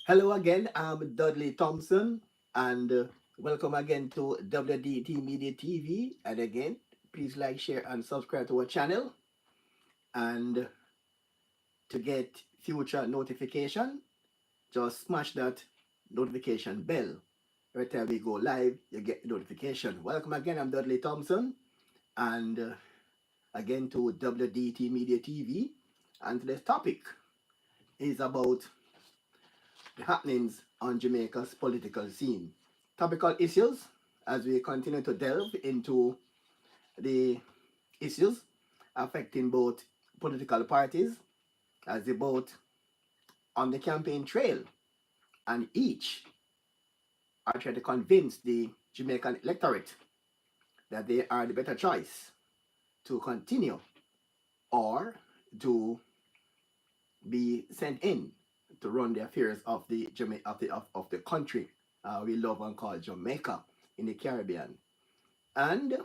Hello again, I'm Dudley Thompson, and welcome again to WDT Media TV. And again, please like, share, and subscribe to our channel. And to get future notification, just smash that notification bell. Every time we go live, you get notification. Welcome again, I'm Dudley Thompson, and again to WDT Media TV. And today's topic is about the happenings on Jamaica's political scene. Topical issues as we continue to delve into the issues affecting both political parties as they both on the campaign trail and each are trying to convince the Jamaican electorate that they are the better choice to continue or to be sent in to run the affairs of the country we love and call Jamaica in the Caribbean. And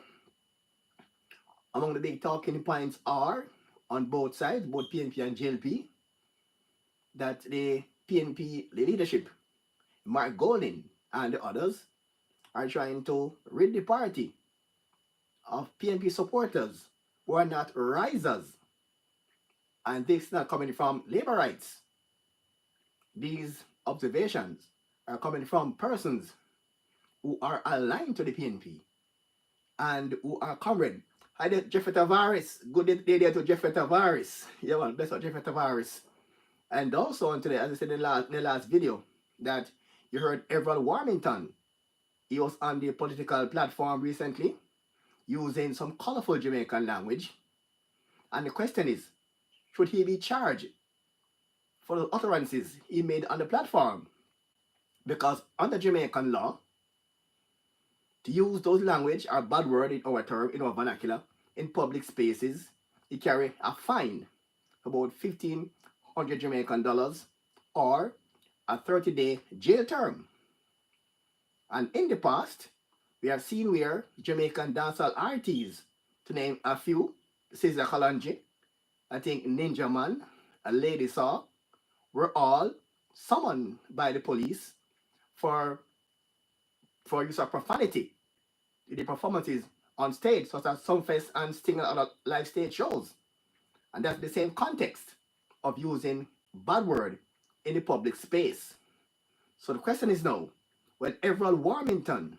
among the big talking points are on both sides, both PNP and JLP, that the PNP leadership, Mark Golding and the others, are trying to rid the party of PNP supporters who are not risers. And this is not coming from labor rights. These observations are coming from persons who are aligned to the PNP and who are comrade. Hi there, Jeffrey Tavares. Good day there to Jeffrey Tavares. Yeah, well, best of Jeffrey Tavares. And also on today, as I said in the last video, that you heard Everett Warmington. He was on the political platform recently using some colorful Jamaican language. And the question is, should he be charged for the utterances he made on the platform? Because under Jamaican law, to use those language or bad word in our term, in our vernacular, in public spaces, you carry a fine about 1,500 Jamaican dollars or a 30-day jail term. And in the past, we have seen where Jamaican dancehall artists, to name a few, Caesar Kalanji, I think Ninja Man, and Lady Saw, were all summoned by the police for use of profanity in the performances on stage, such as Sumfest and Sting and other live stage shows. And that's the same context of using bad word in the public space. So the question is now, when Everett Warmington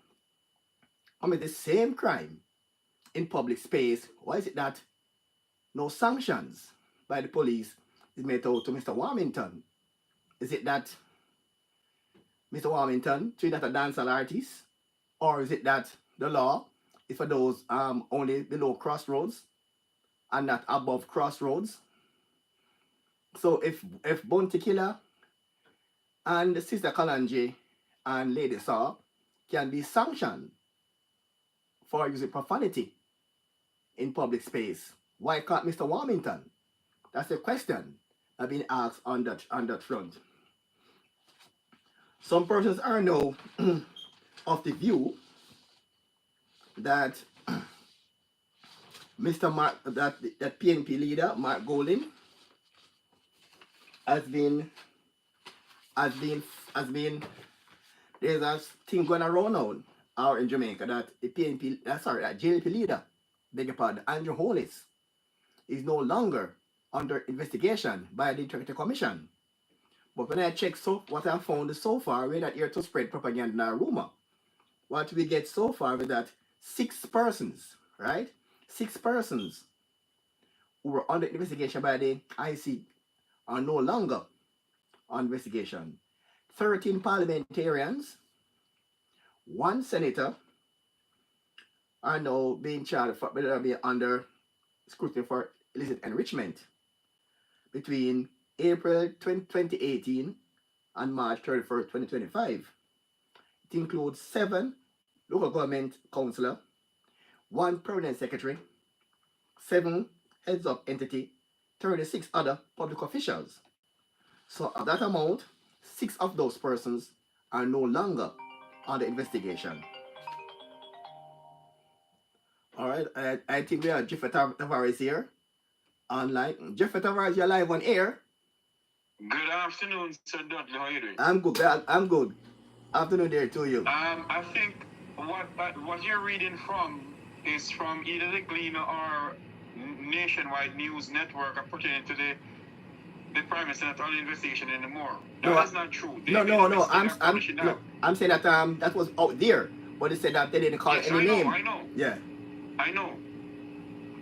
commit the same crime in public space, why is it that no sanctions by the police is made out to Mr. Warmington? Is it that Mr. Warmington treated as a dancehall artist? Or is it that the law is for those only below crossroads and not above crossroads? So if Bounty Killer and Sister Kalanji and Lady Saw can be sanctioned for using profanity in public space, why can't Mr. Warmington? That's the question I've been asked on that front. Some persons are now of the view that Mr. Mark, that PNP leader Mark Golding has been there's a thing going around now out in Jamaica that the PNP that JLP leader, beg your pardon, Andrew Holness, is no longer under investigation by the Integrity Commission. But when I check what I found so far, we're not here to spread propaganda or rumor. What we get so far is that 6 persons, right? 6 persons who were under investigation by the IC are no longer on investigation. 13 parliamentarians, 1 senator are now being charged for being under scrutiny for illicit enrichment between April 2018 and March 31st, 2025. It includes 7 local government councillors, 1 permanent secretary, 7 heads of entity, 36 other public officials. So of that amount, 6 of those persons are no longer under investigation. All right, I think we have Jeffrey Tavares here online. Jeffrey Tavares, you're live on air. Good afternoon, Sir Dudley. How are you doing? I'm good. I'm good. Afternoon there to you. I think what you're reading from is from either the Gleaner or Nationwide News Network pertaining to the Prime Minister not on the investigation anymore. No, That is not true. no. Publishing that. I'm saying that that was out there, but they said that they didn't call Yes, any name. I know. Yeah. I know.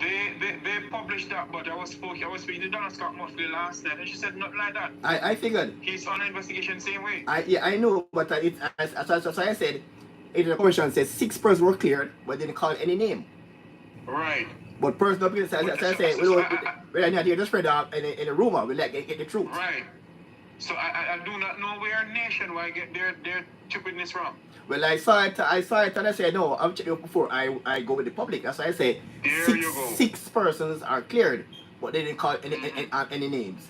They published that, but I was speaking to Donna Scott Muffley last night, and she said nothing like that. I figured. He's on an investigation same way. I know, but it's as I said, the commission said 6 persons were cleared, but didn't call any name. Right. But personal opinion, as I say, we're not here to spread out in a rumor. We like get the truth. Right. So I do not know where Nationwide get their stupidness from. Well, I saw it, and I said, no, I've checked it before I go with the public. That's why I say six persons are cleared, but they didn't call any names.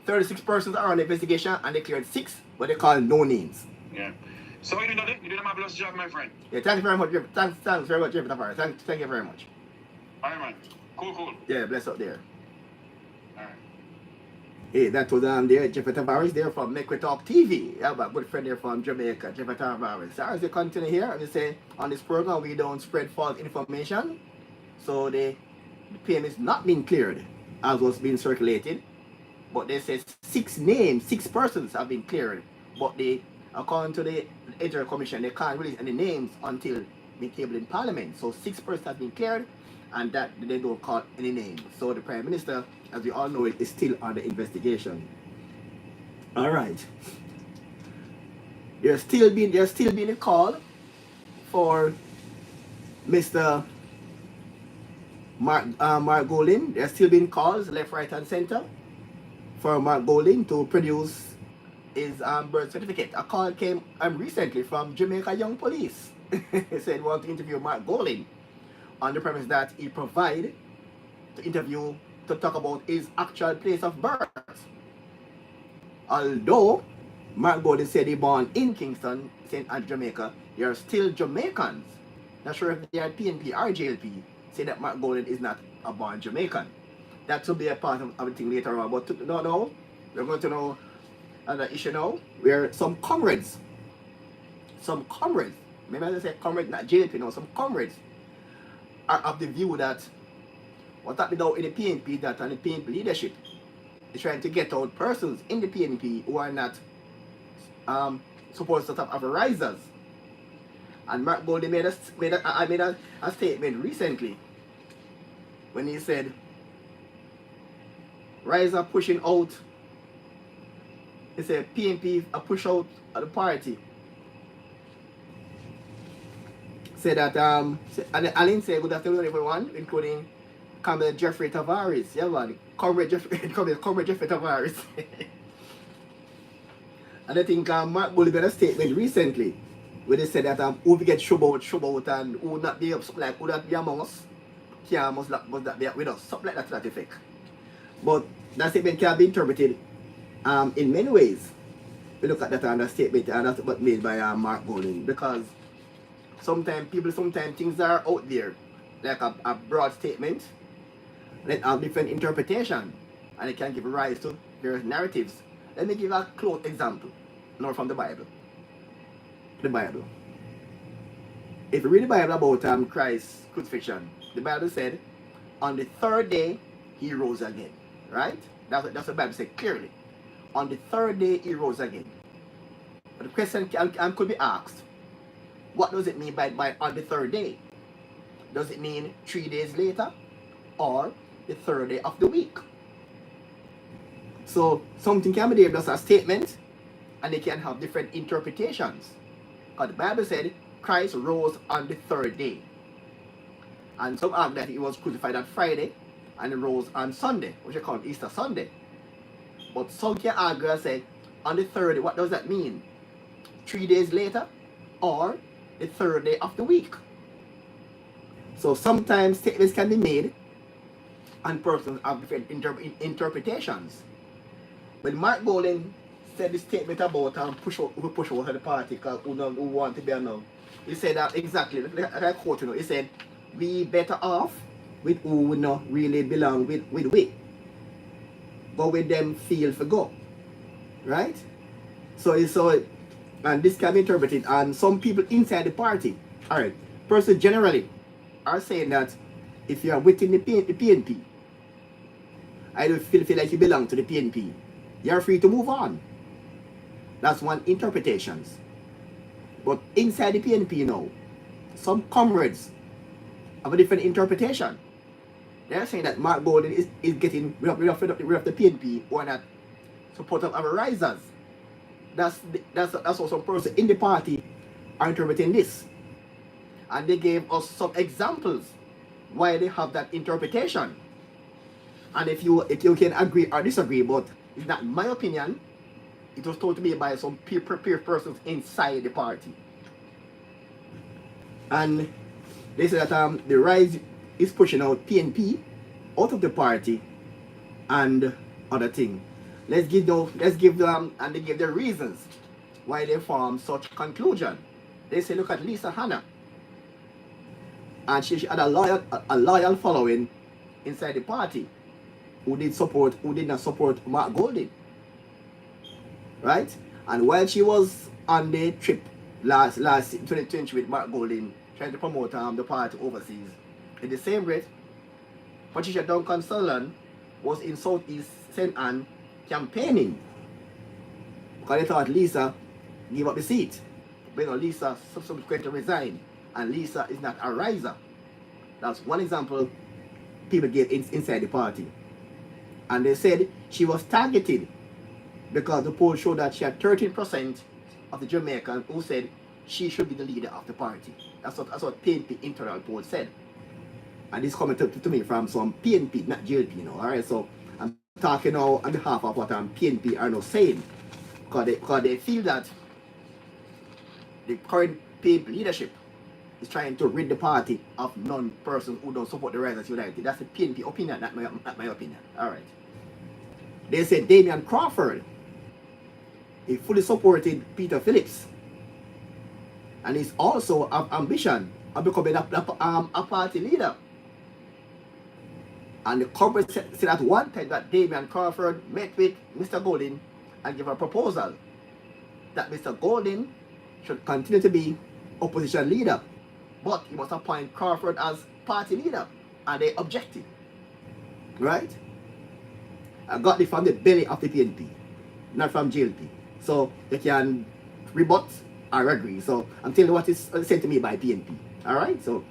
36 persons are on investigation, and they cleared 6, but they call no names. Yeah. So you did a marvelous job, my friend. Yeah, thank you very much. Thanks very much, Jeffrey Tavares. Thank you very much. All right, man. Cool. Yeah, bless up there. All right. Hey, that was there, Jeffrey Tavares there from Make We Talk TV. I have a good friend there from Jamaica, Jeffrey Tavares. So as you continue here, I will say on this program we don't spread false information. So the PM is not being cleared as was being circulated. But they say 6 names, 6 persons have been cleared. But they, according to the Electoral Commission, they can't release any names until being tabled in Parliament. So 6 persons have been cleared, and that they don't call any names. So the Prime Minister, as we all know, is still under investigation. All right. There's still been a call for Mr. Mark Golding. There's still been calls left, right, and center for Mark Golding to produce his birth certificate. A call came recently from Jamaica Young Police. He said want to interview Mark Golding on the premise that he provide to interview to talk about his actual place of birth. Although Mark Golding said he born in Kingston, St. Anne, Jamaica, they are still Jamaicans. Not sure if they are PNP or JLP. Say that Mark Golding is not a born Jamaican. That will be a part of everything later on. But no, we're going to know another issue now where some comrades, maybe I say comrades, not JLP, no, some comrades are of the view that what happened now in the PNP, that and the PNP leadership is trying to get out persons in the PNP who are not supposed to have risers. And Mark Golding made a statement recently when he said riser pushing out. He said PNP a push out of the party. Said that and Alan said good afternoon everyone, including Comrade Jeffrey Tavares. Yeah man, Comrade Jeffrey Tavares. And I think Mark Golding made a statement recently where they said that who we get shove out and who not be up, something like who not be among us, must not be with us, something like that to that effect. But that statement can be interpreted in many ways. We look at that statement, and that's what made by Mark Golding, because sometimes things are out there, like a broad statement, and it have different interpretation, and it can give rise to various narratives. Let me give a close example, now from the Bible. The Bible. If you read the Bible about Christ's crucifixion, the Bible said, on the 3rd day he rose again. Right? That's what the Bible said clearly. On the 3rd day he rose again. But the question could be asked, what does it mean by on the 3rd day? Does it mean 3 days later or the 3rd day of the week? So something can be there as a statement, and they can have different interpretations. Because the Bible said Christ rose on the 3rd day. And some argue that he was crucified on Friday and he rose on Sunday, which is called Easter Sunday. But some can argue and say, on the 3rd day, what does that mean? 3 days later or the 3rd day of the week? So sometimes statements can be made and persons have different interpretations. When Mark Golding said the statement about push out of the party because who want to be announced, he said that exactly, like I quote, he said, we better off with who would not really belong with we. But with them feel for go. right? So and this can be interpreted, and some people inside the party, all right, person generally are saying that if you are within the PNP, I don't feel like you belong to the PNP, you're free to move on. That's one interpretations. But inside the PNP now, some comrades have a different interpretation. They're saying that Mark Golden is getting rid of the PNP or not supportive of risers. That's what some person in the party are interpreting this. And they gave us some examples why they have that interpretation. And if you can agree or disagree, but it's not my opinion, it was told to me by some peer persons inside the party. And they said that the rise is pushing out PNP out of the party and other thing. Let's give them, and they give the reasons why they formed such conclusion. They say, look at Lisa Hanna, and she had a loyal following inside the party who did not support Mark Golding, right? And while she was on the trip last 2020 with Mark Golding, trying to promote the party overseas, in the same rate, Patricia Duncan Sutherland was in Southeast St. Anne campaigning because they thought Lisa gave up the seat. But you know, Lisa subsequently resigned, and Lisa is not a riser. That's one example people gave inside the party. And they said she was targeted because the poll showed that she had 13% of the Jamaicans who said she should be the leader of the party. That's what PNP internal poll said. And this coming to me from some PNP, not JLP, you know. Alright, so I'm talking now on behalf of what PNP are now saying. Because they feel that the current PNP leadership is trying to rid the party of non-persons who don't support the Risers United. That's the PNP opinion, not my opinion. Alright. They said Damian Crawford, he fully supported Peter Phillips. And he's also have ambition of becoming a party leader. And the corporate said at one time that Damian Crawford met with Mr. Golding and gave a proposal that Mr. Golding should continue to be opposition leader, but he must appoint Crawford as party leader, and they objected. Right? I got it from the belly of the PNP, not from JLP. So they can rebut or agree. So I'm telling you what is sent to me by PNP. Alright? So,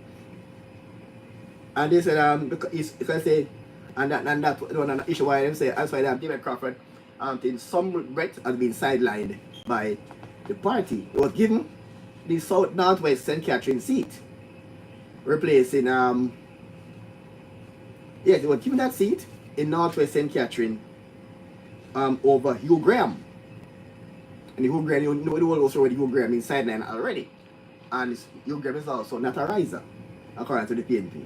and they said because say and that one issue why them say that's why David Crawford in some regret has been sidelined by the party. It was given the South Northwest St. Catherine seat, replacing yes, they were given that seat in Northwest St. Catherine over Hugh Graham. And Hugh Graham, you know the world also already Hugh Graham in sideline already. And Hugh Graham is also not a riser, according to the PNP.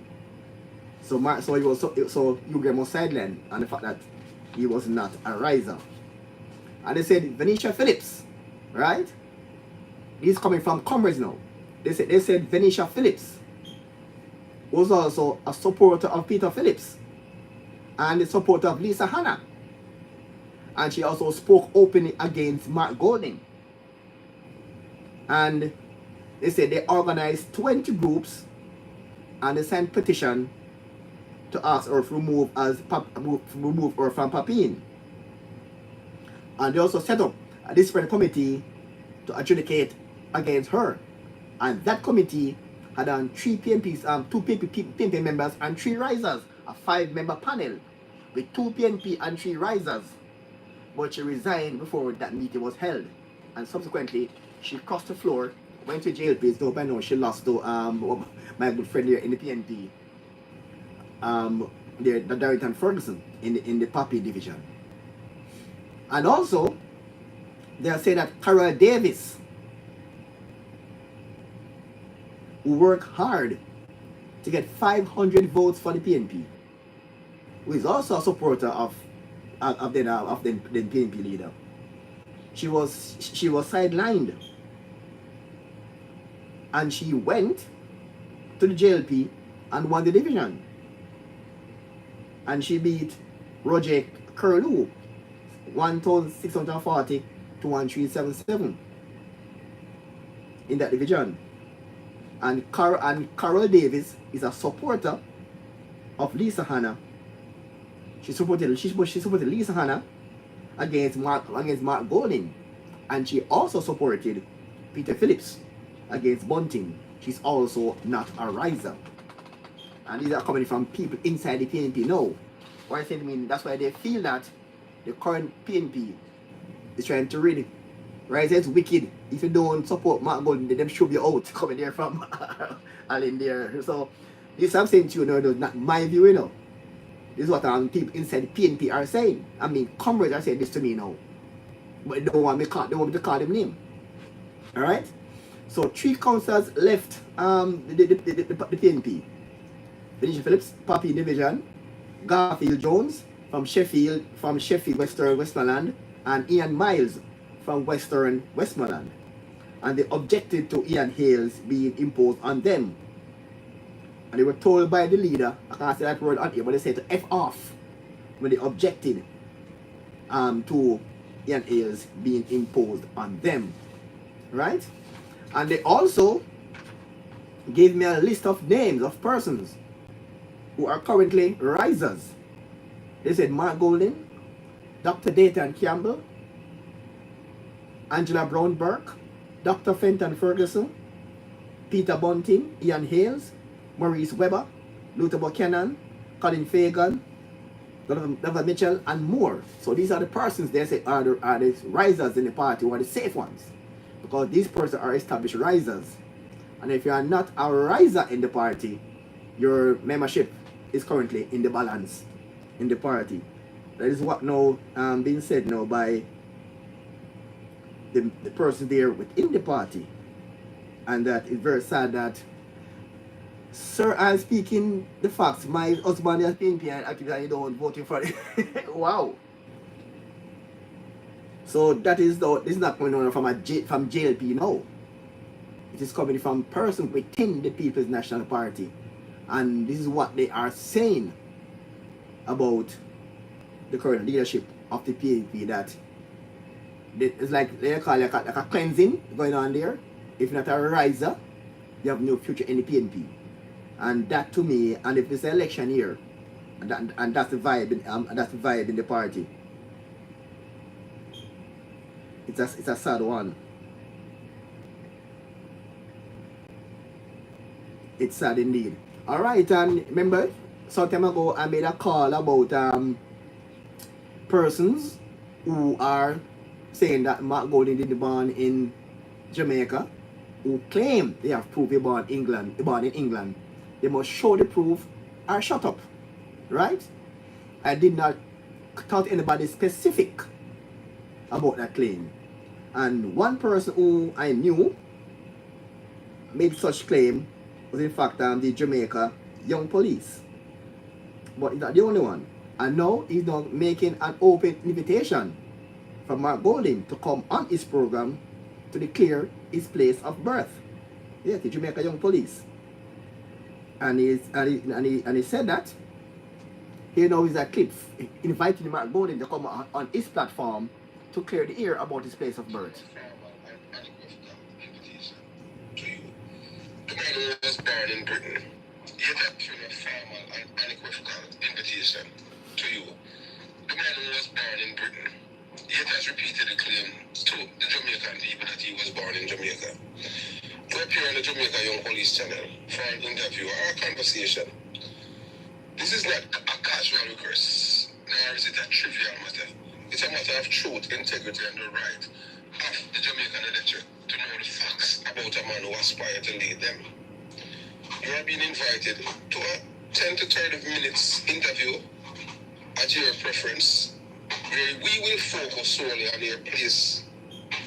So Hugh Graham was sidelined and the fact that he was not a riser. And they said Venetia Phillips, right? He's coming from Comrades now. They said Venetia Phillips was also a supporter of Peter Phillips and a supporter of Lisa Hanna. And she also spoke openly against Mark Golding. And they said they organized 20 groups and they sent petition to ask her to remove her from Papine. And they also set up a disciplinary committee to adjudicate against her. And that committee had 3 PNPs, 2 PNP members and 3 risers, a 5-member panel with 2 PNP and 3 risers. But she resigned before that meeting was held. And subsequently, she crossed the floor, went to jail place, though by now she lost to my good friend here in the PNP, the Darrington Ferguson in the Papi division. And also, they are saying that Carol Davis, who worked hard to get 500 votes for the PNP, who is also a supporter of the PNP leader, she was sidelined, and she went to the JLP and won the division, and she beat Roger Curlew, 1640 to 1377 in that division. And Carol Davis is a supporter of Lisa Hanna. She supported Lisa Hanna against Mark Golding, and she also supported Peter Phillips against Bunting. She's also not a riser. And these are coming from people inside the PNP now. What I say to me, that's why they feel that the current PNP is trying to rid risers wicked. If you don't support Mark Golding, they them shove you out coming there from Allen there. So this I'm saying to you now, not my view, you know. This is what people inside the PNP are saying. I mean, comrades are saying this to me now. But they don't want me to call them name. Alright? So 3 councillors left the PNP. Benicia Phillips, Papi Division, Garfield Jones from Sheffield, Western Westmoreland, and Ian Miles from Western Westmoreland. And they objected to Ian Hales being imposed on them. And they were told by the leader, I can't say that word on here, but they said to F off when they objected to Ian Hales being imposed on them. Right? And they also gave me a list of names of persons who are currently risers. They said Mark Golding, Dr. Dayton Campbell, Angela Brown Burke, Dr. Fenton Ferguson, Peter Bunting, Ian Hales, Maurice Weber, Luther Buchanan, Colin Fagan, Donovan Mitchell, and more. So these are the persons they say are the risers in the party, who are the safe ones. Because these persons are established risers. And if you are not a riser in the party, your membership is currently in the balance in the party. That is what now being said now by the person there within the party. And that is very sad that, sir, I'm speaking the facts. My husband is PNP and activist and you don't voting for it. Wow. So that is this is not coming on from JLP now. It is coming from person within the People's National Party. And this is what they are saying about the current leadership of the PNP, that it's like they call it like a cleansing going on there. If you're not a riser, you have no future in the PNP. And that to me, and if it's an election year, and that's the vibe in the party. It's a sad one. It's sad indeed. Alright, and remember, some time ago I made a call about persons who are saying that Mark Golding didn't born in Jamaica, who claim they have proof he born in England. They must show the proof or shut up. Right? I did not tell anybody specific about that claim. And one person who I knew made such claim was in fact the Jamaica Young Police. But he's not the only one. And now he's now making an open invitation for Mark Golding to come on his program to declare his place of birth. Yeah, the Jamaica Young Police. And he said that. Here now is a clip inviting Mark Golding to come on his platform to clear the air about his place of birth. The man was born in Britain. Yet actually a formal and unequivocal invitation to you. The man was born in Britain. Yet has repeatedly claimed to the Jamaican people that he was born in Jamaica. To appear on the Jamaica Young Police channel for an interview or a conversation. This is not a casual request, nor is it a trivial matter. It's a matter of truth, integrity, and the right of the Jamaican electorate to know the facts about a man who aspires to lead them. You are being invited to a 10 to 30 minutes interview at your preference, where we will focus solely on your place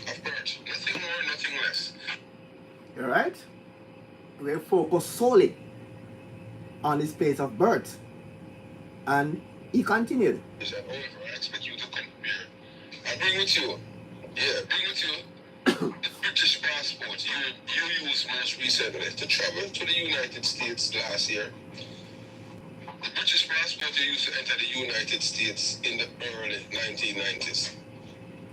of birth. Nothing more, nothing less. Alright? We'll focus solely on his place of birth. And he continued. However, I expect you to come here and bring with you, bring with you the British passport you used most recently to travel to the United States last year. The British passport you used to enter the United States in the early 1990s.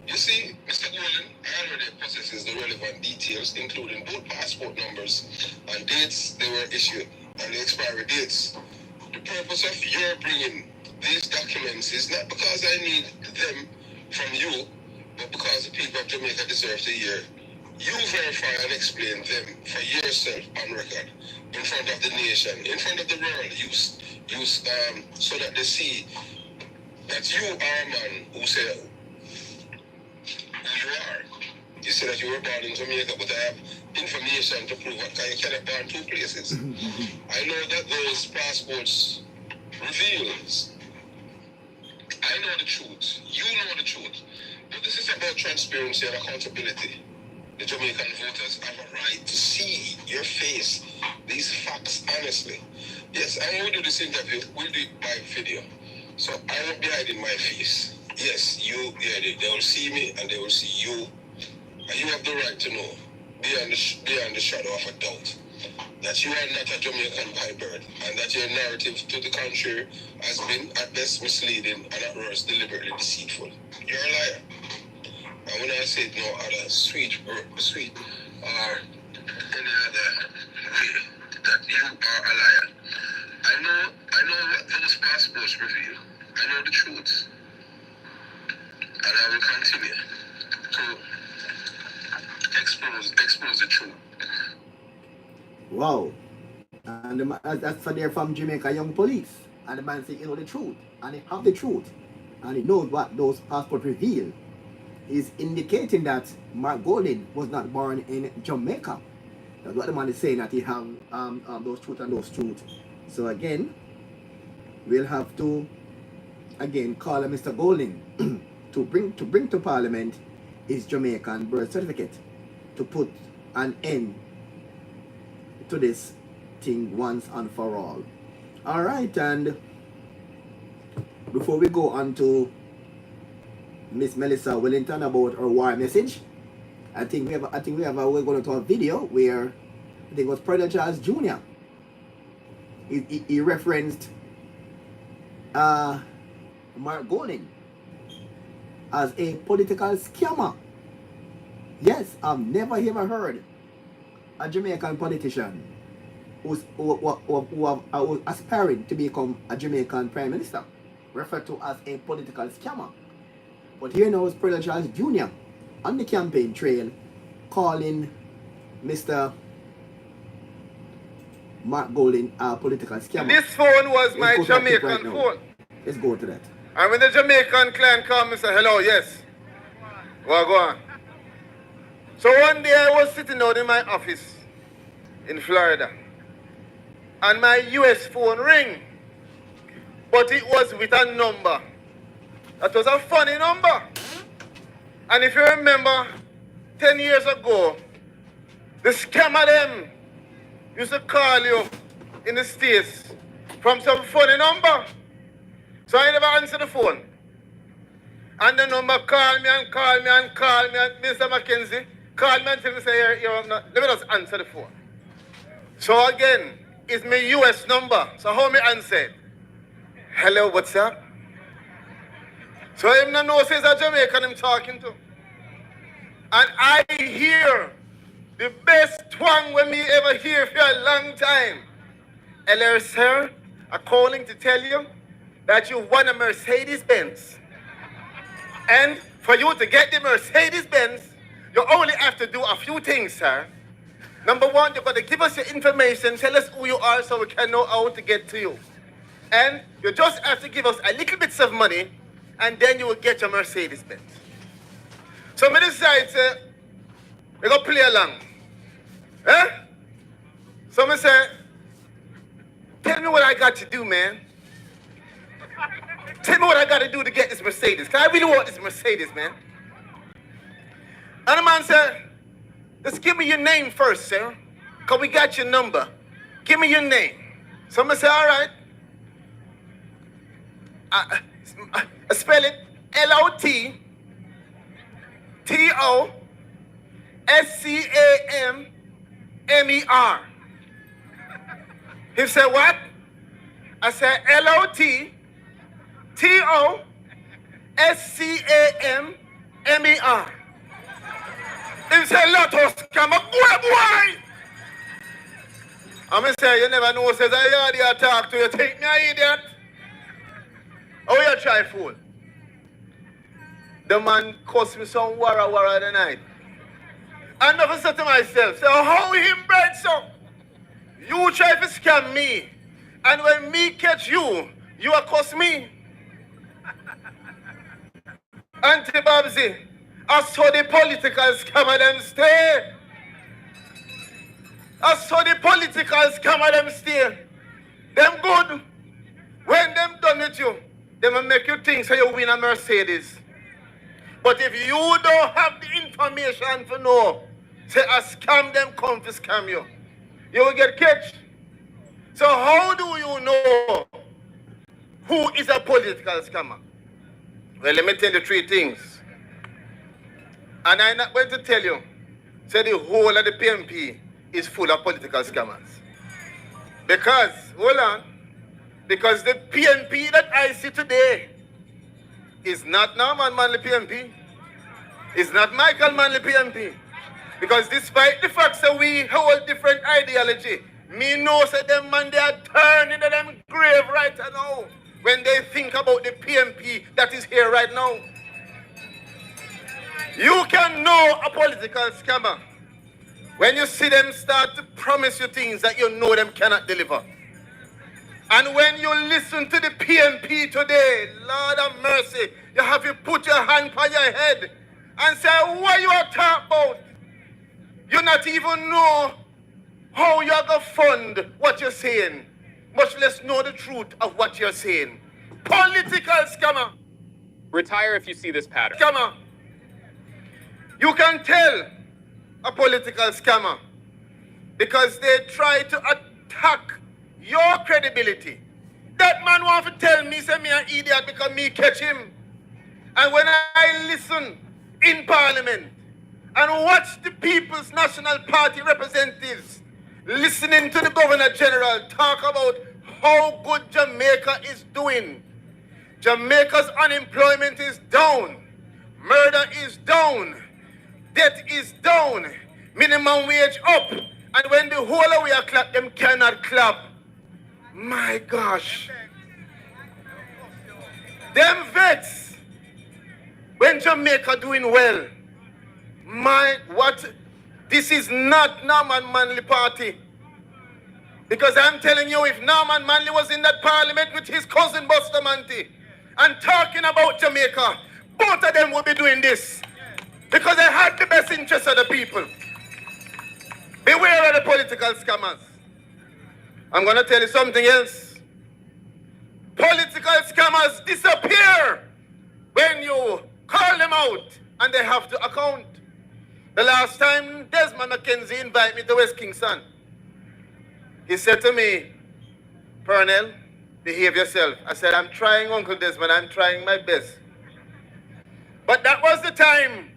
You see, Mr. Golden already possesses the relevant details, including both passport numbers and dates they were issued and the expiry dates. The purpose of your bringing these documents is not because I need them from you, but because the people of Jamaica deserve to hear you verify and explain them for yourself on record, in front of the nation, in front of the world, so that they see that you are a man who said who you are. You say that you were born in Jamaica, but I have information to prove that you cannot born two places. I know that those passports reveals. I know the truth. You know the truth. But this is about transparency and accountability. The Jamaican voters have a right to see your face, these facts honestly. Yes, and when we do this interview, we'll do it by video. So I won't be hiding my face. Yes, they will see me and they will see you. And you have the right to know, beyond the shadow of a doubt, that you are not a Jamaican by birth, and that your narrative to the contrary has been at best misleading and at worst deliberately deceitful. You're a liar. And when I say no other sweet or any other way that you are a liar, I know what those passports reveal. I know the truth. And I will continue to expose the truth. Wow. And that's there from Jamaica Young Police. And the man said, you know the truth. And he have the truth. And he knows what those passports reveal. Is indicating that Mark Golden was not born in Jamaica. That's what the man is saying, that he have those truth and those truth. So again, we'll have to call Mr. Golden to bring to Parliament his Jamaican birth certificate to put an end to this thing once and for all. All right, and before we go on to Miss Melissa Wellington about her war message, we're going to a video where I think it was President Charles Jr. He referenced Mark Golden as a political scammer. Yes, I've never ever heard a Jamaican politician who's aspiring to become a Jamaican Prime Minister referred to as a political scammer. But here now is President Charles Jr. on the campaign trail calling Mr. Mark Golden a political scammer. This phone was my Jamaican phone. Let's go to that. And when the Jamaican client called me and said, hello, yes. Well, go on. So one day I was sitting out in my office in Florida. And my US phone rang. But it was with a number. That was a funny number. And if you remember, 10 years ago, the scammer them used to call you in the States from some funny number. So I never answered the phone. And the number called me and called me and called me, and Mr. Mackenzie called me and said, let me just answer the phone. So again, it's my US number. So how me answered? Hello, what's up? So him no know says a Jamaican I'm talking to. And I hear the best twang when me ever hear for a long time. Hello, sir. I'm calling to tell you that you won a Mercedes-Benz. And for you to get the Mercedes-Benz, you only have to do a few things, sir. Number one, you've got to give us your information, tell us who you are so we can know how to get to you. And you just have to give us a little bits of money, and then you will get your Mercedes-Benz. So me decide, say, we go play along. Eh? So me say, tell me what I got to do, man. Tell me what I got to do to get this Mercedes. Because I really want this Mercedes, man. And the man said, just give me your name first, sir. Because we got your number. Give me your name. So I say, all right. I spell it LOTTOSCAMMER. He said, what? I said LOTOSCAMMER. He said lotto scammer. Boy. I'm going to say, you never know, says I heard you talk to you. Take me an idiot. Oh, you try fool. The man cussed me some wara the night. I never said to myself, so how him bread so? You try to scam me. And when me catch you, you are cuss me. Auntie Babsy, I saw the political scammer them stay. I saw the political scammer them stay. Them good. When them done with you, they will make you think so you win a Mercedes. But if you don't have the information to know, say a scam them come to scam you, you will get catch. So how do you know who is a political scammer? Well, let me tell you three things. And I'm not going to tell you, say the whole of the PMP is full of political scammers. Because, hold on, because the PMP that I see today is not Norman Manley PMP. It's not Michael Manley PMP. Because despite the fact that we hold different ideology, me know that them man they are turning into them grave right now when they think about the PMP that is here right now. You can know a political scammer when you see them start to promise you things that you know them cannot deliver. And when you listen to the PMP today, Lord of mercy, you have to put your hand on your head and say, what you are talking about? You not even know how you are going to fund what you're saying, much less know the truth of what you're saying. Political scammer. Retire if you see this pattern. Scammer. You can tell a political scammer because they try to attack your credibility. That man want to tell me, say me an idiot because me catch him. And when I listen in Parliament and watch the People's National Party representatives listening to the Governor General talk about how good Jamaica is doing. Jamaica's unemployment is down. Murder is down. Debt is down. Minimum wage up. And when the whole of we are clap, them cannot clap. My gosh. Them vets, when Jamaica doing well, this is not Norman Manley Party. Because I'm telling you, if Norman Manley was in that parliament with his cousin Bustamante and talking about Jamaica, both of them would be doing this. Because they had the best interest of the people. Beware of the political scammers. I'm going to tell you something else. Political scammers disappear when you call them out and they have to account. The last time Desmond McKenzie invited me to West Kingston, he said to me, Pernell, behave yourself. I said, I'm trying, Uncle Desmond, I'm trying my best. But that was the time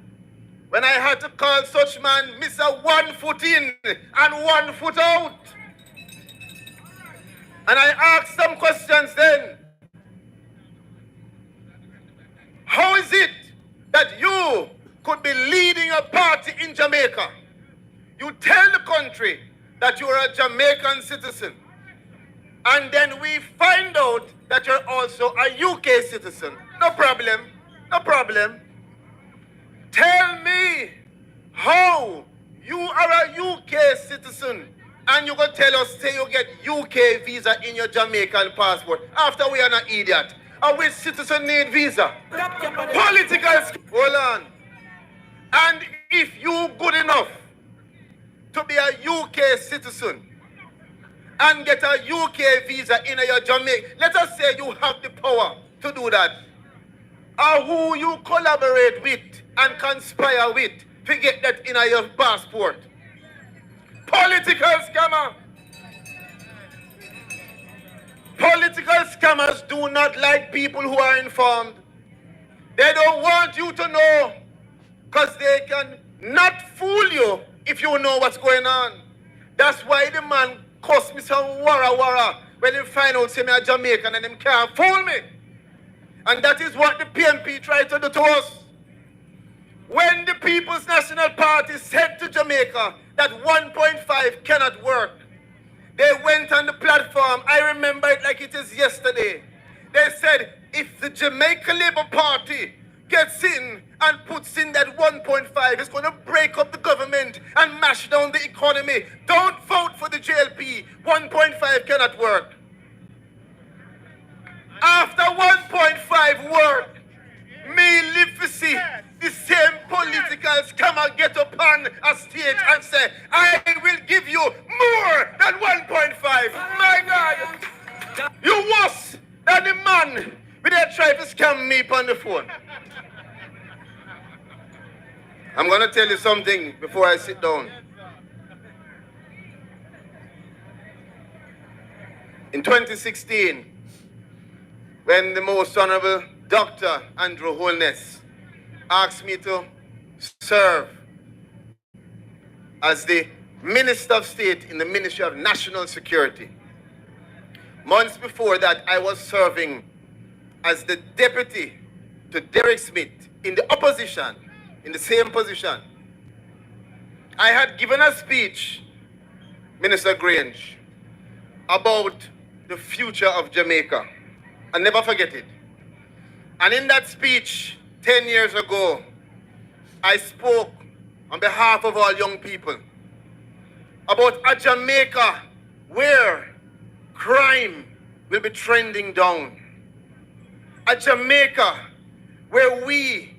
when I had to call such man Mr. 1 foot in and 1 foot out. And I asked some questions then. How is it that you could be leading a party in Jamaica? You tell the country that you're a Jamaican citizen. And then we find out that you're also a UK citizen. No problem. No problem. Tell me how you are a UK citizen and you gonna tell us say you get UK visa in your Jamaican passport after we are not idiot. And which citizen need visa? Political. Hold on. And if you good enough to be a UK citizen and get a UK visa in your Jamaica, let us say you have the power to do that. Or who you collaborate with and conspire with to get that in your passport. Political scammer. Political scammers do not like people who are informed. They don't want you to know because they can not fool you if you know what's going on. That's why the man cost me some wara when they find out say me a Jamaican and them can't fool me. And that is what the PNP tried to do to us. When the People's National Party said to Jamaica that 1.5 cannot work, they went on the platform, I remember it like it is yesterday. They said, if the Jamaica Labour Party gets in and puts in that 1.5, it's going to break up the government and mash down the economy. Don't vote for the JLP. 1.5 cannot work. After 1.5 work, me live to see the same politicals come and get up on a stage and say, I will give you more than 1.5. My God, you worse than the man with that try to scam me on the phone. I'm going to tell you something before I sit down. In 2016, when the Most Honorable Dr. Andrew Holness asked me to serve as the Minister of State in the Ministry of National Security. Months before that, I was serving as the deputy to Derek Smith in the opposition, in the same position. I had given a speech, Minister Grange, about the future of Jamaica. I'll never forget it. And in that speech, 10 years ago, I spoke on behalf of all young people about a Jamaica where crime will be trending down. A Jamaica where we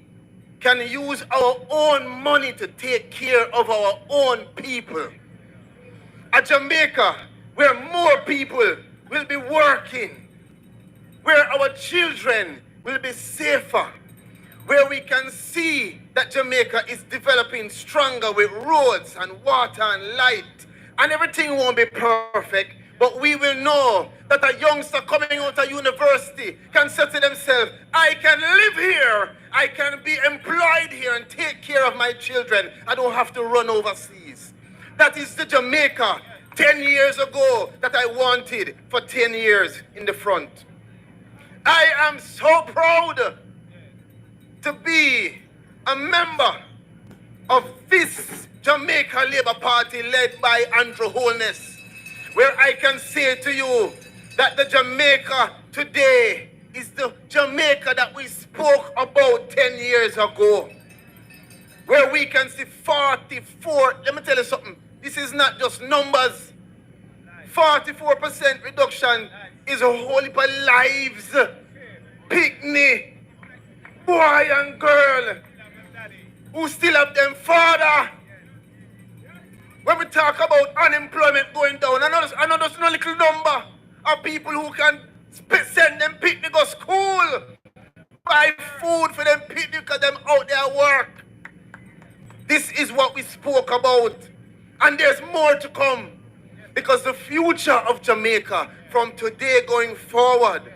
can use our own money to take care of our own people. A Jamaica where more people will be working, where our children will be safer, where we can see that Jamaica is developing stronger with roads and water and light, and everything won't be perfect, but we will know that a youngster coming out of university can say to themselves, I can live here, I can be employed here and take care of my children. I don't have to run overseas. That is the Jamaica 10 years ago that I wanted for 10 years in the front. I am so proud to be a member of this Jamaica Labour Party led by Andrew Holness, where I can say to you that the Jamaica today is the Jamaica that we spoke about 10 years ago, where we can see 44, let me tell you something, this is not just numbers, 44% reduction is a whole heap of lives, picnic, boy and girl, who still have them father. When we talk about unemployment going down, another no little number of people who can send them picnic to school, buy food for them picnic because them out there work. This is what we spoke about. And there's more to come. Because the future of Jamaica from today going forward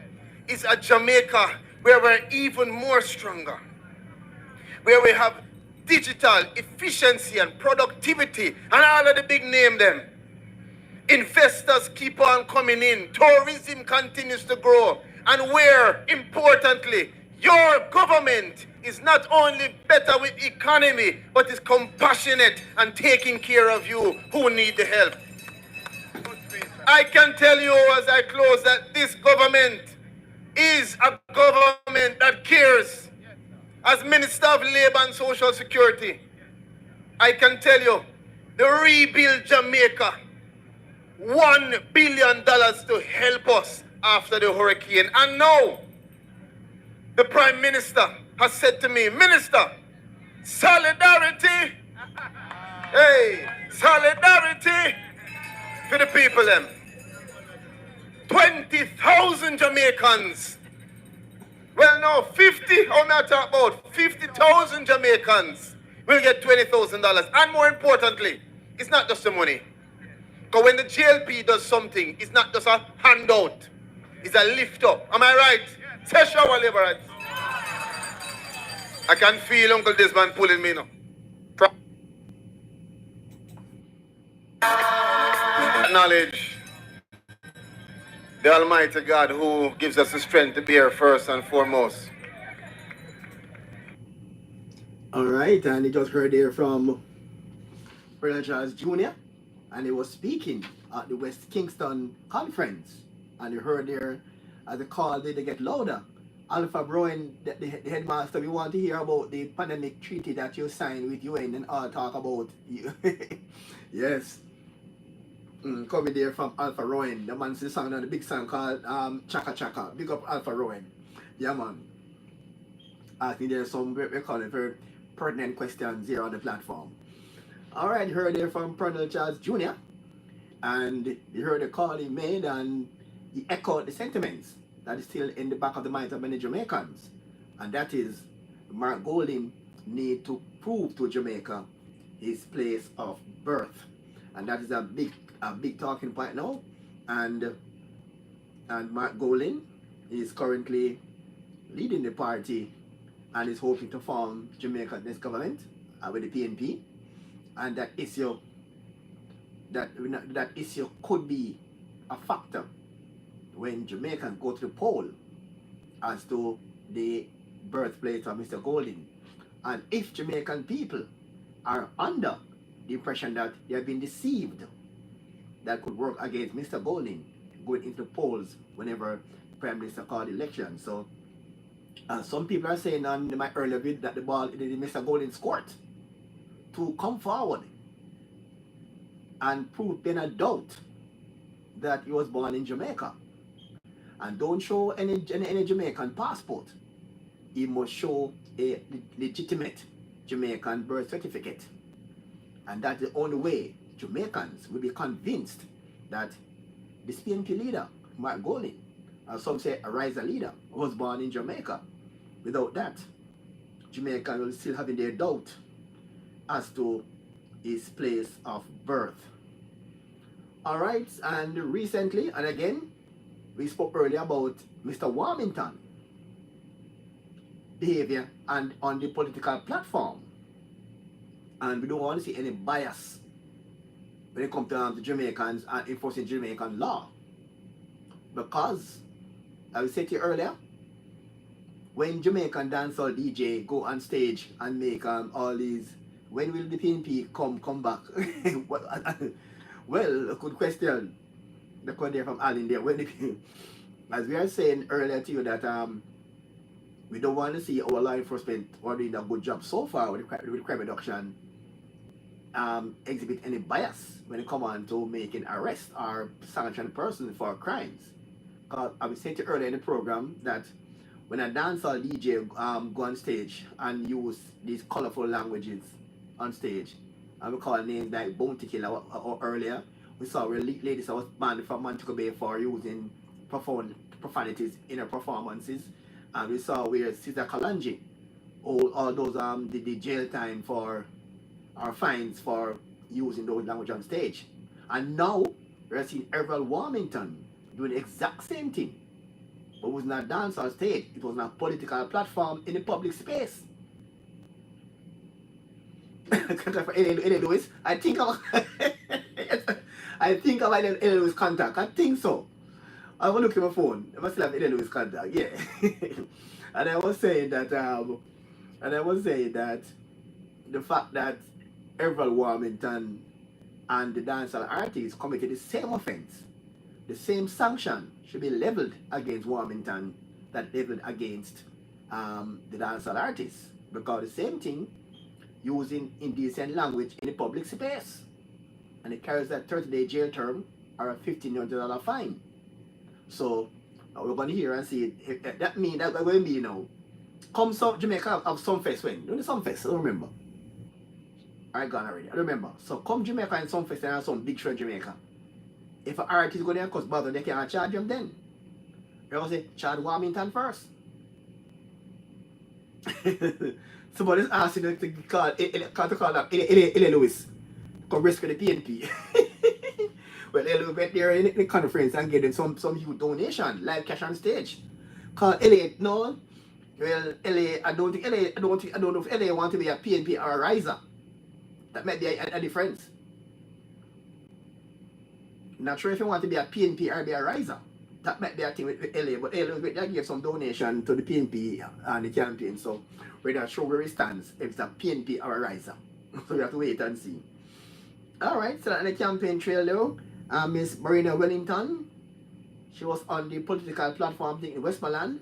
is a Jamaica where we're even more stronger. Where we have digital efficiency and productivity and all of the big name them. Investors keep on coming in. Tourism continues to grow. And where, importantly, your government is not only better with economy, but is compassionate and taking care of you who need the help. I can tell you as I close that this government is a government that cares. As Minister of Labour and Social Security, I can tell you, the Rebuild Jamaica, $1 billion to help us after the hurricane. And now, the Prime Minister has said to me, Minister, solidarity, hey, solidarity for the people them. 20,000 Jamaicans. Well, no, 50, how am I talking about? 50,000 Jamaicans will get $20,000. And more importantly, it's not just the money. Because when the JLP does something, it's not just a handout. It's a lift up. Am I right? Say shower labor rights. I can feel Uncle Desmond pulling me now. Knowledge. the Almighty God who gives us the strength to bear first and foremost. All right, and you just heard there from Brother Charles Jr. and he was speaking at the West Kingston conference, and you heard there as the call did get louder. Alpha Brown, the headmaster, we want to hear about the pandemic treaty that you signed with UN and all talk about you. Yes. Coming there from Alpha Rowan. The man's the song on the big song called Chaka Chaka. Big up Alpha Rowan. Yeah, man. I think there's some, we call it, very pertinent questions here on the platform. All right, you heard there from Colonel Charles Jr. And you heard the call he made, and he echoed the sentiments that is still in the back of the minds of many Jamaicans. And that is, Mark Golding need to prove to Jamaica his place of birth. And that is a big talking point now. And Mark Golding is currently leading the party and is hoping to form Jamaica's next government with the PNP. And that issue could be a factor when Jamaicans go to the poll as to the birthplace of Mr. Golding. And if Jamaican people are under the impression that they have been deceived, that could work against Mr. Golding going into polls whenever the Prime Minister called election. So some people are saying on my earlier video that the ball is in Mr. Golding's court to come forward and prove beyond a doubt that he was born in Jamaica. And don't show any Jamaican passport. He must show a legitimate Jamaican birth certificate. And that's the only way Jamaicans will be convinced that this PNP leader, Mark Golding, or some say a riser leader, was born in Jamaica. Without that, Jamaicans will still having their doubt as to his place of birth. All right, and recently, and again, we spoke earlier about Mr. Warmington behavior and on the political platform. And we don't want to see any bias when it comes to Jamaicans and enforcing Jamaican law. Because, I said to you earlier, when Jamaican dancehall DJ go on stage and make all these, when will the PNP come back? Well, a good question. The question there from Alan there. When as we are saying earlier to you that we don't want to see our law enforcement doing a good job so far with crime reduction exhibit any bias when it comes on to making arrests or sanctioning persons for crimes. Because I was saying to you earlier in the program that when a dancehall DJ go on stage and use these colorful languages on stage, and we call names like Bounty Killer or earlier, we saw where ladies that was banned from Montego Bay for using profanities in her performances, and we saw where Sister Kalanji, all those the jail time for or fines for using those language on stage. And now we're seeing Everett Warmington doing the exact same thing. But it was not a dance on stage, it was not a political platform in the public space. Ella Lewis, I think about Ella Lewis contact. I think so. I will look at my phone. I must still have Ella Lewis contact, yeah. And I was saying that the fact that Everett Warmington and the dancehall artists committed the same offense, the same sanction should be leveled against Warmington that leveled against the dancehall artists, because the same thing, using indecent language in the public space, and it carries that 30-day jail term or a $1,500 fine. So we're going to hear and see it. That means that we're going to be, come some Jamaica have some fest when? You know some fest, I don't remember. I gone already, I don't remember. So come Jamaica and some fest and have some big show in Jamaica. If an artist go there cause bother, they can't charge them then. They're going to say, charge Warmington first. Somebody's asking them to call up Ella Lewis. Come rescue the PNP. Well, Ella went there in the conference and gave them some huge donation, live cash on stage. Call Ella, no. Well, Ella, I don't know if Ella want to be a PNP or a riser. That might be a difference. Not sure if you want to be a PNP or be a riser. that might be a thing with LA, but LA they gave some donation to the PNP and the campaign, so we're not sure where it stands, if it's a PNP or a riser. So we have to wait and see. Alright, so on the campaign trail though, Miss Marina Wellington, she was on the political platform thing in Westmoreland.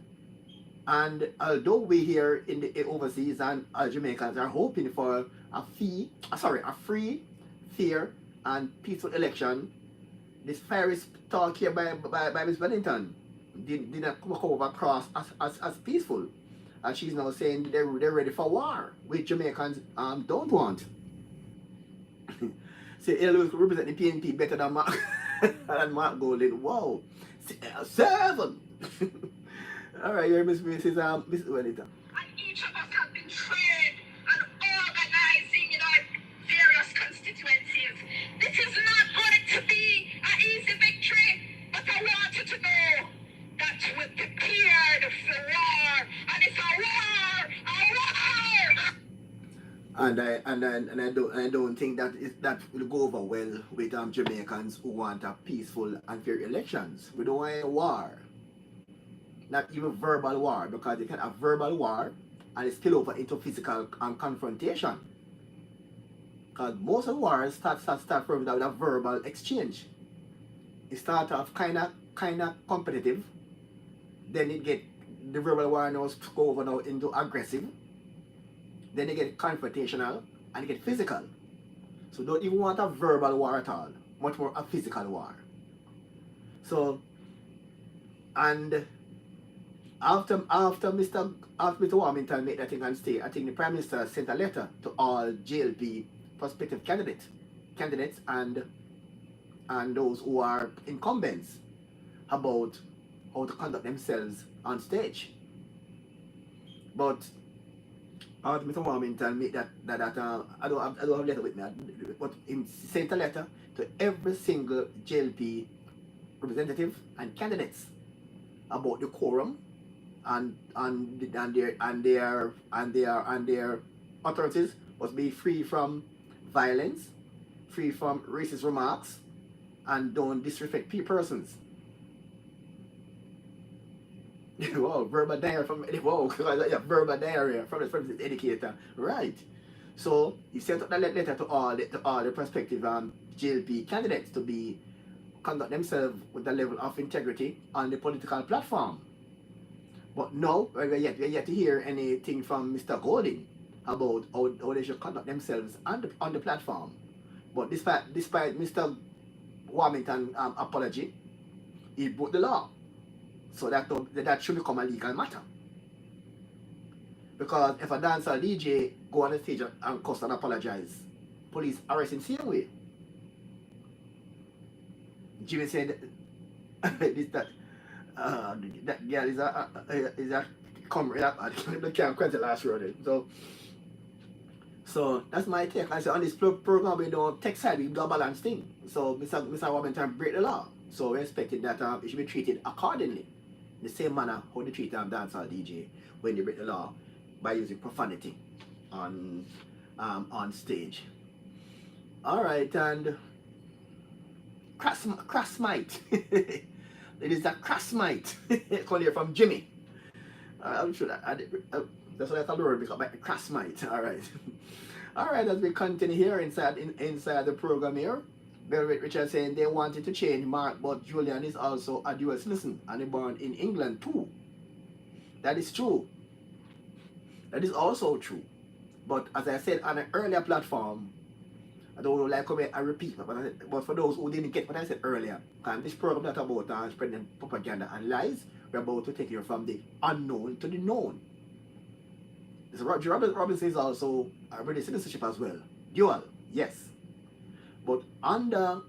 And although we here in the overseas and Jamaicans are hoping for a free, fair, and peaceful election, this fiery talk here by Ms. Wellington did not come across as peaceful. And she's now saying they're ready for war, which Jamaicans don't want. Say, Elwood represent the PNP better than Mark, than Mark Golden. Wow. 7! Alright, you're Mrs. Wellington. And each of us have been trained and organizing in our various constituencies. This is not going to be an easy victory, but I want you to know that we're prepared for war. And it's a war! And I don't think that will go over well with Jamaicans who want a peaceful and fair elections. We don't want a war. Not even verbal war, because you can have verbal war and it spill over into physical confrontation. Because most of the wars start from with a verbal exchange. It starts off kind of competitive, then it get the verbal war now go over now into aggressive, then it get confrontational and it get physical. So don't even want a verbal war at all, much more a physical war. So, and after Mr. Warmington made that thing on stage, I think the Prime Minister sent a letter to all JLP prospective candidates and those who are incumbents about how to conduct themselves on stage. But after Mr. Warmington made that I don't have a letter with me, but he sent a letter to every single JLP representative and candidates about the quorum and their authorities must be free from violence, free from racist remarks, and don't disrespect persons. Wow, verbal diarrhea from verbal diarrhea from the educator, right? So he sent out that letter to all the prospective JLP candidates to conduct themselves with a level of integrity on the political platform. But no, we're yet to hear anything from Mr. Golding about how they should conduct themselves on the platform. But despite Mr. Warmington apology, he broke the law. So that should become a legal matter. Because if a dancer DJ go on the stage and cuss and apologize, police arrest him same way. Jimmy said that girl is a can't quite the last word. So that's my take. I said on this program we don't take side, we do a balanced thing. So Mr. Warmington break the law. So we expected that it should be treated accordingly. The same manner how they treat dancehall DJ when they break the law by using profanity on stage. Alright, and Crassmite. It is a Crassmite. Call here from Jimmy. I'm sure that's what I call the word, because Crassmite. Alright. Alright, as we continue here inside the program here. Velvet Richard saying they wanted to change Mark, but Julian is also a dual citizen and he born in England too. That is true. That is also true. But as I said on an earlier platform, I don't like to I repeat, but for those who didn't get what I said earlier, and this program not about spreading propaganda and lies, we're about to take you from the unknown to the known. So Robinson is also a British citizenship as well. Dual, yes. But under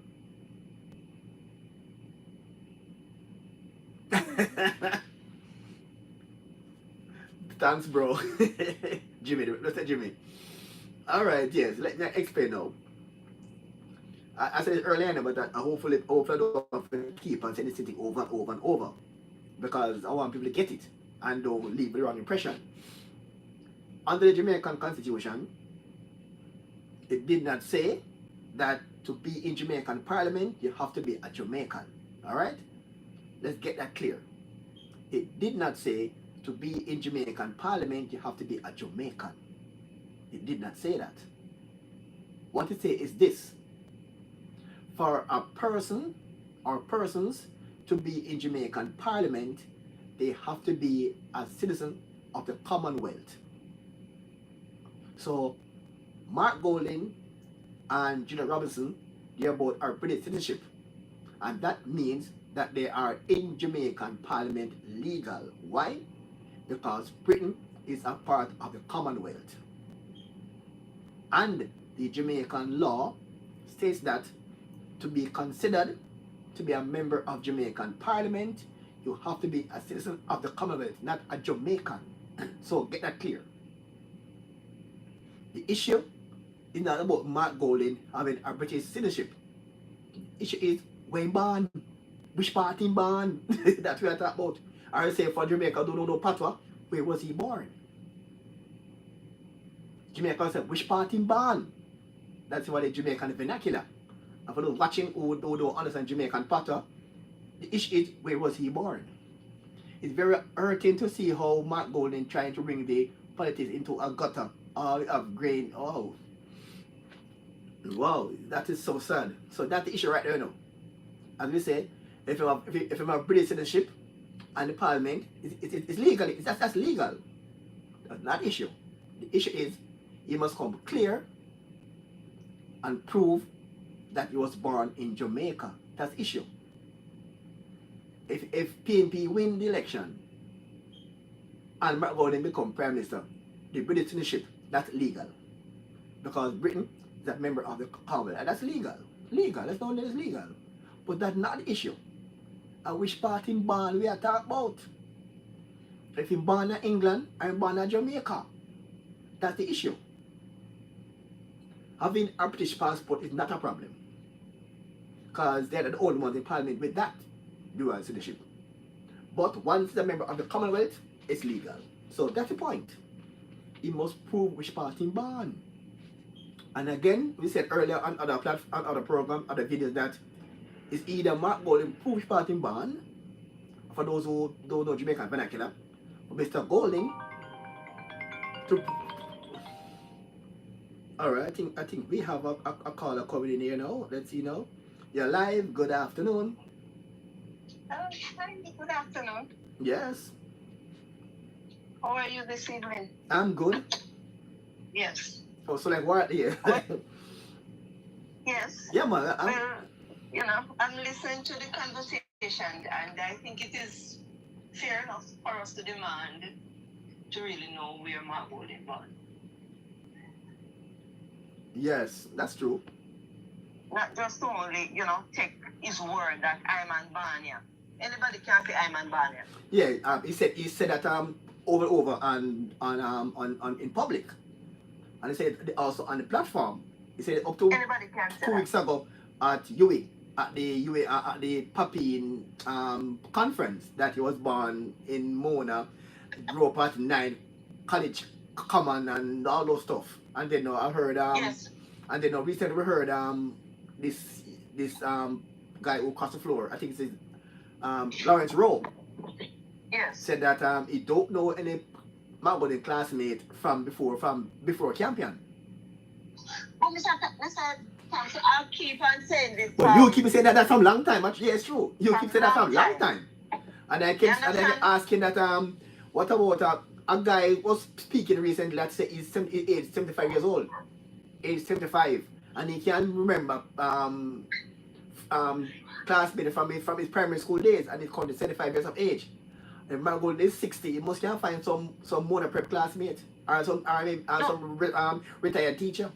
thanks, bro. Jimmy, let's say Jimmy. Alright, yes, let me explain now. I said it earlier, but that hopefully I don't have to keep on saying this thing over and over and over, because I want people to get it and don't leave the wrong impression. Under the Jamaican Constitution, it did not say that to be in Jamaican Parliament, you have to be a Jamaican. Alright? Let's get that clear. It did not say to be in Jamaican Parliament you have to be a Jamaican. It did not say that. What it says is this: for a person or persons to be in Jamaican Parliament, they have to be a citizen of the Commonwealth. So Mark Golding and Julia Robinson, they both are British citizenship, and that means that they are in Jamaican Parliament legal. Why? Because Britain is a part of the Commonwealth, and the Jamaican law states that to be considered to be a member of Jamaican Parliament, you have to be a citizen of the Commonwealth, not a Jamaican. So get that clear. The issue is not about Mark Golding having a British citizenship. The issue is when born, which part in born. That's what I talk about. I say for Jamaica, don't know patois, where was he born? Jamaica said, which part in born? That's what the Jamaican vernacular. And for those watching who don't understand Jamaican patois, the issue is where was he born? It's very hurting to see how Mark Golding trying to bring the politics into a gutter of grain. Oh, wow, that is so sad. So that's the issue right there now. As we say, if you have British citizenship and the Parliament, it's legal. That's legal. That's not the issue. The issue is you must come clear and prove that he was born in Jamaica. That's the issue. If PNP win the election and Mark Golding become Prime Minister, the British citizenship, that's legal. Because Britain is a member of the Commonwealth. And that's legal. Legal. Let's know that it's legal. But that's not the issue. And which part in born we are talking about? If you're born in England or born in Jamaica, that's the issue. Having a British passport is not a problem. Because they're the only ones in Parliament with that dual citizenship. But once the member of the Commonwealth, it's legal. So that's the point. He must prove which part in born. And again, we said earlier on other programs, other videos, that it's either Mark Golding prove which part in born, for those who don't know Jamaican vernacular, or Mr. Golding to. Alright, I think we have a caller coming in here now. Let's see now. You're live. Good afternoon. Hi, good afternoon. Yes. How are you this evening? I'm good. Yes. Oh, so like what here? Yes. Yeah, man. Well, I'm listening to the conversation, and I think it is fair enough for us to demand to really know where Mark Golding born. Yes, that's true. Not just to only, take his word that I'm an Barnia. Anybody can say I'm an Barnia. Yeah, he said that over and on in public, and he said also on the platform. He said up to Anybody can say 2 weeks ago at UWI at the Papi conference that he was born in Mona, grew up at 9 college common and all those stuff. And then I heard yes. And then recently we heard this guy who crossed the floor, I think it's Lawrence Rowe. Yes. Said that he don't know any Mark Golding classmate from before campaign. But Mr. Thompson, I'll keep on saying this. But you keep saying that from long time. Actually, yeah, it's true. You keep saying that from long time. And I kept asking that what about a guy was speaking recently that said he's 75 years old. Age 75. And he can't remember classmate from his primary school days, and he's currently 75 years of age. And Mark Golding is 60. He must can find some Mona prep classmate or some retired teacher.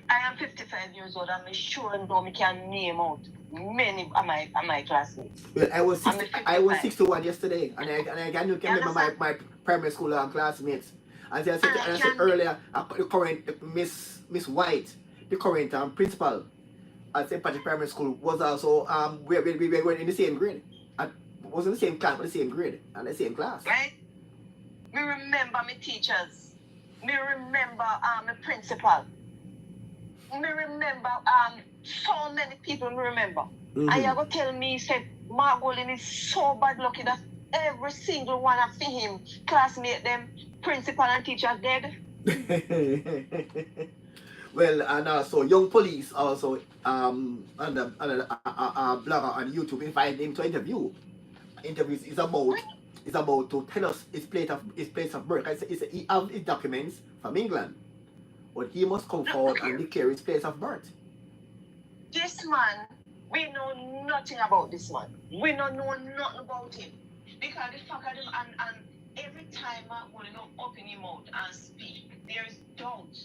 I am 55 years old. I'm sure and I can name out many of my classmates. Well, I was 61 yesterday, and I can remember my primary school classmates. As I said earlier, the current Miss White, the current principal at St. Patrick Primary School, was also we were in the same grade. Was in the same class, but the same grade and the same class. Right? Me remember my teachers. Me remember my principal. Me remember so many people me remember. Mm-hmm. And you go tell me, say, Mark Golden is so bad lucky that every single one of him, classmate them, principal and teacher dead. Well, and also young police also on the blogger on YouTube invite him to interview. Interviews is about to tell us his place of birth. He have his documents from England, but he must come forward and declare his place of birth. This man, we know nothing about this man. We don't know nothing about him. Because the fact of him and every time Mark Golden open his mouth and speak, there is doubt.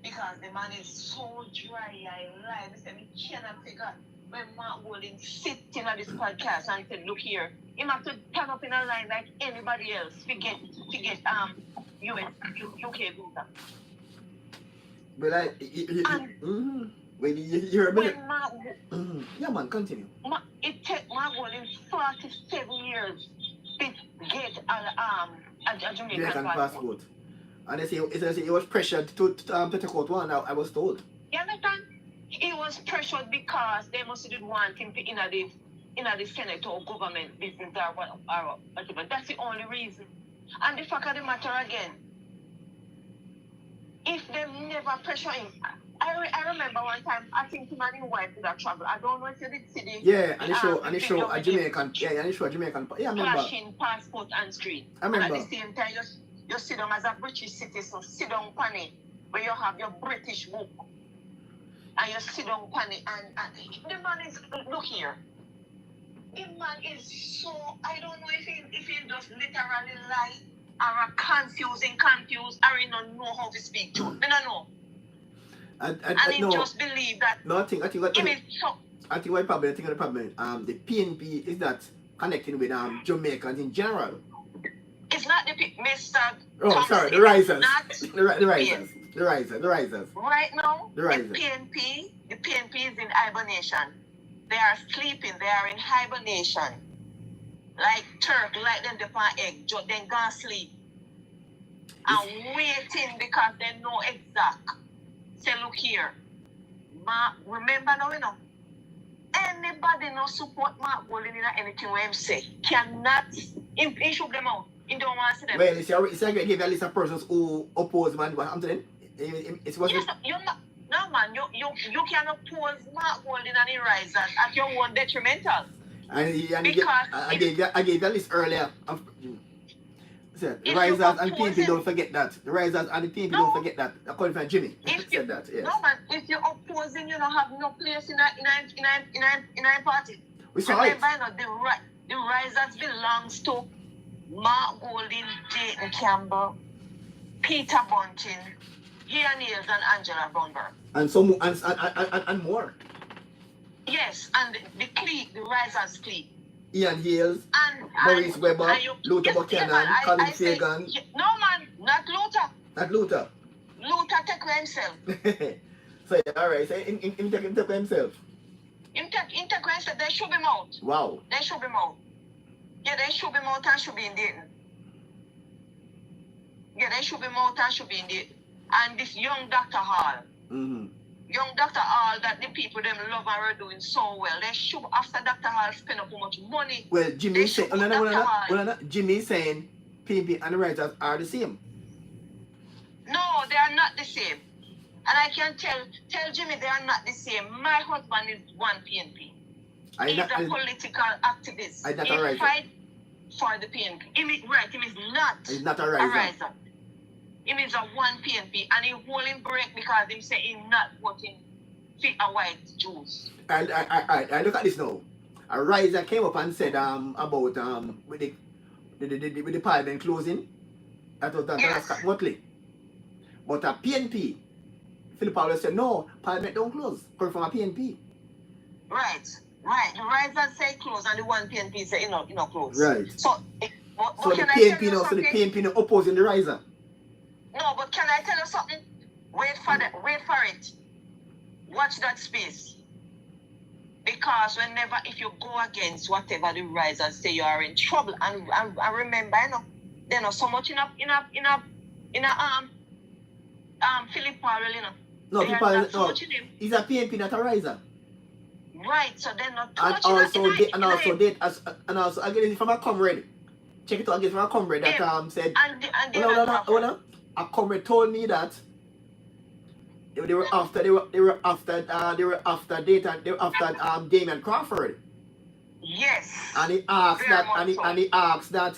Because the man is so dry, I lie. We cannot figure when Mark Golden sitting at this podcast and said, look here, he have to turn up in a line like anybody else. Forget US, UK visa. But when you remember, yeah, man, continue. It took Mark Golden 47 years to get a Jamaican passport. And they say he was pressured to take out one. I was told. You understand? He was pressured because they must didn't want him to in the Senate or government business or whatever. That's the only reason. And the fact of the matter again, if they never pressure him, I remember one time I think him and his wife did a travel. I don't know if you did see the and he show a Jamaican I remember. Flashing passport and screen. I remember. And at the same time you sit down as a British citizen, sit down on it where you have your British book. And you sit down on it and the man is, look here. The man is so, I don't know if he just literally lie or confused, or he don't know how to speak to. I don't know. And he just believe that. No, I think the problem the PNP is not connecting with Jamaicans in general. It's not the Mr. Oh, Thompson, sorry, the risers. The risers. Right now, the risers. The PNP is in hibernation. They are sleeping. They are in hibernation. Like Turk, like them upon egg, then gonna sleep. And waiting because they know exact. Say, look here. Remember now, anybody no support Mark Golden in anything we him say. Cannot, he should them out. He don't want to see them. Well, it's like I give you a list of persons who oppose man. What I'm telling you, no man, you can oppose Mark Golden and the risers at your own detrimental. I gave you a list earlier of the risers and PNP don't forget that. The risers and the PNP don't forget that. According to Jimmy said that. Yes. No man, if you're opposing, you don't have no place in a party. We saw it. The risers belongs to Mark Golden, Dayton Campbell, Peter Bunting, Ian Niels, and Angela Bromberg. And more. Yes, and the clique, the risers clique. Ian Hales, Maurice Weber, Luther Buchanan, Colin Fagan. No man, not Luther. Not Luther. Luther take himself. So alright, so him take himself. Him take himself, they should be out. Wow. They should be out. Yeah, they should be out and should be in Dayton. Yeah, they should be out and should be in Dayton. And this young Dr. Hall. Young Dr. Hall that the people them love and are doing so well. They should, after Dr. Hall spend up how much money. Well, Jimmy is saying, Jimmy is saying PNP and the writers are the same. No, they are not the same. And I can tell Jimmy they are not the same. My husband is one PNP. He's a political activist. He fight for the PNP. He is not. He's not a riser. He is a one PNP and he holding break because he say he's not voting for a white Jews. I look at this now. A riser came up and said about with the parliament closing. That was Scott Motley. But a PNP, Philip Powell said no, parliament don't close. Coming from a PNP. Right. The risers say close and the one PNP say you know close. Right. So the PNP no opposing the riser. No, but can I tell you something? Wait for it. Watch that space. Because if you go against whatever the risers say, you are in trouble. And remember, they're not so much in a Philip Powell, No, Philip Powell, no. He's a PNP, not a riser. Right, so they're not too And much in also it. and also again from a comrade. Check it out again from a comrade that said And they're hold not on, hold on. A comrade told me that they were after Damian Crawford. Yes. And he asked Very that much so. and he asked that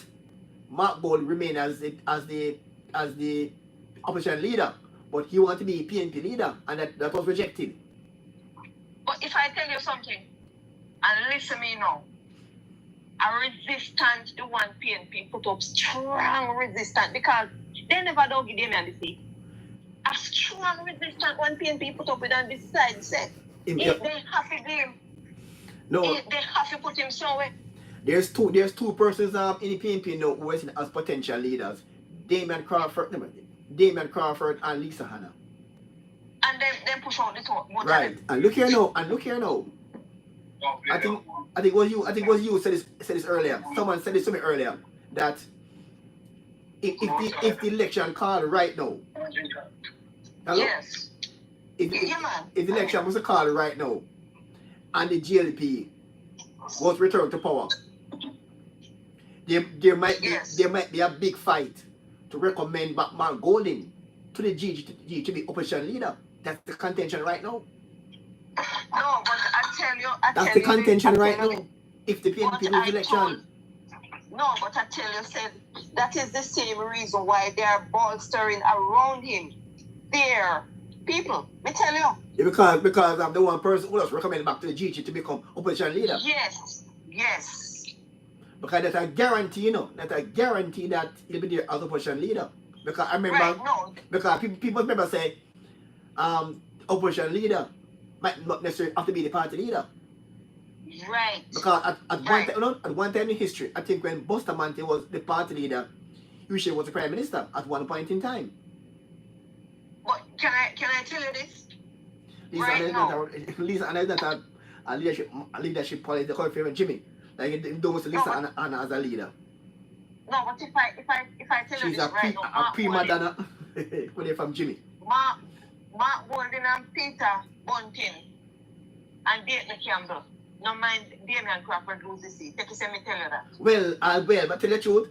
Mark Ball remain as the opposition leader, but he wanted to be PNP leader, and that was rejected. But if I tell you something, and listen me now, a resistance the one PNP put up, strong resistance, because they never don't give them the seat. A strong resistance one PNP put up with and decide say if they have to give him, they have to put him somewhere. There's two persons in the PNP now who are seen as potential leaders. Damian Crawford and Lisa Hanna. And then push out the top. Right. And look here now. I think it was you said this earlier. Someone said this to me earlier that if the election called right now. Hello? Yes. If the election was called right now and the GLP was returned to power, there might be a big fight to recommend Mark Golding to the GG to be opposition leader. That's the contention right now. No, but I tell you, that's the contention right now. If the PNP lose the election. No, but I tell you, said that is the same reason why they are bolstering around him. Their people, me tell you. Yeah, because I'm the one person who was recommended back to the GG to become opposition leader. Yes. Because that's a guarantee, that's a guarantee that he'll be there as opposition leader. Because I remember, because people remember say, opposition leader might not necessarily have to be the party leader. Right. Because at one time in history, I think when Bustamante was the party leader, usually was the prime minister at one point in time. But can I tell you this? Lisa and I that a leadership policy they call it favorite Jimmy. Like it don't Lisa Anna as a leader. No, but if I tell you this right now, a prima donna when they're from Jimmy. Mark Golding and Peter Bunting and Dayton Campbell. No mind Damian Crawford lose the seat. Take a me tell you that. Well, but tell the truth,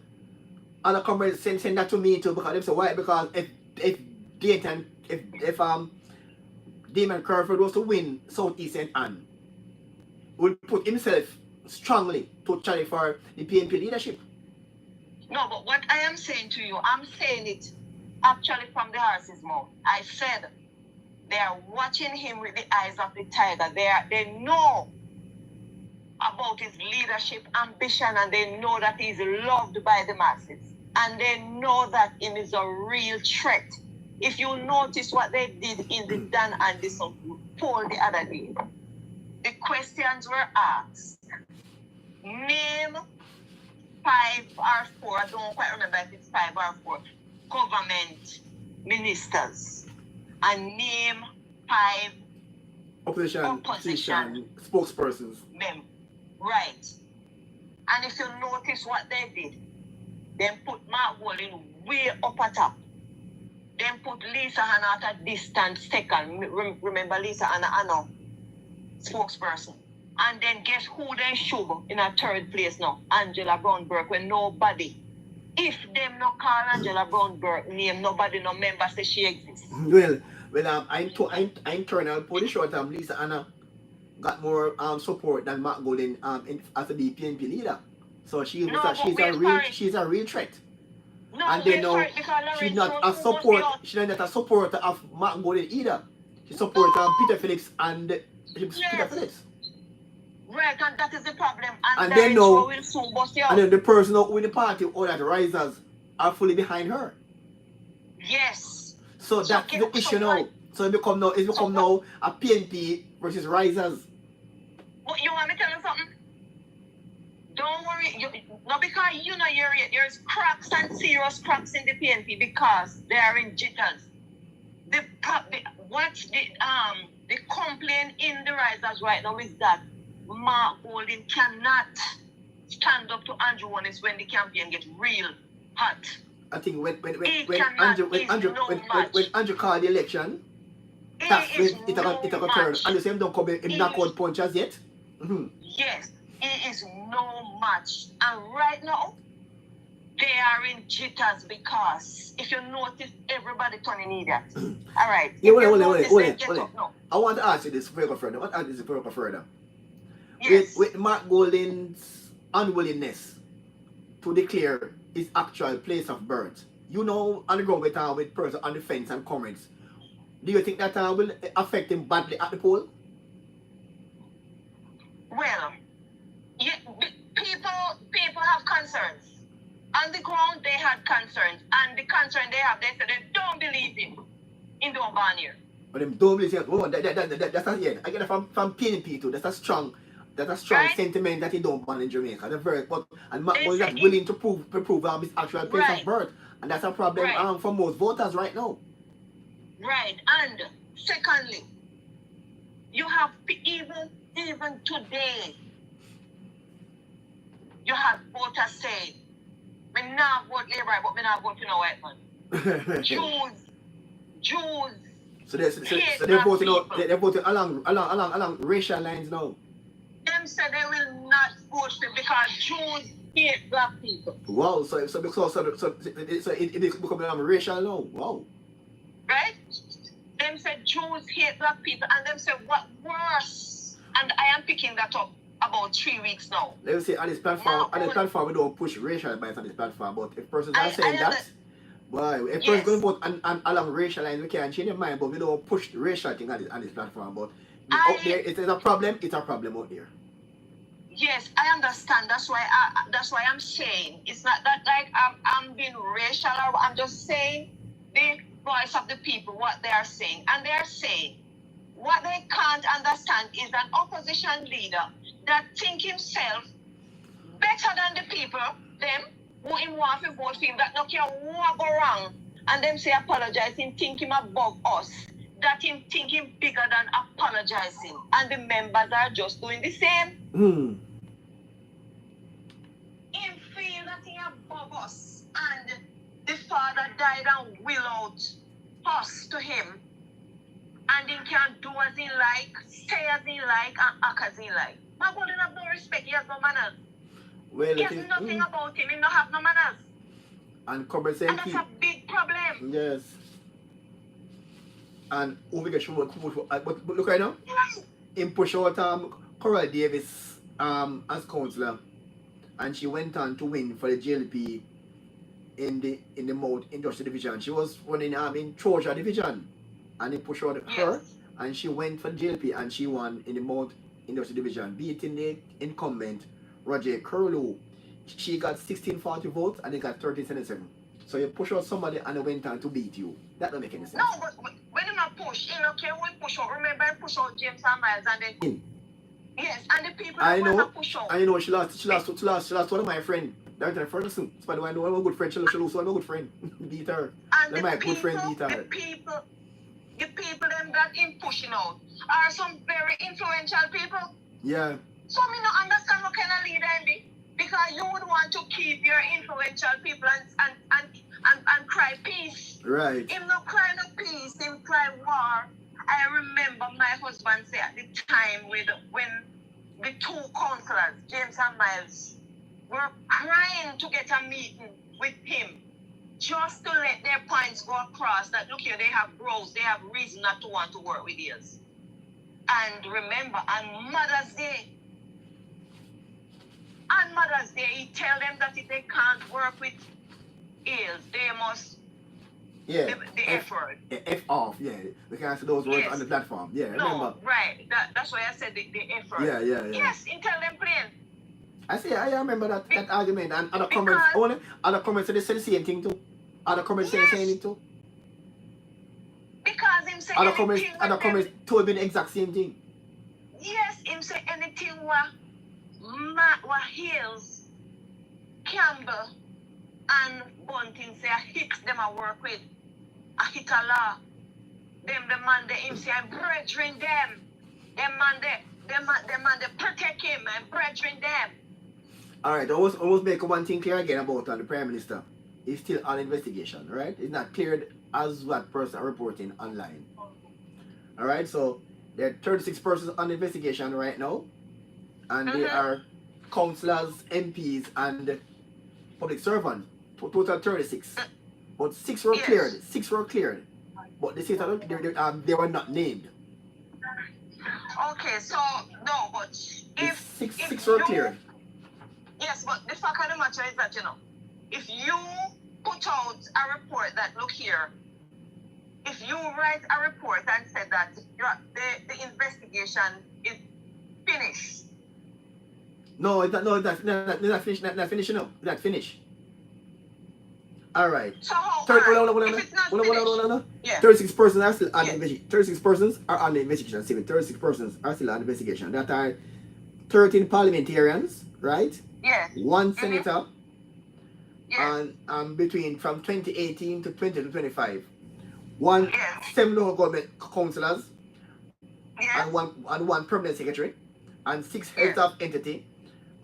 other comrades send that to me too because they say why? Because if Damian Crawford was to win Southeast St. Anne, would put himself strongly to challenge for the PNP leadership. No, but what I am saying to you, I'm saying it actually from the horse's mouth. I said they are watching him with the eyes of the tiger. They know about his leadership ambition and they know that he's loved by the masses. And they know that he is a real threat. If you notice what they did in the Dan Anderson poll the other day, the questions were asked. Name 5 or 4, I don't quite remember if it's 5 or 4, government ministers. And name 5 opposition spokespersons. Right. And if you notice what they did, they put Mark Golding way up at top. Then put Lisa Hanna at a distant second. Remember Lisa Hanna, spokesperson. And then guess who they shove in a third place now? Angela Brown-Burke, when nobody. If them no call Angela Brown-Burke name, nobody no member say she exists. Well, I'm internal pretty sure Lisa Hanna got more support than Mark Golding as a PNP leader. So she's a real threat. No, and they know she's not a supporter of Mark Golding either. She supports Peter Phillips and Peter Phillips. Right, and that is the problem. And they know, will soon bust you out. And then the person who win the party or that risers are fully behind her. Yes. So that's the issue now. So it's become now a PNP versus risers. But you want me to tell you something? Don't worry, not because you know there's cracks and serious cracks in the PNP because they are in jitters. The complaint in the risers right now is that Mark Golding cannot stand up to Andrew Holness when the campaign gets real hot. I think when Andrew called the election, That's He is when it a no turn. match. And the same don't come in He knockout is, punches yet. yes, he is no match. And right now, they are in jitters because if you notice, everybody turning idiot. All right. Yeah, If you hold notice, it, then get hold it. up now. I want to ask you this before you go further. I want to ask you this before you go further. Yes. With Mark Golden's unwillingness to declare his actual place of birth, you know, on the ground with person on the fence and comments, do you think that will affect him badly at the poll? Well, people have concerns. On the ground, they had concerns. And the concern they have, they said they don't believe him in the urban here. But them don't believe it. Oh, that's not yet. I get it from PNP too. That's a strong right? Sentiment that he don't ban in Jamaica. The very but and Mark was not willing to prove his actual place right. of birth. And that's a problem right. For most voters right now. Right. And secondly, you have even today, you have voters saying, we not vote Labour, but we not vote for no white man. Jews. So they're voting out, they're voting along racial lines now. Them say they will not vote for because Jews hate black people. Wow, so it is becoming racial now. Wow. Right? Them say Jews hate black people, and them say what worse. And I am picking that up about 3 weeks now. Let me say on this platform we don't push racial bias on this platform, but if persons are saying that, boy, if persons going to vote along racial lines, we can change their mind, but we don't push the racial thing on this platform. But out there, it's a problem. It's a problem out there. Yes, I understand. That's why I'm saying it's not that like I'm being racial, or I'm just saying the voice of the people, what they are saying, and they are saying what they can't understand is an opposition leader that think himself better than the people, them who him want to vote for him, that no care what go wrong, and them say apologize, him think him above us, that him think him bigger than apologizing, and the members are just doing the same. Him feel that he above us, and the Father died and will out us to him, and he can do as he like, say as he like, and act as he like. My God, he have no respect, he has no manners. Well, he has nothing about him, he don't have no manners. And that's a big problem. Yes. And over get but look right now. Him push out Coral Davis as councillor, and she went on to win for the JLP in the Mount Industrial Division. She was running in Troja Division, and they pushed out her, and she went for the JLP, and she won in the Mount Industrial Division, beating the incumbent Roger Curlew. She got 1640 votes, and they got 1377. So you push out somebody and they went on to beat you. That don't make any sense. No, but when you not push, you know, okay, we push out. Remember, I push out James and Miles, and then yes, and the people I know, push out. I know. She lost one of my friends. That's her Ferguson. By the way, I know I'm a good friend. She lost one of my good friend. Beat her. And my good friend beat her. The people them that in pushing out are some very influential people. Yeah. So me not understand what kind of leader I be. Because you would want to keep your influential people and cry peace. Right. Him not cry no peace, him cry war. I remember my husband say at the time when the two councillors, James and Miles, were crying to get a meeting with him, just to let their points go across that look here, they have growth, they have reason not to want to work with us. And remember, on Mother's Day, he tell them that if they can't work with ills, they must the effort. F off, yeah. We can't say those words on the platform. Yeah, remember. Right. That's why I said the effort. Yeah. Yes, he tell them plain. I remember that argument, and other comments say the same thing too. Other comments say the same thing too. Because him say other comments told me the exact same thing. Yes, him say anything what Hills, Campbell, and Bunting say I hit them I work with. I hit a law. Them the man they him say I'm brethren them. Them man they protect him and brethren them. Alright, almost make one thing clear again about the Prime Minister. He's still on investigation, right? It's not cleared as what person are reporting online. All right, so there are 36 persons on investigation right now, and they are councillors, MPs, and public servants. Total 36. But 6 were cleared. 6 were cleared. But the 6 they were not named. Okay, so no, but if six were cleared. Yes, but the fact of the matter is that, you know, if you put out a report that, look here, if you write a report and said that the investigation is finished. No, that's not finished. Not finished. No, not finished. All right. So how? If it's not finished, yeah. 36 persons are still on the investigation. 36 persons are on the investigation. 36 persons are still on the investigation. That are 13 parliamentarians, right? Yeah. 1 senator. Yeah. And between from 2018 to 2025. 7 local government councillors. Yeah. And one permanent secretary. And 6 heads of entity.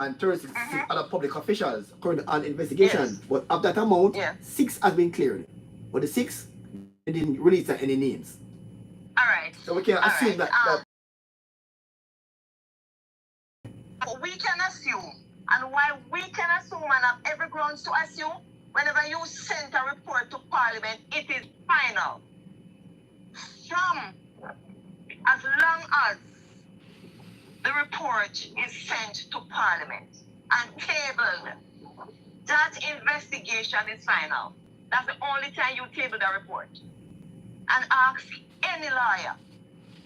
And 36 other public officials currently on investigation. Yes. But of that amount, 6 has been cleared. But the 6, they didn't release any names. All right. So we can assume that we can assume, and why we can assume and have every grounds to assume, whenever you send a report to Parliament, it is final. As long as the report is sent to Parliament and tabled, that investigation is final. That's the only time you table the report. And ask any lawyer.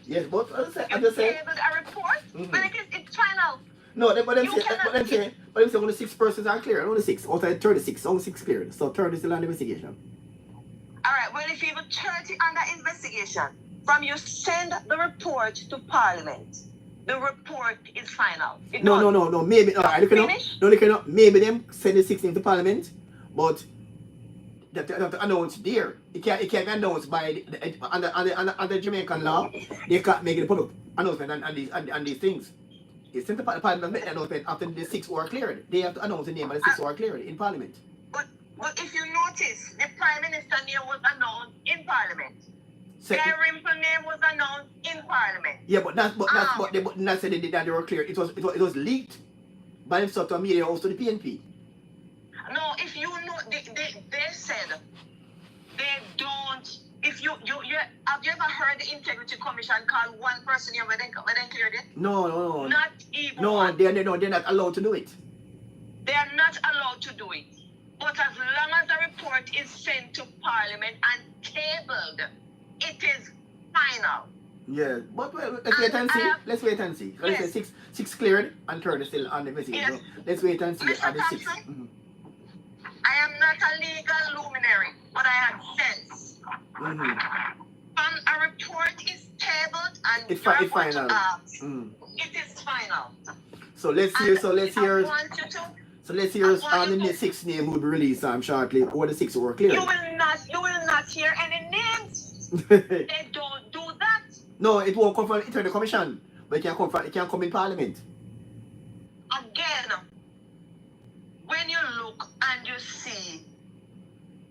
Yes, but I'm just saying. Tabled a report, but it's final. No, but I'm saying only 6 persons are clear. Only 6. Out of 36, only 6 cleared. So 30 is still under investigation. Alright, well, if you have 30 under investigation, from you send the report to Parliament, the report is final. No. Maybe maybe them send the 6 into Parliament, but they have to announce there. It can't be announced by under Jamaican law. They can't make the public announcement on these things. It's sent to Parliament make the announcement after the 6 were cleared. They have to announce the name of the 6 were cleared in Parliament. But if you notice, the Prime Minister name was announced in Parliament. Rimple name was announced in Parliament. Yeah, but that's said they were clear. It was leaked by himself to a media house to the PNP. No, if you know, they said they don't. If you have you ever heard the Integrity Commission call one person here when they cleared it? No. Not even. No, they're not allowed to do it. They are not allowed to do it. But as long as the report is sent to Parliament and tabled, it is final. Yeah, but let's wait and see. Let's wait and see. Let's say 6 cleared and 30 still on the investigation. Yes. So let's wait and see Mr. at the 6. I am not a legal luminary, but I have sense. When a report is tabled and it's final. It is final. So let's hear. So let's hear on the 6 name will be released shortly, or the 6 were cleared. You will not hear any names. They don't do that. No, it won't come from the Integrity Commission, but it can come in Parliament. Again, when you look and you see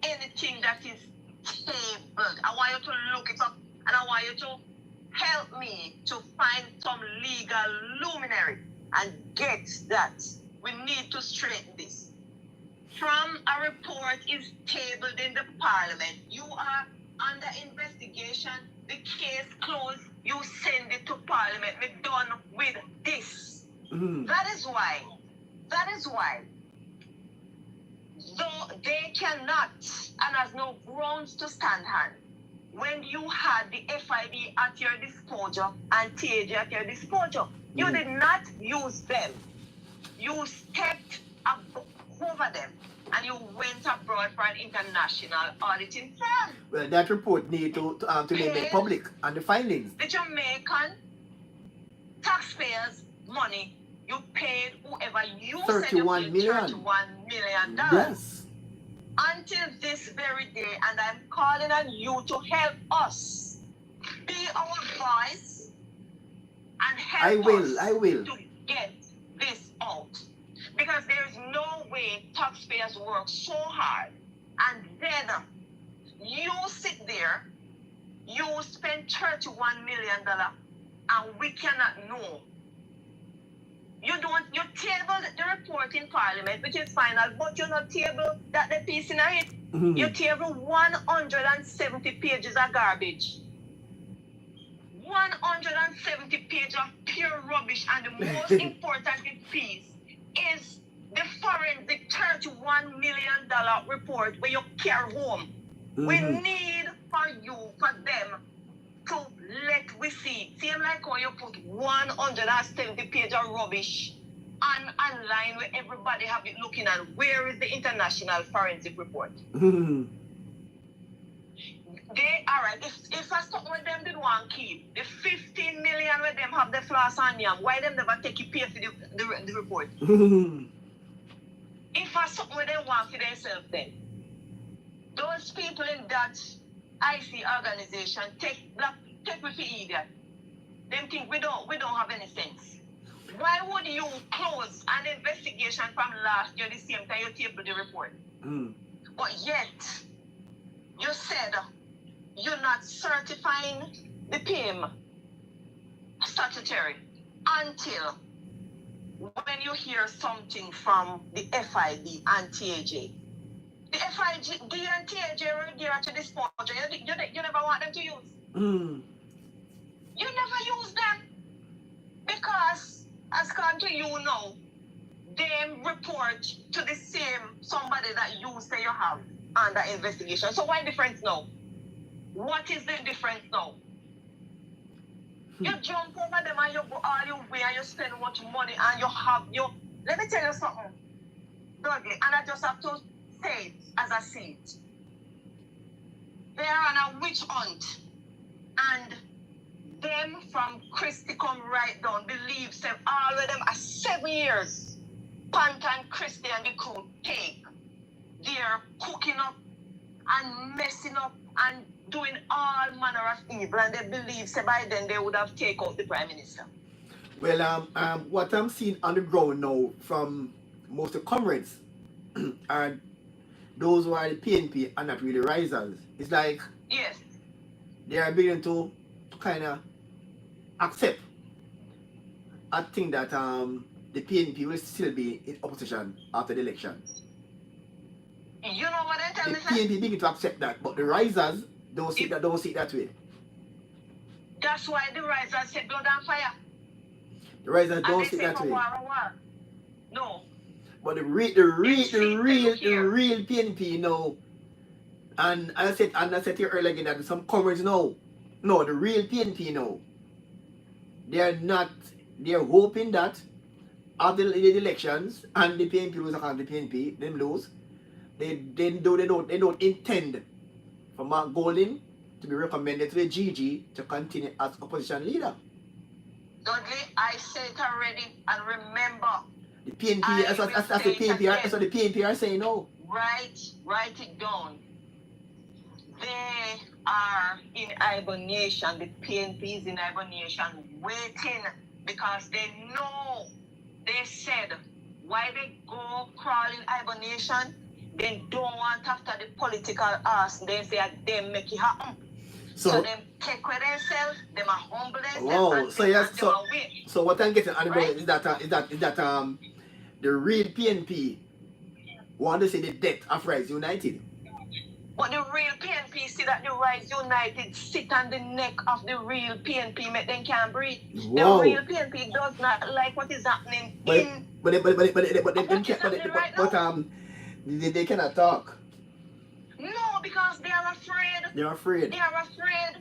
anything that is tabled, I want you to look it up and I want you to help me to find some legal luminary and get that. We need to straighten this. From a report is tabled in the Parliament, you are under investigation, the case closed, you send it to Parliament, we're done with this. That is why, though they cannot and has no grounds to stand hand, when you had the FIB at your disposal and TAG at your disposal, you did not use them. You stepped over them and you went abroad for an international auditing firm. Well, that report need to be made public and the findings. The Jamaican taxpayers' money, you paid whoever you said you paid $31 million. Yes. Until this very day, and I'm calling on you to help us. Be our voice and help us to get this out. Because there is no way taxpayers work so hard and then you sit there you spend $31 million and we cannot know. You table the report in Parliament, which is final, but you not table that the piece in it. You table 170 pages of garbage. 170 pages of pure rubbish, and the most important piece is the forensic $31 million report where you carry home. We need for them to let we see. Same like how you put 170 pages of rubbish online where everybody have it looking at where is the international forensic report. They are right. If I stop with them, they want keep the 15 million with them have the floss on them. Why them never take it pay for the report? If I stop with them want for themselves then. Those people in that IC organization take me for idiot. Them think we don't have any sense. Why would you close an investigation from last year the same time you table the report? But yet you said you're not certifying the PM statutory until when you hear something from the FID and TAJ. The FID and TAJ are there to this point. You never want them to use. You never use them because, as country you know, they report to the same somebody that you say you have under investigation. So why difference now? What is the difference now? You jump over them and you go all your way and you spend much money and you have your... Let me tell you something, Dudley, and I just have to say it as I see it. They are on a witch hunt and them from Christy come right down, believe them, all of them are 7 years. Pant and Christy and the crew take. They're cooking up and messing up and doing all manner of evil, and they believe so by then they would have taken out the Prime Minister. Well, what I'm seeing on the ground now from most of the comrades are those who are the PNP are not really risers. It's like Yes. they are beginning to kind of accept a thing that the PNP will still be in opposition after the election. You know what I tell The me, sir? PNP begin to accept that, but the risers don't see that way. That's why the risers say blood and fire. The risers And don't they see say that for way. war. No. But the real PNP, you know, and I said to you earlier again that some comrades know. No, the real PNP know. They're hoping that after the elections and the PNP lose account the PNP, them lose, they don't intend for Mark Golding to be recommended to the GG to continue as opposition leader. Dudley, I said it already, and remember, The PNP, that's what the PNP are saying no. Write it down. They are in hibernation. The PNP is in hibernation, waiting because they know. They said why they go crawl in hibernation. They don't want after the political ass. They say them make it happen. So them take with themselves. Them are humble themselves. So what I'm getting on the ground is that the real PNP want to see the death of Rise United. But the real PNP see that the Rise United sit on the neck of the real PNP, make them can't breathe. Wow. The real PNP does not like what is happening they cannot talk. No, because they are afraid. They're afraid. They are afraid.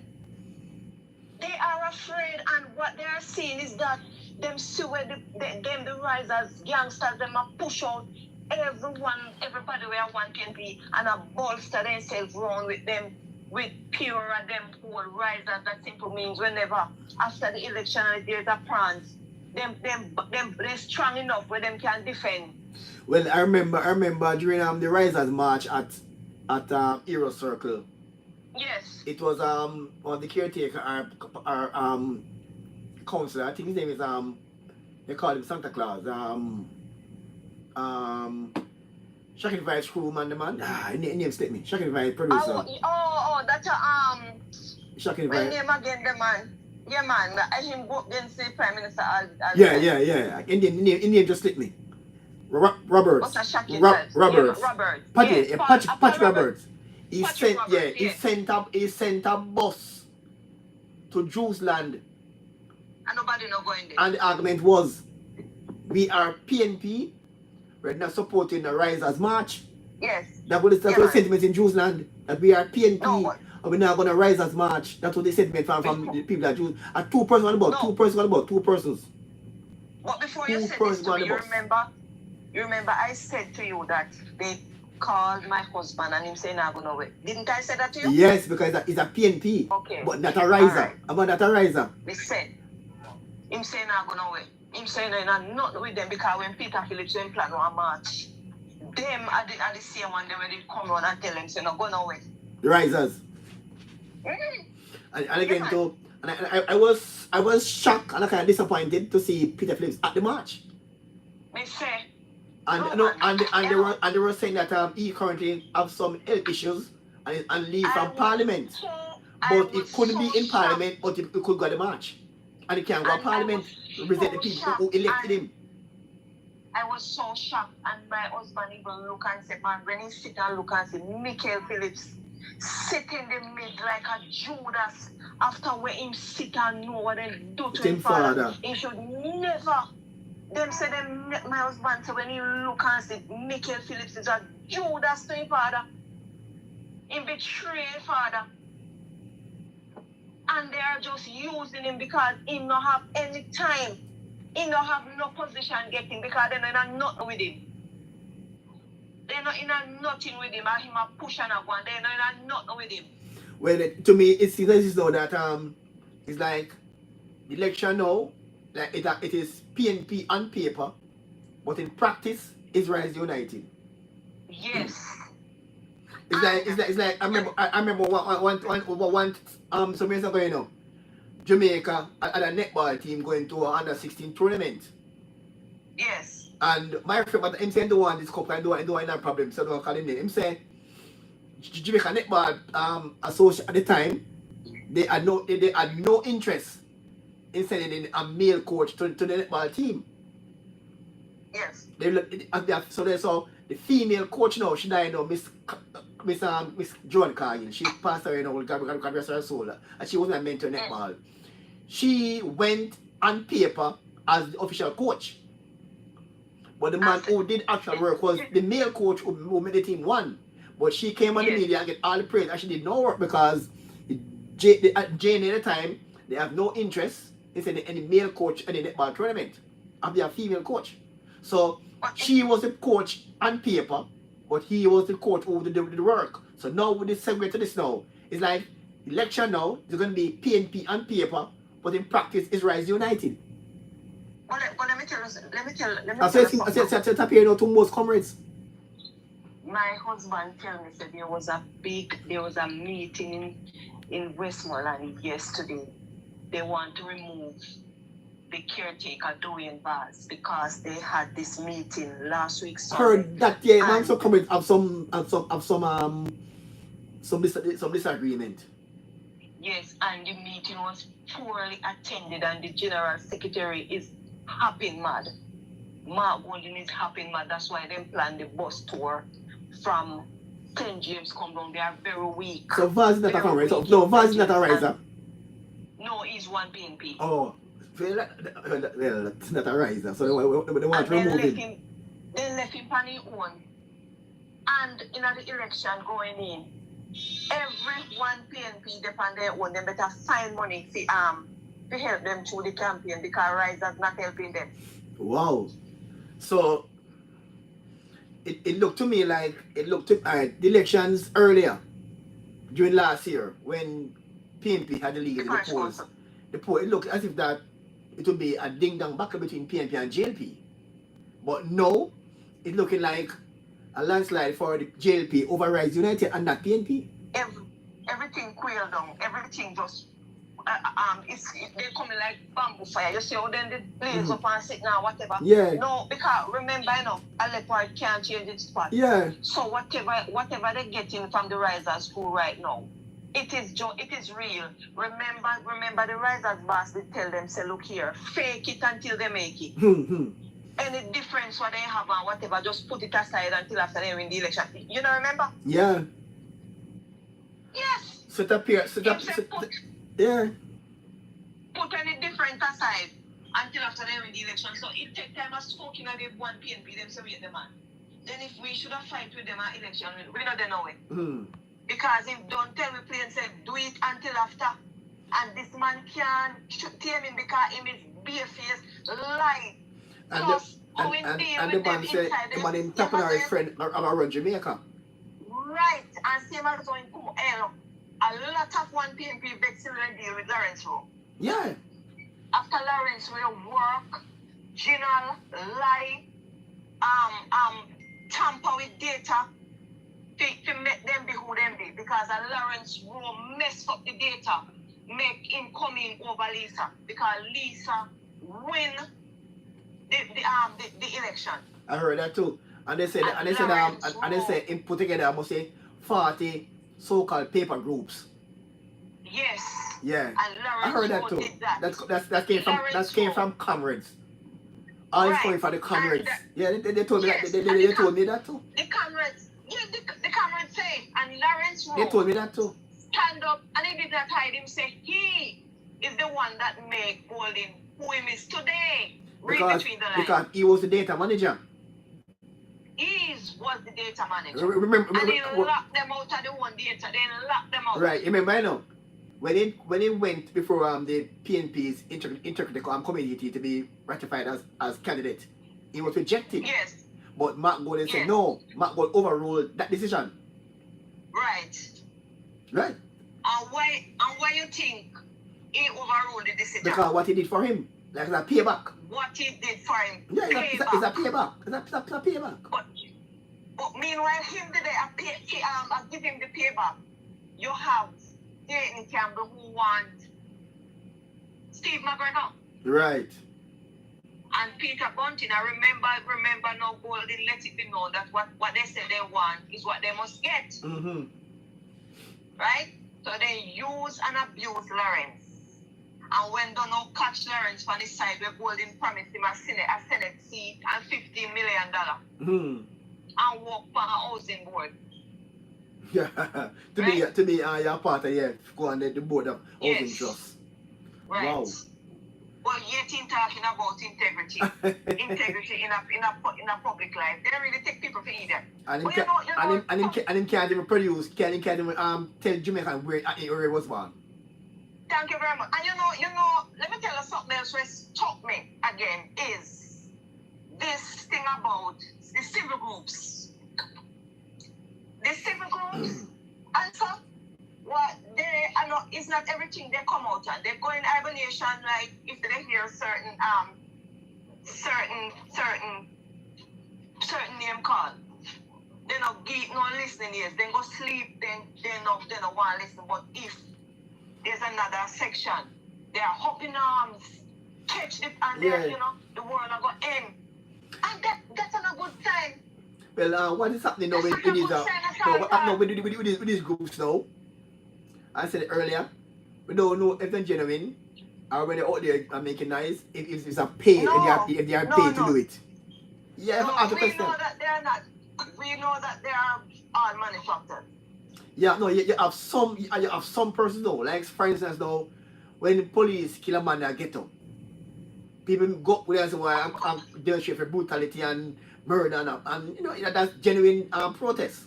They are afraid, and what they are seeing is that them the risers, youngsters, them are push out everybody where one can be, and a bolster themselves round with them, with pure and them whole risers. That simple means whenever after the election there's a chance, they're strong enough where them can defend. Well, I remember during the risers march at Hero Circle. Yes. It was one of the caretaker our counselor, I think his name is they call him Santa Claus. Shocking Vice crew man, the man. His name slipped me. Shocking Vice producer. That's Shocking When vibe. name again the man? Yeah, man. I him go against the Prime Minister as Yeah. Indian just slipped me. Roberts. What's a shocking vibes? Roberts. Yeah, Robert. Patty, Yeah, Patty Robert. Roberts. He Patrick sent Roberts, he sent a bus to Jews land. And nobody no going there. And the argument was, we are PNP, we're not supporting the Risers March. Yes. That's what the sentiment in Jews land, that we are PNP, and we're not going to Risers March. That's what the sentiment from the people that Jews. And two persons about, two persons. But before you said this to me, you remember I said to you that they called my husband and him saying I'm going to wait. Didn't I say that to you? Yes, because it's a PNP. Okay. But not a riser. Right. I'm not a riser. They said, him saying I'm going to wait. Him saying I'm not with them because when Peter Phillips went plan on march, them are the same one when they come around and tell them, say, no, go nowhere. The risers. And again, too, and I was shocked and kind of disappointed to see Peter Phillips at the march. They say, and they were saying that he currently have some health issues and leave from Parliament. But it couldn't be in Parliament, but it could go to the march. And he can go to Parliament, represent the people who elected him. I was so shocked, and my husband even look and say, man, when he sit and look and say, Michael Phillips sit in the mid like a Judas after when him sit and know what they do to him father. He should never. Them say them, my husband say when he look and say, Michael Phillips is a Judas to him father. He betray his father. And they are just using him because he don't have any time. He don't have no position getting because they're not nothing with him. They're not in a nothing with him. And him a push and a go, and they're not in a nothing with him. Well, to me, it seems as though that it's like the election now, like it is PNP on paper, but in practice, Israel is united. Yes. It's like I remember one some years ago, you know, Jamaica had a netball team going to an under-16 tournament. Yes. And my friend, but him saying don't want this cup and don't want no problem, so don't call him name. Him say Jamaica netball association at the time, they had no interest in sending in a male coach to the netball team. Yes. So they saw the female coach now, she died now, Miss Joan Cargill. She passed away now, God rest her soul. And she wasn't meant to netball. She went on paper as the official coach. But the man who did actual work was the male coach who made the team won. But she came on the media and get all the praise, and she did no work because Jane at the time, they have no interest in sending any male coach in the netball tournament. And they are female coach. So she was the coach on paper, but he was the coach who did the work. So now with this segue to this now, it's like election now, there's going to be PNP on paper, but in practice, Israel is united. Well, let me tell you. I said up here now to most comrades. My husband tell me that there was a meeting in Westmoreland yesterday. They want to remove the caretaker doing bars because they had this meeting last week. Heard that I'm so coming of some disagreement. Yes, and the meeting was poorly attended, and the general secretary is hopping mad. Mark Golden is hopping mad. That's why they plan the bus tour from St. James come down. They are very weak. So Vaz is not a comrade. No, Vaz is not a riser. No, he's one PNP. Oh. Well, it's not a riser, so they want to remove him. They left him on his own. And in the election going in, every one PNP depend their own. They better find money to help them through the campaign because risers not helping them. Wow. So it looked to me like the elections earlier during last year when PNP had the lead in the polls. It looked as if that it would be a ding-dong battle between PNP and JLP. But no, it's looking like a landslide for the JLP over Rise United and not PNP. Everything quailed down. Everything just they coming like bamboo fire. You see how then the blaze up and sit now, whatever. Yeah. No, because remember, Aleppo can't change its spot. Yeah. So whatever they're getting from the risers who right now, It is real. Remember the risers boss, they tell them, say, look here, fake it until they make it. Any difference what they have and whatever, just put it aside until after they win the election. You know, remember? Yeah. Yes. Yeah. Put any different aside until after they win the election. So it take time of smoking and give one PNP, them say wait the man. Then if we should have fight with them at election, we not they know it. Because if don't tell me plain say do it until after. And this man can tame him because him is bare-faced, lie. Plus, and the man said the man in Tapanari's friend around Jamaica. Right, and same as going to a lot of one PNP vexing and deal with Lawrence Rowe. Yeah. After Lawrence will work, general, lie, tamper with data to make them be who them be. Because Lawrence Rowe mess up the data, make him come in over Lisa. Because Lisa win the election. I heard that too. And they said him put together, I must say, 40 so-called paper groups. Yes. Yeah. And I heard that too. That came from comrades. All is coming from the comrades. Yeah, they told me that. They told me that too. The comrades. Yeah, the comrades say, and Lawrence Rowe. They told me that too. Stand up, and he did not hide him. Say he is the one that made Golden who he is today. Because he was the data manager. He was the data manager. Remember, and he locked them out of the one data. Then locked them out. Right. Remember, I know. When he went before the PNP's intercritical committee to be ratified as candidate, he was rejected. Yes. But Mark Golden said no. Mark Golden overruled that decision. Right. Right. And why you think he overruled the decision? Because what he did for him, like a payback. What he did for him. Yeah, it's a payback. It's a payback. But meanwhile, him did give him the payback. You have Dayton Campbell who want Steve McGregor. Right. And Peter Bunting. I remember now Golden let it be known that what they say they want is what they must get. Mm-hmm. Right? So they use and abuse Lawrence. And when they don't catch Lawrence from his side, where Golden promised him a Senate seat and $15 million. And walk for a housing board. Yeah. to me, you're part of go on the board of housing trust. Right. Wow. But yet in talking about integrity. Integrity in a public life. They really take people for either. And him can't even produce, can't even tell Jamaican where he was born. Thank you very much. And you know, let me tell you something else that struck me again is this thing about the civil groups. The civil groups, and so what they are not, it's not everything they come out and they go in hibernation like if they hear certain name call. They not get no listening ears, then go sleep, then they don't want to listen. But if there's another section, they are hopping arms, catch it, and then the world are going to end. And that's not a good sign. Well, what is happening now with these groups now? I said it earlier, we don't know if they're genuine or when they're out there and making noise, if it's a paid, if they are paid to do it. Yeah, we know that they are not. We know that they are all manufactured. Yeah, no, you have some persons though, like for instance though, when the police kill a man in a ghetto, people go up with us why I'm demonstrating for brutality and murder and that's genuine protest.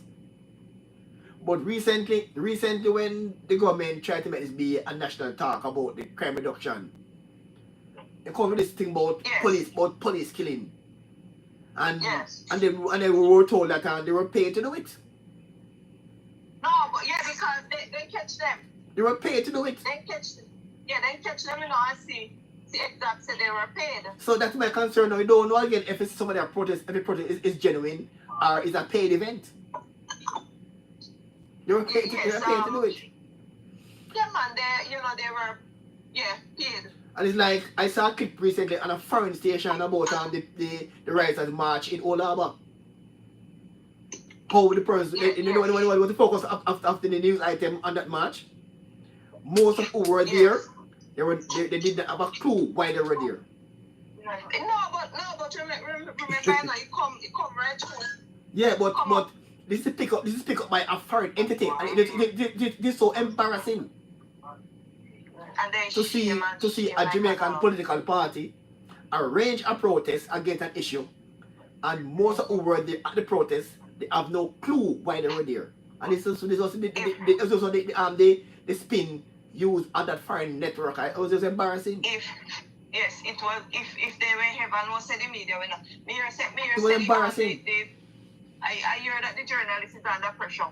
But recently when the government tried to make this be a national talk about the crime reduction, they come with this thing about police killing. And they were told that they were paid to do it. No, but because they catch them. They were paid to do it. They catch them. Yeah, they catch them and see exactly they were paid. So that's my concern now. We don't know again if it's some of their protest, every protest is genuine or is a paid event. They were paid, to do it. Yeah, man, they were paid. And it's like, I saw a clip recently on a foreign station about the Risers March in Old Harbour. How the person, when the focus after the news item on that march, most of who were Yes. there, they didn't have a clue why they were there. No, but remember now, it come right through. Yeah, but Come but this is pick up by a foreign entity, and this is so embarrassing And then to see a Jamaican political party arrange a protest against an issue, and most of who were there at the protest, they have no clue why they were there. And this was also the spin used on that foreign network. It was just embarrassing. Yes, it was. If they were here, and no said the media were not. It was embarrassing. I hear that the journalists is under pressure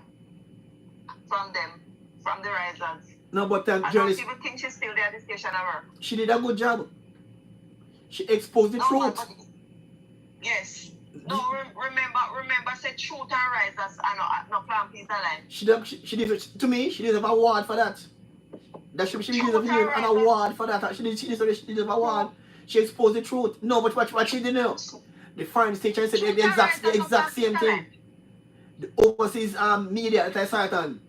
from them, from the risers. No, but I journalists, don't even think she's still there at the station of work. she did a good job. She exposed the truth. Yes. No, remember, said truth and risers and no plan peace alive. She did, to me, she deserves an award for that. That she deserves an award for that. She deserves an award. She exposed the truth. No, but what she didn't know. The foreign station said the exact same thing. The overseas media that I saw it on.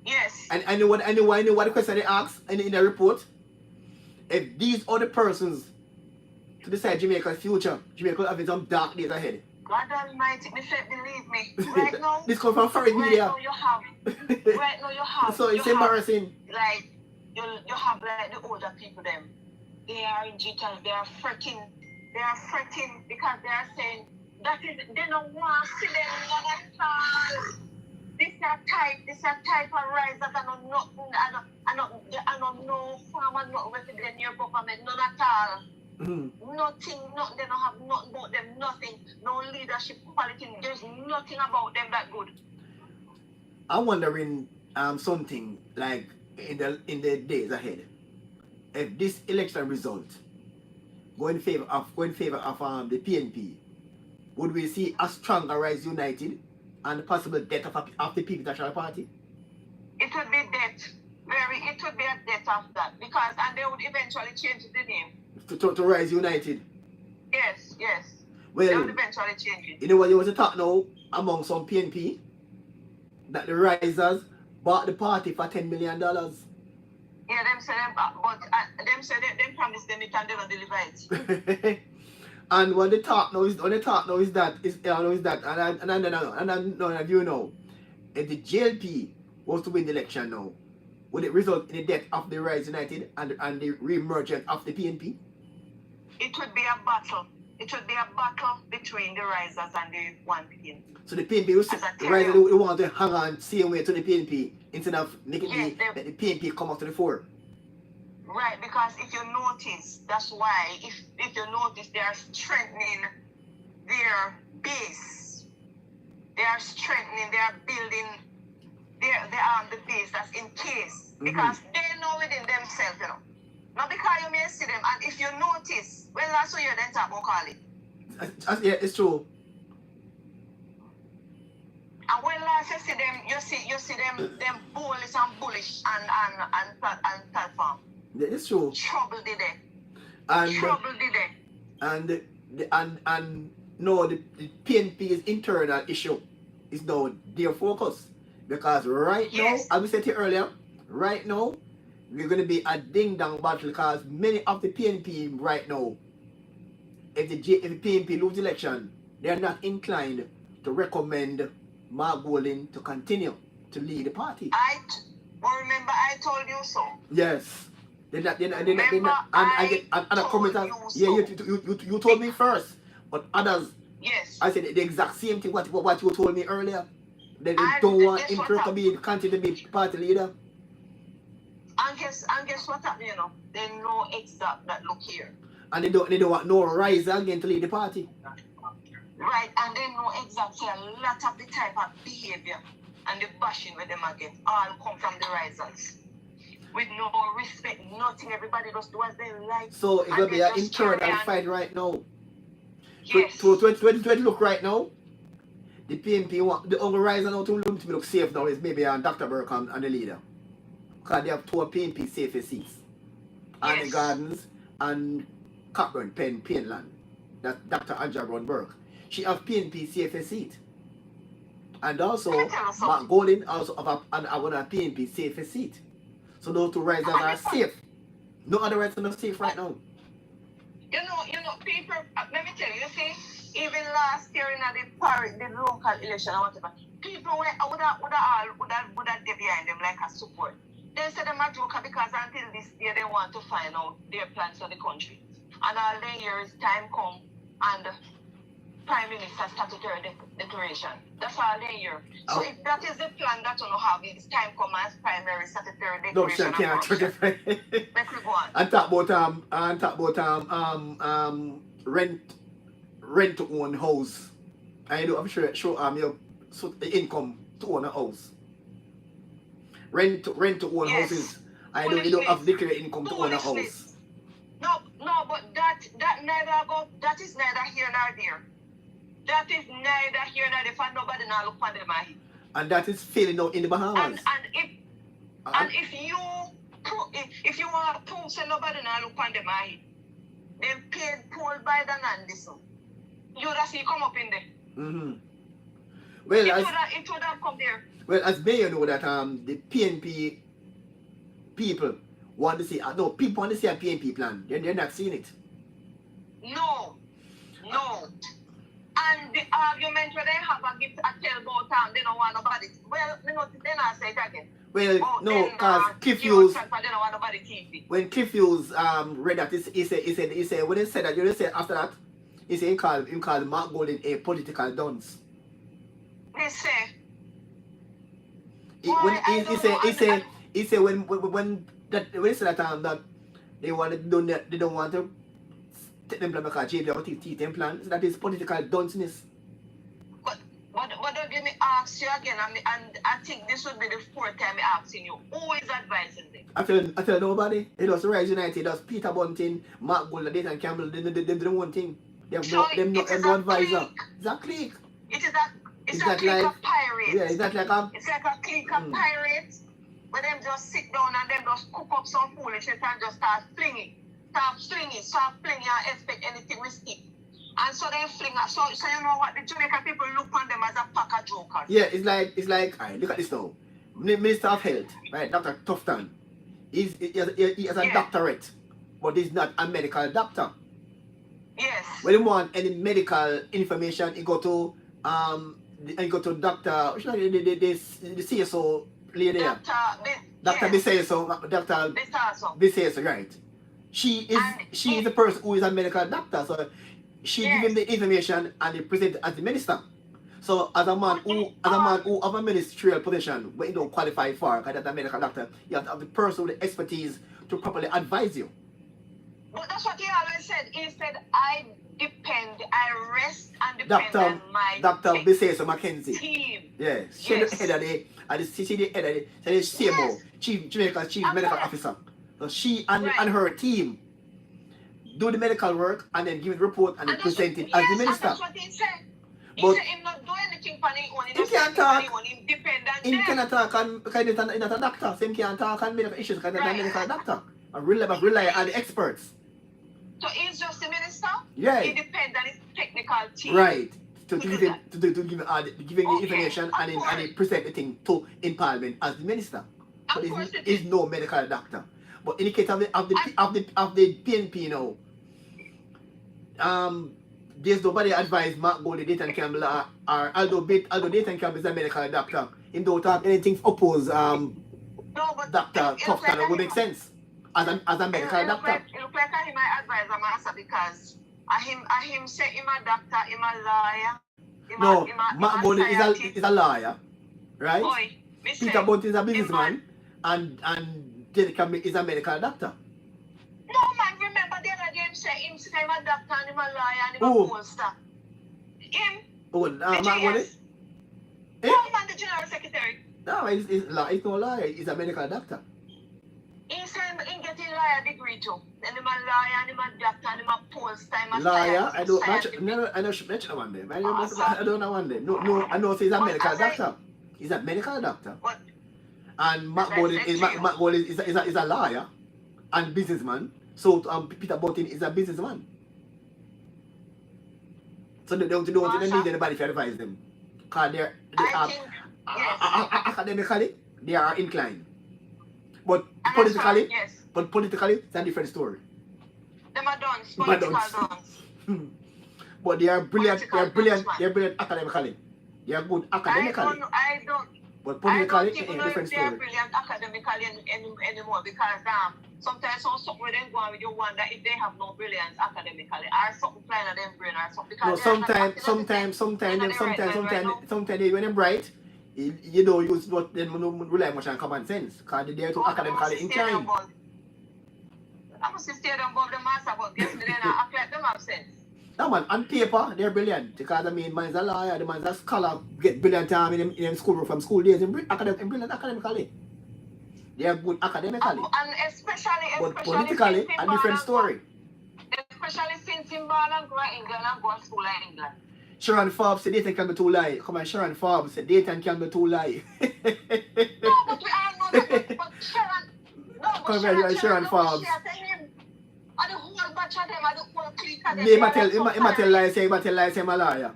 Yes. And I know what the question they asked in the report. If these other persons to decide Jamaica's future, Jamaica will have some dark days ahead. God Almighty, believe me. Right now, this comes from foreign media. Right now you have. So it's embarrassing. Like you have like the older people them. They are in jitters. They are fretting because they are saying that is they don't want to see them none at all. This a type of rise that I don't know farmer not resident your government none at all. Mm-hmm. Nothing, they don't have nothing about them, nothing, no leadership quality, there's nothing about them that good. I'm wondering something like in the days ahead. If this election result go in favor of the PNP, would we see a stronger Rise United and the possible death of the People's National Party? It would be death. It would be a death of that because and they would eventually change the name. To Rise United. Yes. Well, they would eventually change it. You know what you want to talk now among some PNP? That the Risers bought the party for $10 million. Yeah, them say them, but them say them promise them it and they don't deliver it. And when they talk now is that and you know, if the JLP was to win the election now, would it result in the death of the Rise United and the re-emergence of the PNP? It would be a battle. It would be a battle between the Risers and the one PNP. So the PNP will want to hang on same way to the PNP instead of making the PNP come out to the fore. Right, because if you notice, that's why if you notice they are strengthening their base. They are building the base that's in case. Because they know within themselves, you know. Not because you may see them, and if you notice, when last year then talk about call it. Yeah, it's true. And when last you see them, you see them bullish and platform. Yeah, it's true. Trouble did they? And no, the PNP's internal issue is now their focus. Because right now, as we said here earlier, right now, we're going to be a ding-dong battle because many of the PNP right now, if the PNP lose the election, they are not inclined to recommend Mark Golding to continue to lead the party. Remember I told you so. Yes. They're not, and I get other commenters. Yeah, you told me first, but others. Yes. I said the exact same thing. What you told me earlier. They don't want him to continue to be party leader. And guess what happened? You know, they know exact that look here. And they don't want no riser again to lead the party. Right, and they know exactly a lot of the type of behavior and the bashing with them again all come from the risers. With no respect, nothing. Everybody just do as they like. So it's gonna be an internal fight right now. Yes. To 2020 look right now. The PNP want the only riser now to look safe now is maybe Dr. Burke and the leader. Because they have two PNP safe seats. Annie Gardens and Cockburn, Penland. That's Dr. Anja Brown Burke. She have PNP safe seat. And also Mark Golding also have a PNP safe seat. So those two risers are safe. No other risers are safe right now. People, let me tell you, see, even last year in the local election or whatever, people would have get behind them like a support. They said they're a joker because until this year they want to find out their plans for the country. And all the years time come and Prime Minister statutory declaration. That's all they hear. So if that is the plan that you have, it's time come as primary statutory declaration. No, can't Make we go on. And talk about rent to own house. I do I'm sure your the income to own a house. Rent to own houses. I know you don't have declare income to own a house. No, but that is neither here nor there. That is neither here nor there. For nobody now look for them. And that is failing out in the Bahamas. If you want to prove say nobody now look for them, then paid Paul Biden and this one. You would see come up in there. Mm-hmm. Well, it would have come there. Well, as Mayor know that the PNP people want to see people want to see a PNP plan. They're not seeing it. No. And the argument where they have a gift a tell about they don't want nobody. Well, they not say it again. Well, no, because Cliff Hughes. When Cliff Hughes read that, he said when he said that, you said after that, he said he called Mark Golden a political dunce. They say. He said when they said that they don't want to take them plan because JB have teeth them plan, so that is political dunceness. But don't let me ask you again, and I think this would be the fourth time I'm asking you. Who is advising them? I tell nobody. It was Rise United, it was Peter Bunting, Mark Gold, Dayton Campbell, they do one thing. They have no advisor. It's a clique. It's a clique of pirates. Yeah, it's like a clique of pirates where them just sit down and them just cook up some foolishness and just start flinging and expect anything we stick. And so they fling us. So you know what? The Jamaican people look on them as a pack of jokers. Yeah, it's like all right, look at this now. Minister of Health, right, Dr. Tufton, he has a doctorate, but he's not a medical doctor. Yes. When you want any medical information, you go to Dr. the CSO lady there. Dr. Biseso, right. She is the person who is a medical doctor, so she give him the information and he present it as the minister. So as a man who have a ministerial position, but you don't qualify for, because that's a medical doctor, you have to have the person with the expertise to properly advise you. But that's what he always said. He said, I rest and depend on my Dr. Biseso Mackenzie. Team. Yeah, she's the head of the CMO, Jamaica's chief medical officer. So she and her team do the medical work and then give the report and then present it as the minister. That's what he said. He But said he not do anything for his own. He can't talk. He cannot talk on because he's not a doctor. So he can't talk on medical issues because he's not a medical doctor. And rely on the experts. So he's just a minister? Yeah. He depends on his technical team. Right. To give him the information and then present the thing in Parliament as the minister. But he's no medical doctor. But in the case of the PNP now, there's nobody advised Mark Goldie, Dayton Campbell, or although Dayton Campbell is a medical doctor, he don't have anything to oppose Dr. Tufton would make sense as a medical doctor. It look like he might advise a master because him say him a doctor, him a lawyer. Mark Goldie is a lawyer, right? Boy, Peter Bunting is a businessman, and Dayton Campbell is a medical doctor. No man, remember the other day him say him a doctor and him a lawyer and him a poster. Him. Mark Goldie? No man, the general secretary. No, he's no lawyer, he's a medical doctor. He said he get a lawyer degree too. Then him a lawyer and him a doctor and him a poster, him a lawyer? I don't scientist. one day. I don't know one day. No, I know he's a medical doctor. He's a medical doctor. What? And Mark Goldie is a lawyer and businessman. So Peter Bunting is a businessman. So they don't need anybody to advise them. Because academically, they are inclined. But And politically, yes, it's a different story. them are done, Them are political dunce. done. But they are brilliant. Political dunce, man. They're brilliant academically. They are good academically. I don't But I politically, don't even a know different if they are story. brilliant academically anymore because sometimes something with them go on with you wonder if they have no brilliance academically or something flying at them brain or something. No, Because sometimes they when they're bright, you don't use not they don't rely much on common sense because they're too academically inclined. I must stay them above the master, but guess me, they not act like them have sense. No man, on paper they're brilliant because I mean man's a lawyer, the man's a scholar, get brilliant time in school from school days and brilliant academically. They are good academically. And especially But politically, a different story. Especially since in born and grow in England and go to school in England. Sharon Forbes said dating can be too lie. Come on, Sharon Forbes said dating can be too lie. No, but we all know that. But Sharon, no, but Come here, Sharon Forbes. And the whole batch of them, and the whole clique of them. He tell lie, say I'm a liar.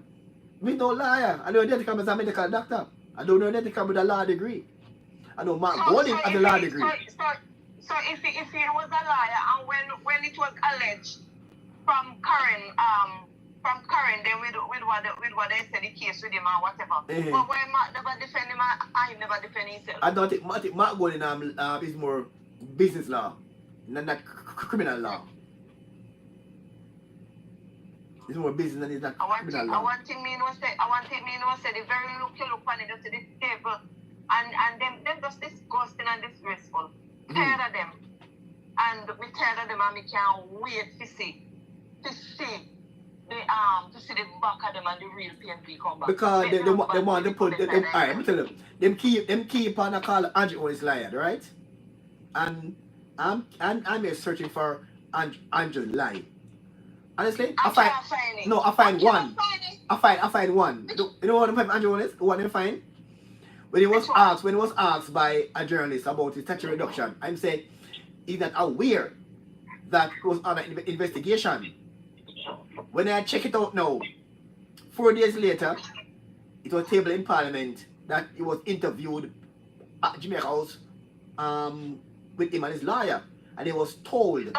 Me don't liar. I know that I'm a medical doctor. I don't know that I'm with a law degree. I know Mark Golden has a law degree. So if he was a liar, and when it was alleged from Karen, then with what they said the case with him or whatever. But when Mark never defend him, I never defend himself. I don't think Mark Golden is more business law, not criminal law. It's more business than it's not criminal law. I want thing me know say the very look you look on it to the table and them just disgusting and disgraceful. Tired of them. And we tired of them and we can't wait to see the back of them and the real PNP come back. Because they want to put them alright, let me tell them. Them keep on a call Andrew is liar, right? And I'm here searching for Andrew lie. Honestly, I find one. I find one. You know what Andrew is? What I find? When he was asked by a journalist about his tax reduction, I'm saying he's not aware that it was under investigation. When I check it out now, 4 days later, it was tabled in Parliament that he was interviewed at Jamaica House with him and his lawyer, and he was told it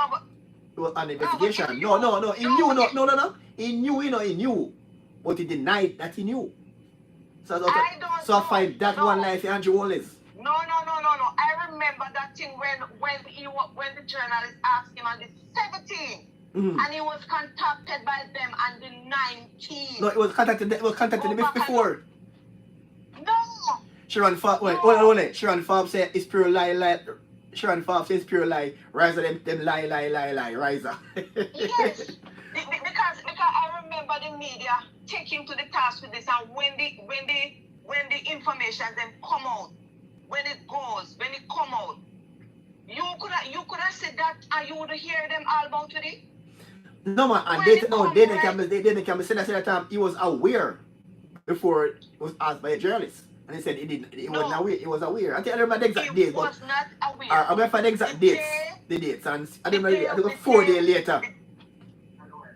was an investigation. No. He knew, but he denied that he knew. So I find that one like Andrew Holness. No. I remember that thing when the journalist asked him on the 17th. Mm-hmm. And he was contacted by them on the 19th. No, it was contacted before. No. Sharon Forbes, Sharon Forbes said it's pure lie. Sharon Forbes says pure lie. Riser them lie. Riser. Yes. Because I remember the media taking to the task with this, and when the information then come out, when it come out, you could have said that and you would hear them all about it. No man, and they can say that at the time he was aware before it was asked by a journalist. And he said he wasn't aware. He was aware. I think I don't remember the exact dates. He was not aware. I'm going to find the exact dates. The dates. And I don't remember, I think 4 days later.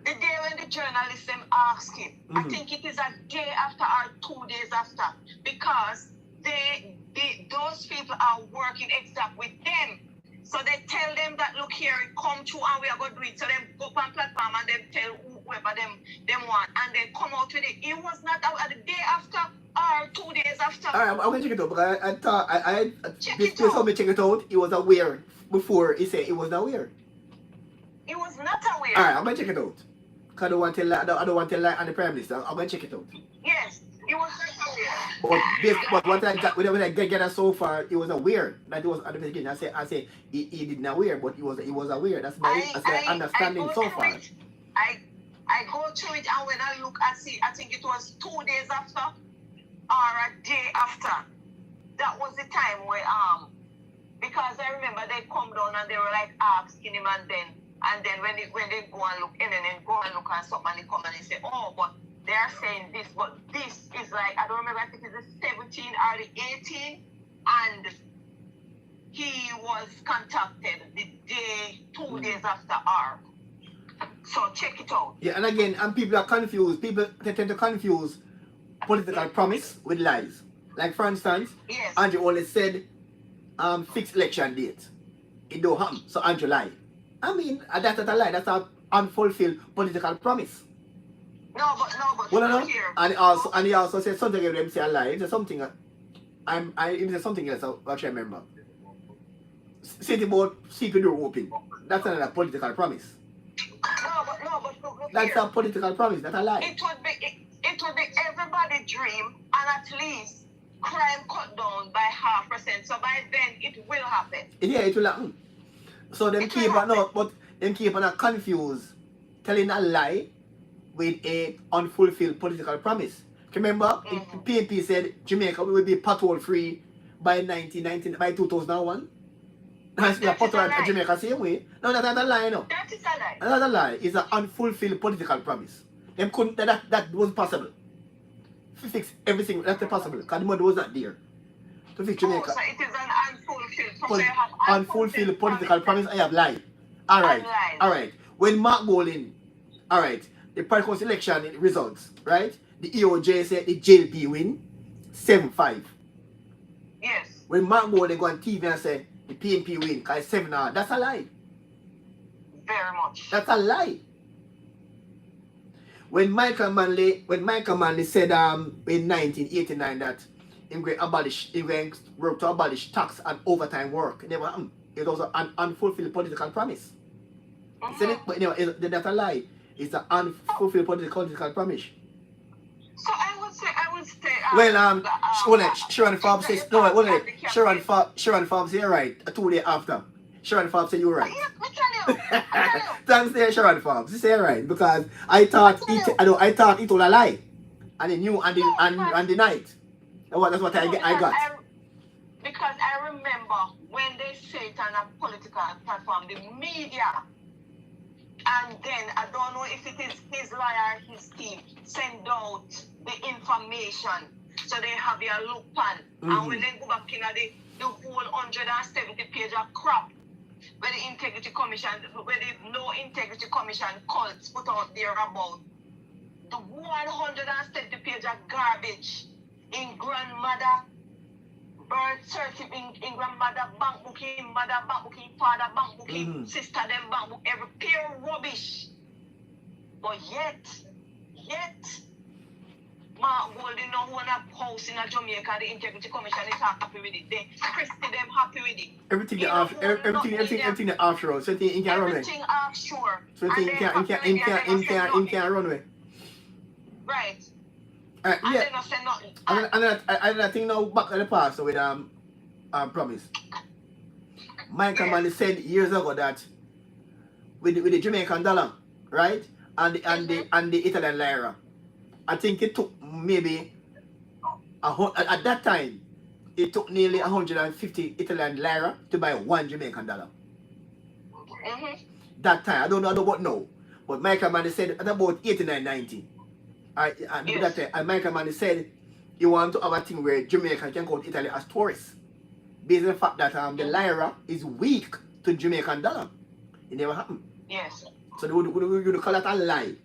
The day when the journalist asked him, I think it is a day after or 2 days after. Because those people are working exact with them. So they tell them that look here, it come true and we are going to do it. So they go up on platform and they tell whoever them want. And they come out with it. It was not the day after or 2 days after. Alright, I'm going to check it out because I thought check it out. He was aware before he said he wasn't aware. He was not aware. Alright, I'm going to check it out. Because I don't want to lie on the Prime Minister. I'm going to check it out. Yes, he was not aware. But what I got, when I get so far, he was aware that he was under investigation. I say he didn't aware, but he was aware. That's my understanding so far. I go through it and when I look at it, I think it was 2 days after or a day after. That was the time where because I remember they come down and they were like asking him and then when they go and look and then go and look at something and they come and they say, oh, but they are saying this, but this is like, I don't remember, I think it's the 17 or the 18, and he was contacted the day, 2 days after our. So check it out. Yeah, and again, people are confused. People tend to confuse political promise with lies. Like for instance, yes. Andrew always said fixed election date. It don't happen. So on July. I mean, that's not a lie. That's an unfulfilled political promise. No, but Well, no. look here. And he also said something else. Them say a lie. He said something. He said something else. I actually remember. Said about secret door open. That's another political promise. No, but look That's here. a political promise. That's a lie. It would be everybody's dream, and at least crime cut down by 0.5%. So by then it will happen. Yeah, it will happen. So them keep on no, but them keep on confused, telling a lie with a unfulfilled political promise. Remember, PNP said Jamaica will be pothole free by 2001. Has to be a pothole at Jamaica same way. No, that's not a lie, no. That is a lie. That's not a lie. It's an unfulfilled political promise. Them couldn't that was possible. To fix everything that's possible. Because the money was not there. To fix Jamaica. So it is an unfulfilled. Unfulfilled political promise. I have lied. Alright. When Mark Bolin, alright, the Parliament election results, right? The EOJ said the JLP win 7-5. Yes. When Mark Bolin go on TV and say the PNP win because 7-0, that's a lie. Very much. That's a lie. When Michael Manley said in 1989 that he going work to abolish tax and overtime work, it never happened. It was an unfulfilled political promise. He said it, but that's a lie. It's an unfulfilled political promise. So I would say. Sharon Forbes says Sharon Forbes say right 2 days after. Sharon Forbes say you're right. Yes, I tell you. Thanks there, Sharon Forbes. You say right because I thought it was a lie, and he knew and the night. That's what I got. Because I remember when they say it on a political platform, the media, and then I don't know if it is his lawyer or his team send out the information so they have their look pan. And when they go back in the whole 170 page of crap where the integrity commission, where the no integrity commission cults put out there about the 170 page of garbage in grandmother birth certificate, in grandmother bank booking, mother bank booking, father bank booking, sister them bank book, every pure rubbish. But yet, Mark Golding no one a house in a Jamaica, the Integrity Commission is happy with it. They Christy them happy with it. Everything offshore. So you can't run away. Everything offshore. So you can't run away. Right. Yeah. They not say nothing. And I think now back in the past with promise. Michael Manley said years ago that with the Jamaican dollar, right? And the Italian lira. I think it took maybe at that time it took nearly 150 Italian lira to buy one Jamaican dollar. That time, I don't know about now, but Michael Manley said at about 89-90. That time, and Michael Manley said he want to have a thing where Jamaica can go to Italy as tourists, based on the fact that the lira is weak to Jamaican dollar. It never happened. Yes. So they would call that a lie.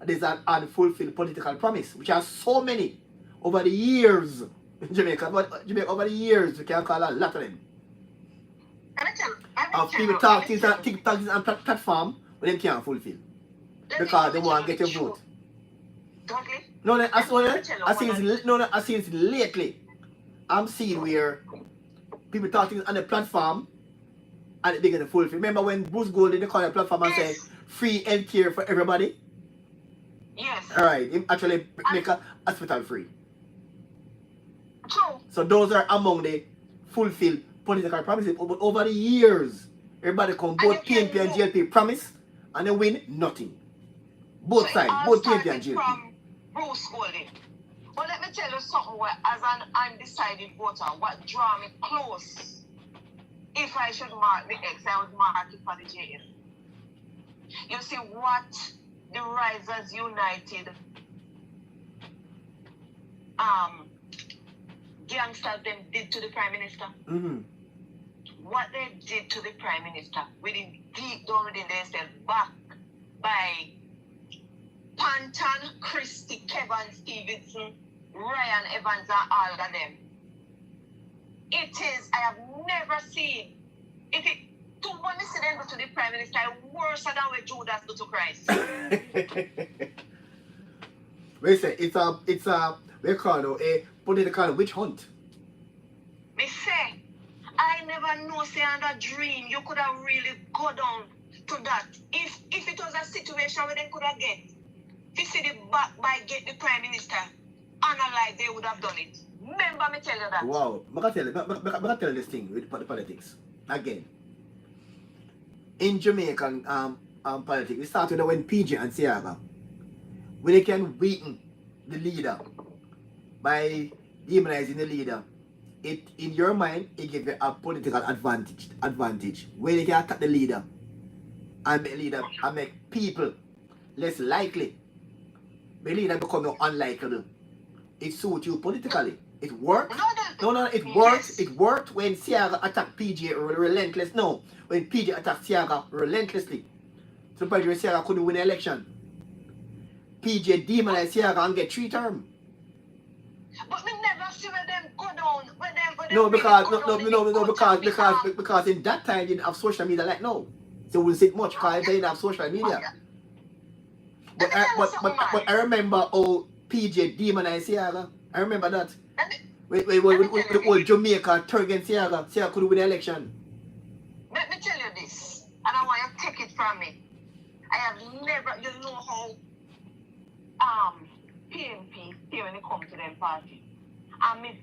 There's an unfulfilled political promise, which has so many over the years in Jamaica. But Jamaica over the years, we can call a lot of them. People talk things on platform, but they can't fulfill because they want to get your vote. No, I see it lately. I'm seeing where people talk things on the platform and they begin to fulfill. Remember when Bruce Golding they call the platform and say free healthcare for everybody? Yes. Alright, he actually make a hospital free. True. So those are among the fulfilled political promises. But over the years, everybody come both PNP and JLP promise and they win nothing. Both sides, both PNP and JLP. From Bruce Golding. But let me tell you something where, as an undecided voter, what draw me close. If I should mark the X, I would mark it for the JL. You see what the Risers United gangsters them did to the Prime Minister. What they did to the Prime Minister, within deep down within themselves, back by Panton, Christie, Kevin Stevenson, Ryan Evans and all of them. It is. I have never seen. If it to one incident to the Prime Minister worse than what Judas do to Christ. We say it's a we call it a political witch hunt. Me say, I never know say under dream you could have really go down to that. If it was a situation where they could have get, if see the back by get the Prime Minister, analyze they would have done it. Remember me tell you that. Wow, I tell you this thing with politics again. In Jamaican politics, it started when PJ and Siaga, when they can weaken the leader by demonizing the leader, it in your mind it gives you a political advantage where they can attack the leader and make people less likely. The leader become unlikable. It suits you politically. It worked. No, it worked. Yes. It worked when Siaga attacked PJ relentless. No, when PJ attacked Siaga relentlessly. So the point where Siaga couldn't win the election. PJ demonized Siaga and get 3 terms. But we never see where them go down. Where them No, because because because in that time you didn't have social media like now. So we sit much because they didn't have social media. But I remember how PJ demonized Siaga. I remember that. When the whole Jamaica turned against Siaga, Siaga could win the election. Let me tell you this, and I want you to take it from me. I have never, you know how PNP here when it comes to them party. And me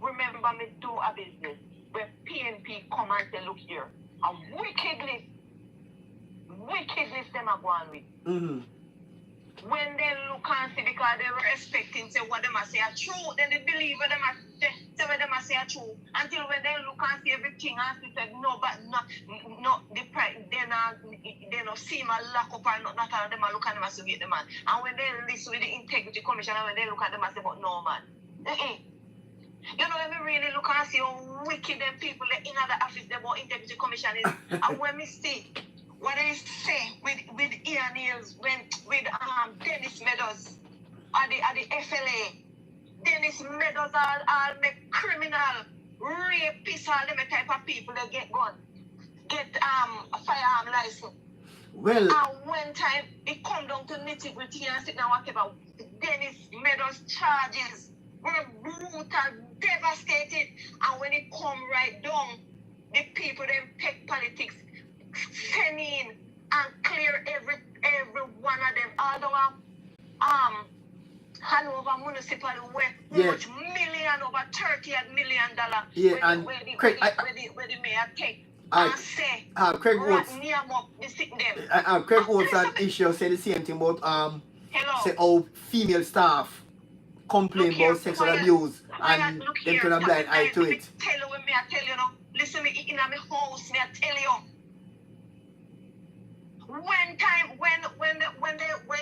remember me do a business where PNP come and say, look here, a wickedness them are going with. Mm-hmm. When they look and see because they were expecting say what them are say are true, then they believe what them are say what them are say are true. Until when they look and see everything and see said no, but not the price they not see my lack up and not all them are look at them and say hate the man. And when they listen with the integrity commission and when they look at them and say but no man. You know when we really look and see how wicked them people in the office they about integrity commission is and when we see what they say with Ian Hills with Dennis Meadows at the FLA. Dennis Meadows all make criminal, rapists, all them type of people that get gun, get a firearm license. Well, and one time it come down to nitty-gritty and sit down whatever. Dennis Meadows charges were brutal, devastated, and when it come right down, the people them take politics. Send in and clear every one of them. Although Hanover Municipal where much million over $38 million. Yeah, and where the mayor take and say Craig Woods. Craig Woods and Issue say the same thing about hello. say how female staff complain about sexual abuse and they turn a blind eye to it. Tell you when me I tell you now. Listen me in my house me I tell you. When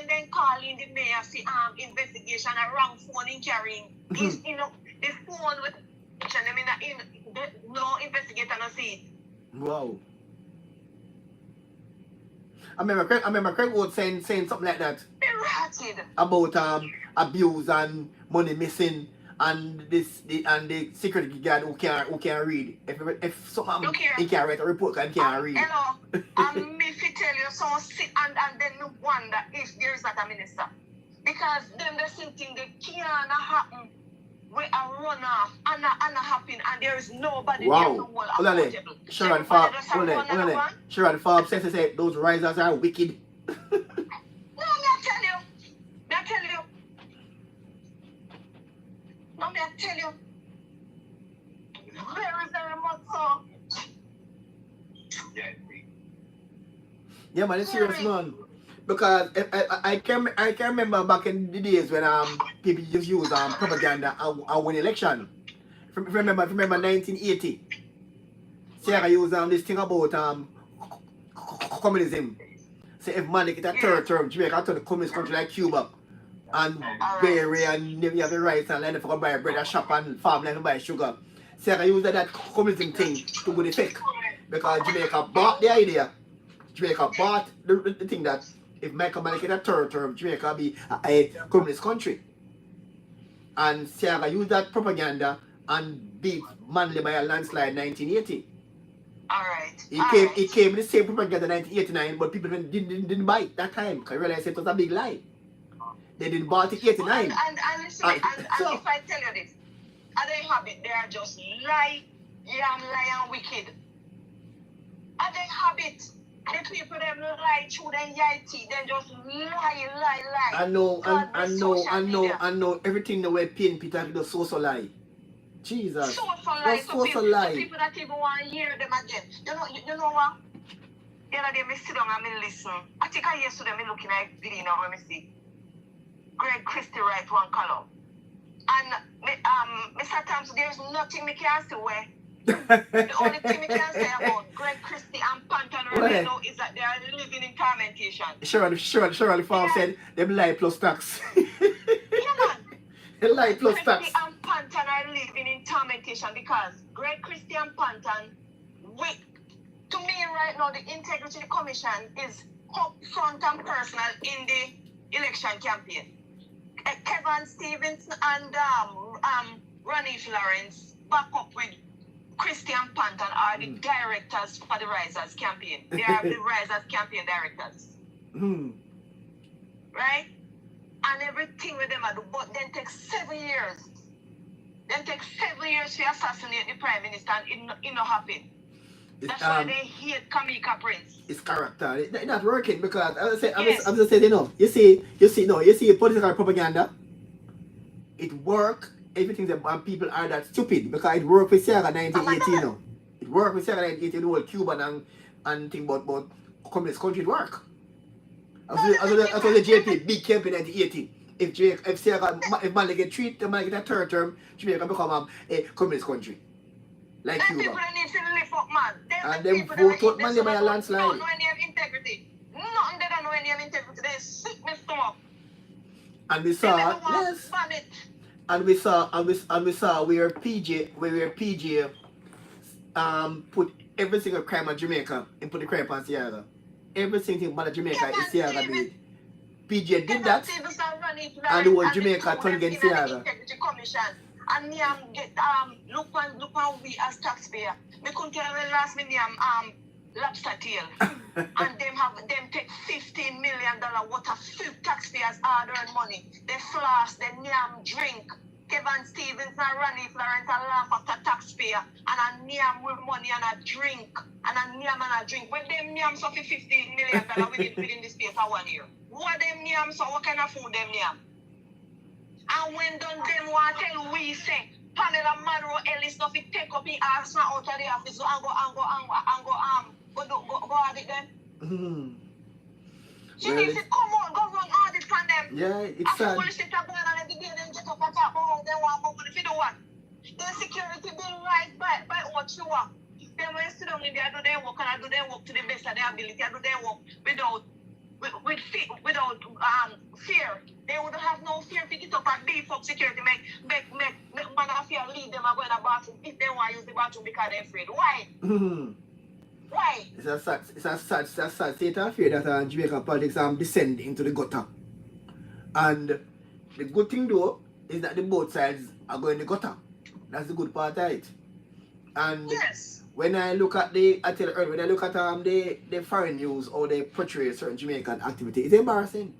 they call in the mayor see investigation a wrong phone in carrying is the phone with no investigator no see. Wow. I remember Craig Woods saying something like that about abuse and money missing and the security guard who can't read. If something he can't write a report and can't read. Hello. Me if tell you so sit and then you wonder if there is not a minister. Because them the same thing they can't happen with a runoff and happen and there is nobody there to hold accountable. Sharon Farb says those risers are wicked. No, me tell you. No, me tell you. Very much so. Yeah, man, it's serious, man. Because I can remember back in the days when people just use propaganda and win election. If you remember 1980, Sarah used this thing about communism. Say if man get a third term, Jamaica turn a communist country like Cuba. And berry and you have the rights and then for buy bread a shop and farmland and buy sugar. Sarah used that communism thing to go the fake. Because Jamaica bought the idea. Jamaica bought the thing that if Michael Malik get a third term, Jamaica be a communist country. And Sarah used that propaganda and beat Manley by a landslide 1980. All right. He came with the same propaganda 1989, but people didn't buy it that time because they realized it was a big lie. They didn't buy it in 89. And if I tell you this, are they habit? They are just lie and wicked. Are they habit? The people them lie through their yity, they just lie. I know everything the way Pin Peter does so lie. Jesus. So lie. So lie. People that even want to hear them again. You know what? The other day, I sit down and I listen. I think yesterday I looking at a video now when I see Greg Christie write one column. And Mr. Thompson, there's nothing we can say where. The only thing we can say about Greg Christie and Pantan right now is that they are living in tormentation. Shirley Farm said them lie plus tax. Yeah, man. They lie plus tax. Christie and Pantan are living in tormentation because Greg Christie and Pantan, to me right now, the Integrity Commission is up front and personal in the election campaign. Kevin Stevens and Ronnie Florence back up with Christian Panton are the directors for the Risers campaign. They are the Risers campaign directors. Right? And everything with them are do, but then takes 7 years. Then takes 7 years to assassinate the Prime Minister and it not happen. That's why they hate Kamika Prince. It's character. It's not working because I'm just saying, you see political propaganda. It work. Everything that people are that stupid because it worked with Sierra 1918 It worked with Sierra 1918, the whole Cuban and thing about communist country it work. As the JP big camp in 1980. If Sierra if Mali get treated, the Mali get a third term, Jamaica become a communist country. Like that Cuba. People need to live up, man. And them vote out Mali by a landslide. Don't know any of integrity. Nothing they don't know any of integrity. They sick me stomach. And we saw yes. And we saw where PJ put every single crime on Jamaica and put the crime on Sierra. Every single thing about Jamaica is Sierra did. PJ did that and the whole Jamaica turned against Sierra. And me get look on we as taxpayer. Me couldn't tell when last me lobster tail. And them take $15 million worth of food taxpayers hard earned money. They floss, they drink. Kevin Stevens and Ronnie Florence and laugh after taxpayer and a name with money and a drink and a name and a drink. When them name so for $15 million within the space of 1 year. What them name so what kind of food them name? And when done them want to tell we say Pamela Monroe Ellis not fit take up the ass now out of the office so go at it then. She needs to come on, go run audit from them. Yeah, it's sad. Bullshit are going on every day, them get up and talk about how they want more money. If you do what? The security bill right by what you want. Then when you sit down in there, do their work and I do their work to the best of their ability. I do their work without fear. They would have no fear to get up and beef up security, make man of fear lead them and go in the bathroom if they want to use the bathroom because they're afraid. Why? Why? It's a sad state of fear that Jamaican politics descend into the gutter. And the good thing though is that the both sides are going to the gutter. That's the good part of it. And yes. When I look at the foreign news or they portray certain Jamaican activity, it's embarrassing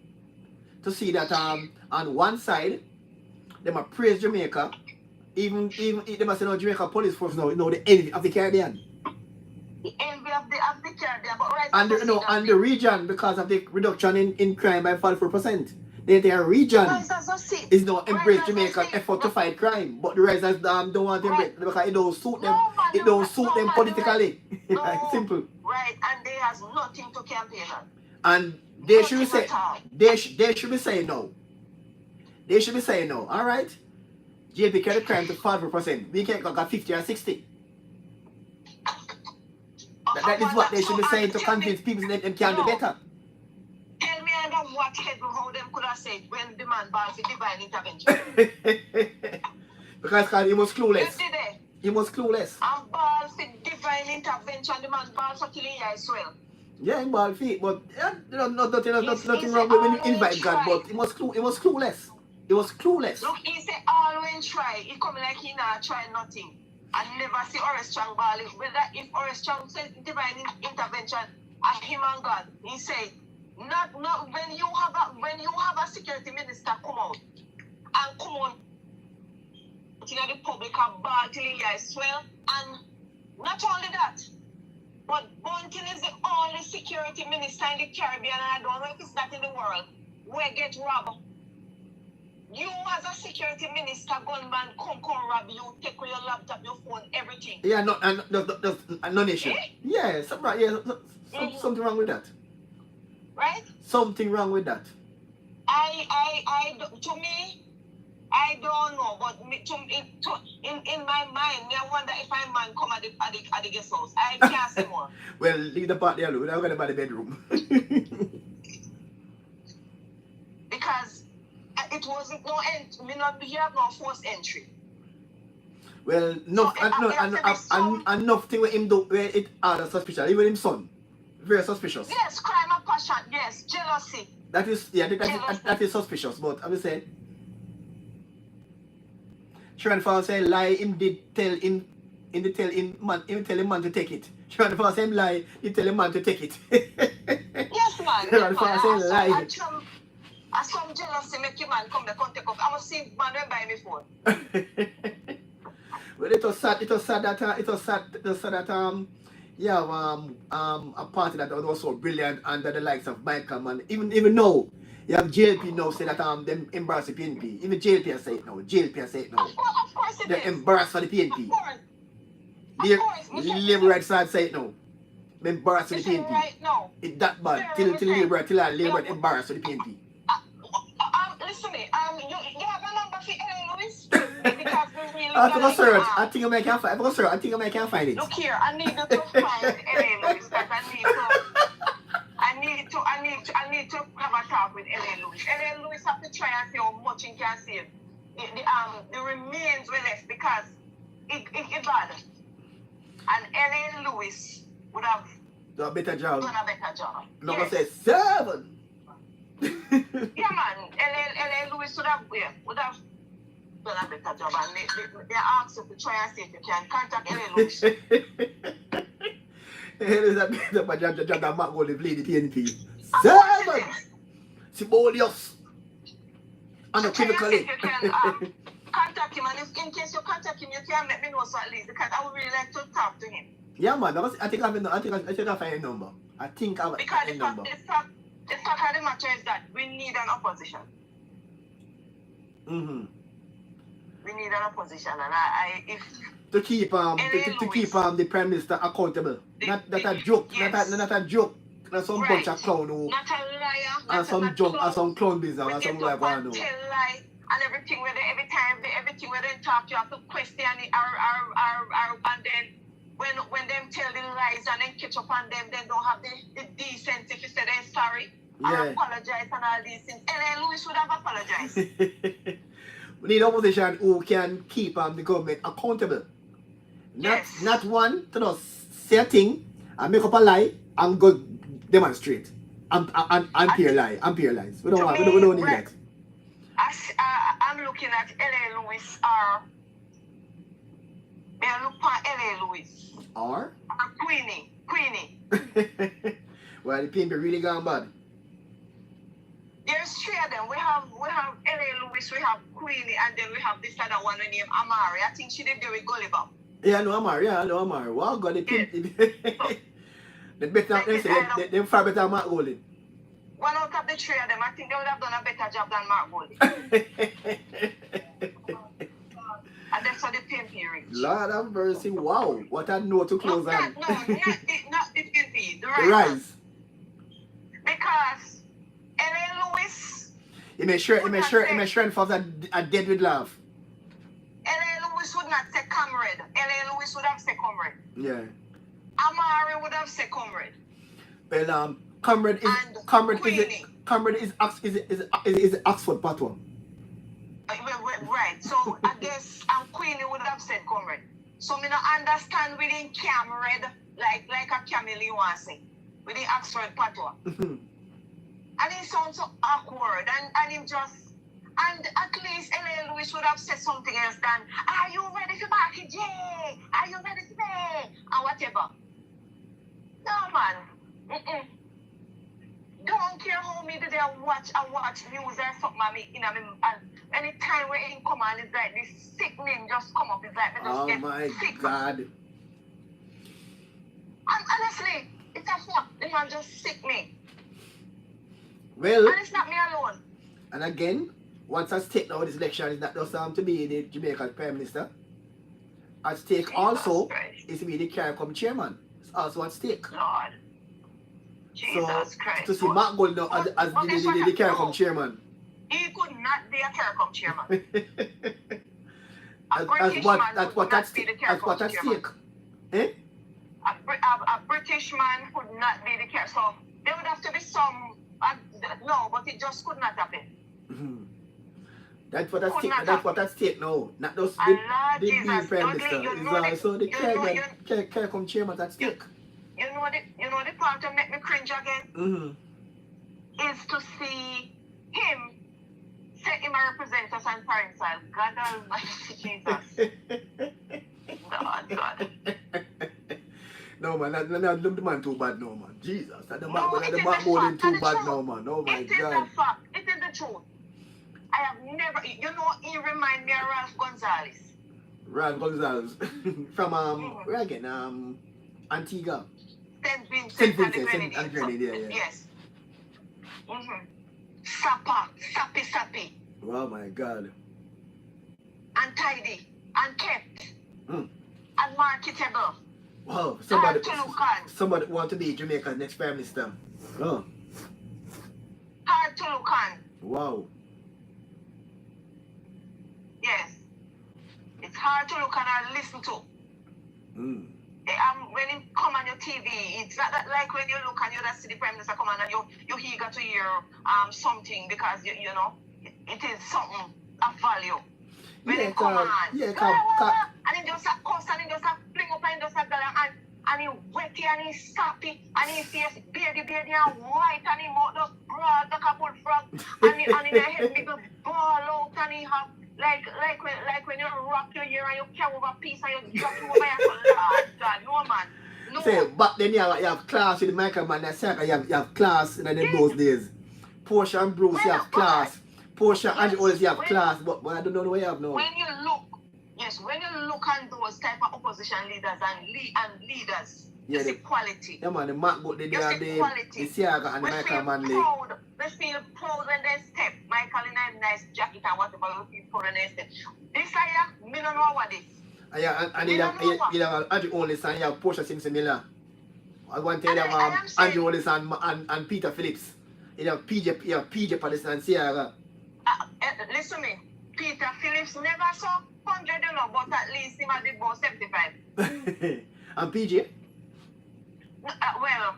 to see that on one side they might praise Jamaica, even they must say no Jamaica police force now the envy of the Caribbean. The envy of the Caribbean, but right and the region because of the reduction in crime by 44%. The entire region is now embrace Jamaica's effort to fight crime, but the Risers don't want to embrace because it don't suit them. It don't suit them politically. Simple. Right, and they has nothing to campaign on. And they should say they should be saying no. They should be saying no. All right, JP carry crime to 44%. We can't go 50 or 60. That is what they should be saying to convince people that they can do better. Tell me I don't watch heaven how them could have said when the man bought for divine intervention. because he was clueless. He was clueless. And ball for divine intervention, the man ball for killing you as well. Yeah, he ball feet, but nothing wrong with when you invite God, but he was clueless. He was clueless. Look, he say all when try, he come like he not try nothing. And never see Horace Strong ball. Whether if Horace Strong says divine intervention at him and God, he say, not when you have a security minister come out and come on to the public and ball till he is swell. And not only that, but Bunting is the only security minister in the Caribbean, and I don't know if it's that in the world, where get robbed. You as a security minister, gunman, come rob you, take away your laptop, your phone, everything. Yeah, no nation. Eh? Yeah, something wrong with that. Right? Something wrong with that. To me, I don't know, but in my mind, I wonder if I man come at the guest house. I can't say more. Well, leave the part there alone. I'm going to the bedroom. Because it wasn't no end. You have no forced entry. Well, enough thing with him do where it are suspicious. Even him son, very suspicious. Yes, crime of passion. Yes, jealousy. That is suspicious. But I'm saying, Sharon Fall say lie. Him did tell him. Him tell him man to take it. Sharon Fall say him lie. He tell him man to take it. Yes, man. Sharon Fall say lie. Some jealousy make you man come back and take up. I must see man when buy me phone. Well, it was sad that yeah, a party that was so brilliant under the likes of Michael, and even now you have JLP now say that them embarrass the PNP. Even JLP say it now. Of course it They're is. embarrassed for the PNP. Of course. Labour right side say it now. They embarrassed for the PNP. Right now. It's that bad. Till Labour embarrassed for the PNP. Listen to me. You have a number for LA Lewis? Because we really I have to search. I think I can find it. Look here, I need you to find LA Lewis because I need to have a talk with LA Lewis. LA Lewis have to try and see how much he can save. The remains were left because it bad. And LA Lewis would have done a better job. Number yes. say 7. Yeah, man. LA Lewis would have done a better job, and they asked you to try and see if you can contact LA Lewis. That Mark go to play the PNP. 7. Sibolius. Unequivocally. You can contact him, and if in case you contact him, you can let me know so at least because I would really like to talk to him. Yeah, man. I think I find a number. I think I because a number. The fact of the matter is that we need an opposition. Mm-hmm. We need an opposition, and if to keep the Prime Minister accountable. Not a joke. Yes. Not a joke. Not some bunch of clown who not a liar. And some junk and some clown business and some like one. Tell lie and everything where everything where they talk you have to question it and then when them tell the lies and then catch up on them, they don't have the decency to say they're sorry and apologize and all these things. LA Lewis would have apologized. We need opposition who can keep the government accountable. Not one to just say a thing and make up a lie and go demonstrate and peer lies. We don't need that. I'm looking at LA Lewis may I look for LA Lewis. Or Queenie. Well, the PNP really gone bad. There's 3 of them. We have LA Lewis, we have Queenie, and then we have this other one named Amari. I think she did there with Gulliver. Yeah, I know Amari. Wow, God, the PNP. They better they far better than Mark Golding. One out of the 3 of them, I think they would have done a better job than Mark Golding. And that's how the PNP reach. Lord have mercy, wow. What a note to close on. Not the PNP, the Rise. Because LA Lewis... He made sure folks are dead with love. LA Lewis would not say comrade. LA Lewis would have said comrade. Yeah. Amari would have said comrade. Well, comrade is Oxford Patois. Right. So I guess Queenie would have said comrade. So me not understand within comrade like a chameleon want to say. Within Oxford Patois. And it sounds so awkward and him just And at least Ellen Lewis would have said something else than, are you ready for back it? Yeah. Are you ready to play? And whatever. No, man. Mm-mm. Don't care how me did I watch news or something. And anytime we ain't come on, it's like this sickening just come up. It's like me just Oh get my sick. God. And honestly, it's a fact. The man just sick me. Well, And it's not me alone. and again, once at stake now this election is not just to be the Jamaican Prime Minister. At stake Jesus also Christ. is to be the CARICOM chairman. It's also at stake. Lord. Jesus Christ. To see Mark Gold now as the CARICOM chairman. He could not be a CARICOM chairman. That's what at stake. Eh? A British man could not be the CARICOM. So there would have to be some. No, but it just could not happen. Mm-hmm. That's what at stake now. Not just the Prime Minister. It's also the CARICOM chairman at stake. You know the part that make me cringe again? Mm-hmm. Is to see him set him a represent us on parent side. God almighty Jesus. God. No man, the man too bad no man. Jesus. The man more too bad no man. Oh my God. It is the fact. It is the truth. I have never, he remind me of Ralph Gonzalez. Ralph Gonzalez. From where again? Antigua. St. Vincent and the Grenadines. Yeah. Yes. Mm-hmm. Sappy. Oh my God. Untidy, unkept, Mm. unmarketable. Wow, somebody want to be Jamaica's next Prime Minister. Oh. Hard to look on. Wow. Yes. It's hard to look on and listen to. Mm. When it come on your TV, it's not that like when you look and you just see the Prime Minister come on and you're eager to hear something because you know it is something of value. When it come on, and it just a cuss and it just a fling up and just a girl and he wetty and he sappy and he face beardy and white and he mouth just broad like a bullfrog and he head make a ball out and he have like when you rock your ear and you carry over a piece and you drop it over your God, no man. No. Say, back then you have class with the Michael man, you have class in those days. Portia and Bruce, you have class. Portia and always you have class, but I don't know what you have now. When you look on those type of opposition leaders and leaders, you see quality. Yeah man, the Mark got the Siaga and the Michael man. We feel proud when they step. Michael in a nice jacket and whatever, we feel proud when they step. This year, me don't know what this. Yeah, and you have Andrew Holness and you have Portia Simpson-Miller. I want to have Andrew Holness and Peter Phillips. You have PJ Patterson and Siaga. Listen to me. Peter Phillips never saw 100, but at least he might be about 75. And PJ? Well,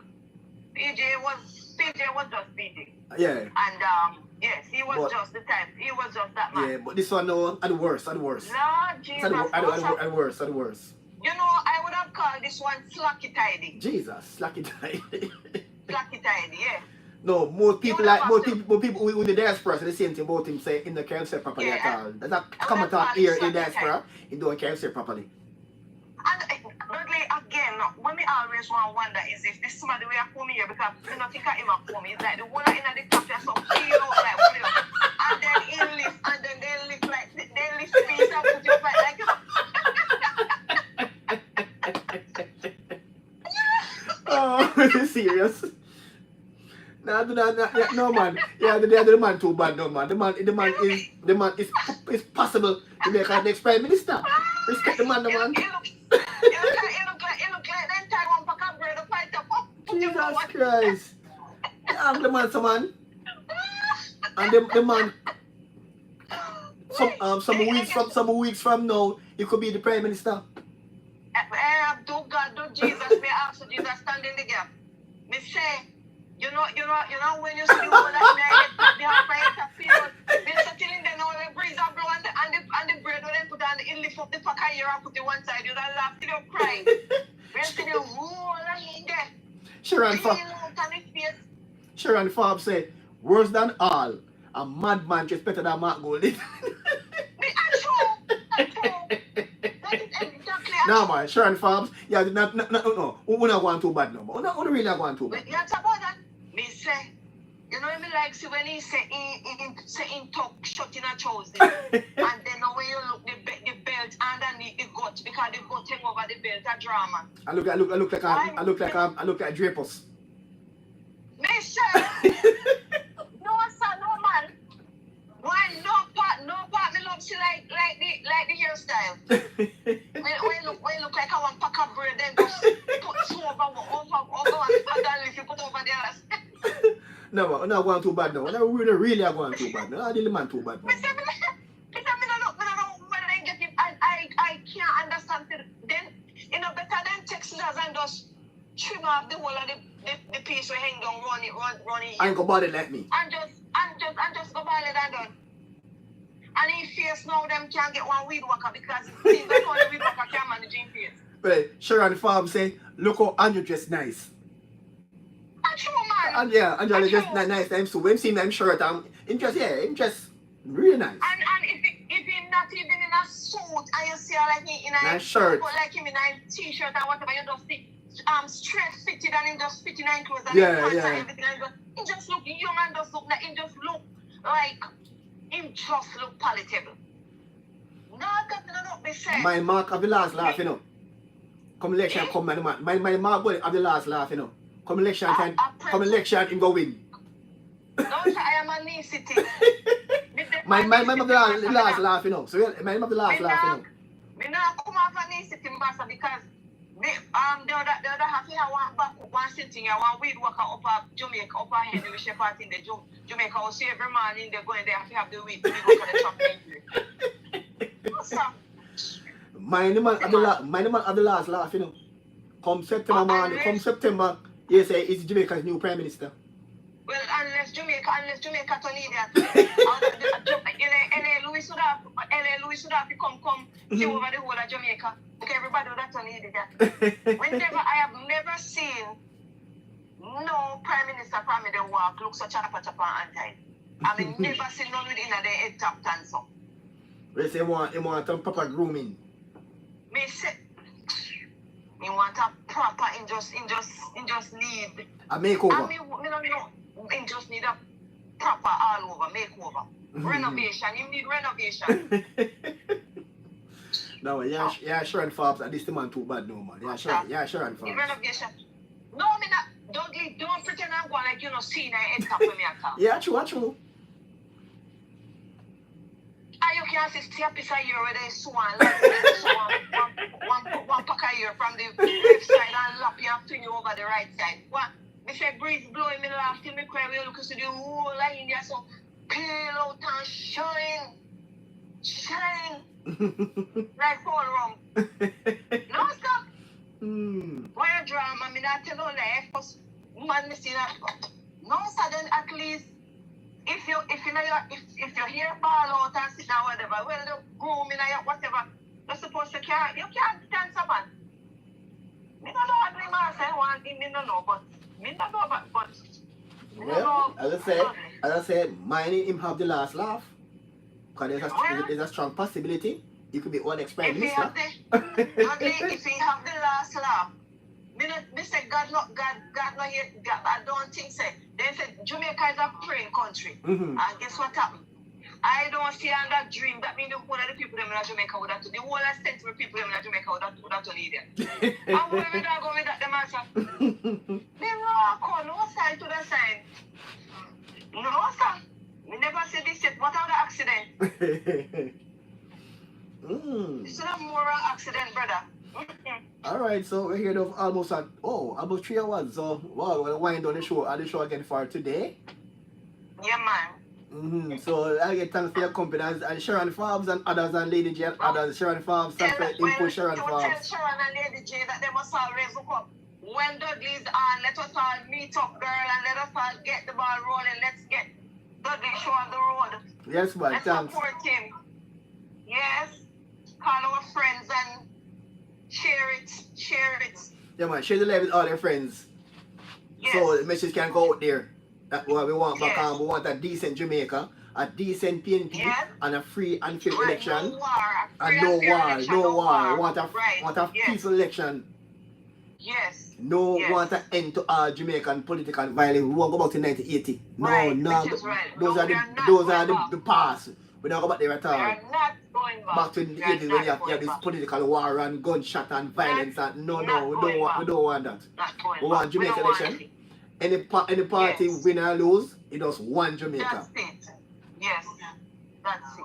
PJ was just PJ. Yeah. And yes, he was just the type. He was just that man. Yeah, but this one no, at the worst. Lord Jesus. At worst. You know, I would have called this one slacky tidy. Jesus, slacky tidy. Slacky tidy, yeah. No, most people with the diaspora say the same thing about him say in the can't say properly at all. There's a common talk here in the diaspora, he don't can't say properly. And Dudley, again, when me always wonder is if this somebody we are coming here because I don't think I him for me. It's like the one in the top there so feel out like whatever. And then he lift and then they lift like they lift feet and put your back like Oh, is it serious? No man. Yeah, the man too bad, no man. The man is possible to make our next Prime Minister. Respect the man, the man. It look like the entire one pack of bread of fight up. Jesus Christ. Yeah, the man, some man. And the man some weeks from now, he could be the Prime Minister. Do God, do Jesus, may ask Jesus stand in the gap. Me say, you know when you see the one that they have fight a field, they settle in there now the breeze and blow and the bread when they put on the lift up the pack of here and put it one side, you don't laugh till you cry. When see the roll in there. Sharon Fobb say, worse than all, a madman just better than Mark Golding. I'm true. That is exactly. No, man, Sharon Forbes, yeah, no. We're not going too bad no more. We're not really not going too bad. You talk about that? Me say, you know, me like see when he say in talk shut in a trousers, and then when you look the belt underneath the gut because the gut hang over the belt a drama. I look like Drapos. Me say, no sir, no man. Why no part me love she like the hairstyle. when look like I want pack of bread then just put two over and then if you put over the ass. No, we're not going too bad now. We're not really going too bad now. I didn't man too bad now. I don't know when I get it. I can't understand it. Then you know better than Texas and just trim off the whole of the piece we hang down, run it. I ain't go bother like me. And just go ball it and done. And in face now them can't get one weed worker because things that only weed worker can manage in face. Well, Sharon Farm say, look how Andrew dressed nice. A true man. And yeah, Andrew dressed nice time so when see him shirt him just really nice. And if he not even in a suit and you see like he in a nice shirt. Like him in a t-shirt or whatever, you just see straight fitted and him just fitting in clothes and yeah. and everything and he just look young and just look like he just look like him just look palatable. No, that not be said. My mark of the last laugh, you know. Come election come man. My mark of the last laugh, you know. Come election time. Come election him go win. No, I am a knee city. My of the last laugh, you know. So my of the last laugh, you know. Me now come off a knee city master because the other half here one sitting here, one weed worker up at Jamaica, up at Henry Shepherd in the Jamaica. I'll see every man in there going there have to have the weed worker the chocolate. My man of the last laugh, you know. Come September, you say it's Jamaica's new Prime Minister. Well, unless Jamaica turn idiot. LA Louis would have to come see over the whole of Jamaica. Okay, everybody would have turn idiot. I have never seen no Prime Minister from the walk look such a chapa and anti. I mean, never seen none within their head top and so. They say you want some proper grooming. Me say, me want a proper, in just need a makeover. I mean, just need a proper all over makeover. Renovation. You need renovation. No, yeah, Sharon Forbes, and this the man too bad no man. Yeah, Sharon Forbes. Renovation. No, me not. Don't pretend I'm going like you know seeing a head top with me at all. Yeah, true. And you can see a piece of year where they swan, one pack of year from the left side and lap you up to you over the right side. What? Me say breeze blowing me laugh till me cry. We look to the whole of India so pale out and shine like fall rum. No stop. Why you drama? Me not tell no lie. First man me see that. No sir, then at least. If you hear ball out and sit down whatever, well the groom in your whatever, you're supposed to you can't stand someone. Me don't know what the man say one thing, me don't know, but me don't know but well, as I said, mine him have the last laugh. Because there's a strong possibility he could be one ex-prime minister. If he have the last laugh, me say God not here. I don't think so. They said Jamaica is a praying country. And guess what happened? I don't see on that dream. That means the whole of the people in Jamaica would have to. The whole extent of the people in Jamaica would have to need it. And where we don't go with that, the matter? They call no sign to the sign. No, sir. We never said this yet. What are the accident? It's not more accident, brother. Alright, so we're here almost 3 hours. So wow, we'll wind down the show again for today. Yeah, man. So I get thanks for your company and Sharon Forbes and others and Lady J and others. Sharon Forbes, thanks for input Sharon Forbes. Tell Sharon and Lady J that they must always look up. When Dudley's on, let us all meet up, girl, and let us all get the ball rolling. Let's get Dudley show on the road. Yes, man. Let's Thanks. support him. Yes. Call our friends and share it. Yeah, man. Share the live with all your friends. Yes. So the message can go out there. That's what we want back on. We want a decent Jamaica. a decent PNP Yes. and a free and fair Right, election. no war. And no war, no war. Want a Right. Yes. peaceful election. Yes. No Yes. want an end to all Jamaican political violence. We won't go back to 1980. No, Right, no. which is right. Those No, are we are not the past. We don't go back there at We all. are not going back. Back to the 80s when you have this political war and gunshot and violence and no, we don't want that. Not going We want back. Jamaica We don't want election. it. Any party Yes. win or lose, it does one Jamaica. That's it. Yes. That's it.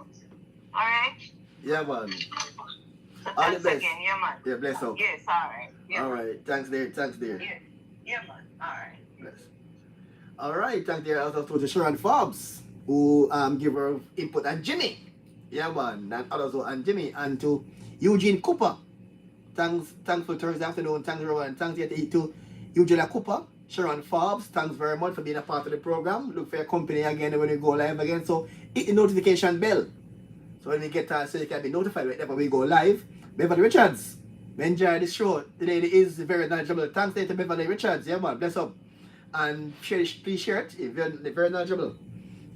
All right. Yeah, man. So All the thanks best. again. Yeah, man. Yeah, bless up. Yes. All right. Yeah. All right. Thanks there. Yeah. Yeah, man. All right. Bless. All right. Thanks there also to Sharon Forbes, who give her input, and Jimmy. Yeah, man. And also and Jimmy, and to Eugene Cooper. Thanks for Thursday afternoon. Thanks everyone. Thanks to Eugene Cooper, Sharon Forbes. Thanks very much for being a part of the program. Look for your company again when we go live again. So hit the notification bell. So when we get so you can be notified whenever we go live. Beverly Richards, we enjoy this show. Today is very knowledgeable. Thanks to Beverly Richards. Yeah, man. Bless up. And please share it. It's very knowledgeable.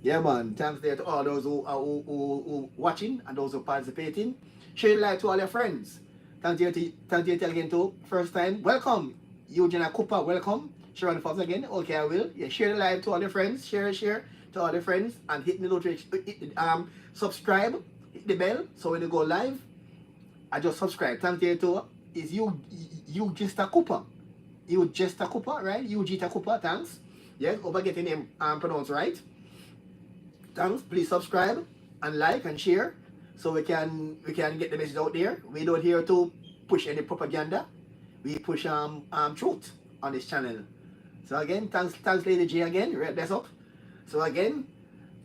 Yeah, man. Thanks there to all those who watching and those who participating. Share it live to all your friends. Thank you again to first time. Welcome, Eugenia Cooper. Welcome. Sharon Forbes again. Okay, I will. Yeah, share the live to all your friends. Share to all your friends and hit the notification. Subscribe. Hit the bell so when you go live, I just subscribe. Thank you to is you Jester Cooper. You Jester Cooper, right? You Jester Cooper. Thanks. Yes, hope I get your name pronounced right. Thanks. Please subscribe and like and share so we can get the message out there. We don't here to push any propaganda. We push truth on this channel. So again, thanks Lady J again. That's up. So again,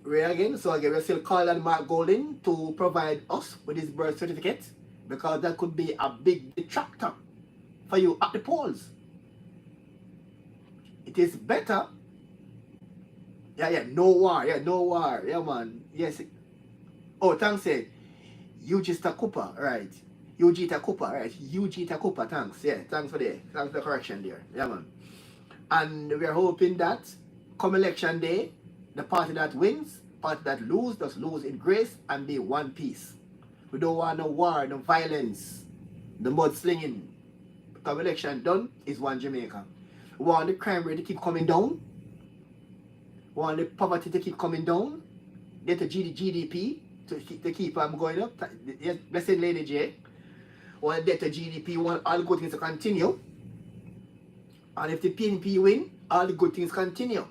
we're still calling Mark Golden to provide us with his birth certificate, because that could be a big detractor for you at the polls. It is better. Yeah, no war. Yeah, man. Yes. Oh, thanks, Eugita Cooper, right? Eugita Cooper, thanks. Yeah, thanks for the correction there. Yeah, man. And we're hoping that come election day, the party that wins, party that lose, just lose in grace and be one piece. We don't want no war, no violence, the mudslinging. Because election done is one Jamaica. We want the crime rate to keep coming down. We want the poverty to keep coming down. Get the GDP to keep going up. Yes, blessed Lady J. We want the GDP, we want all good things to continue. And if the PNP win, all the good things continue.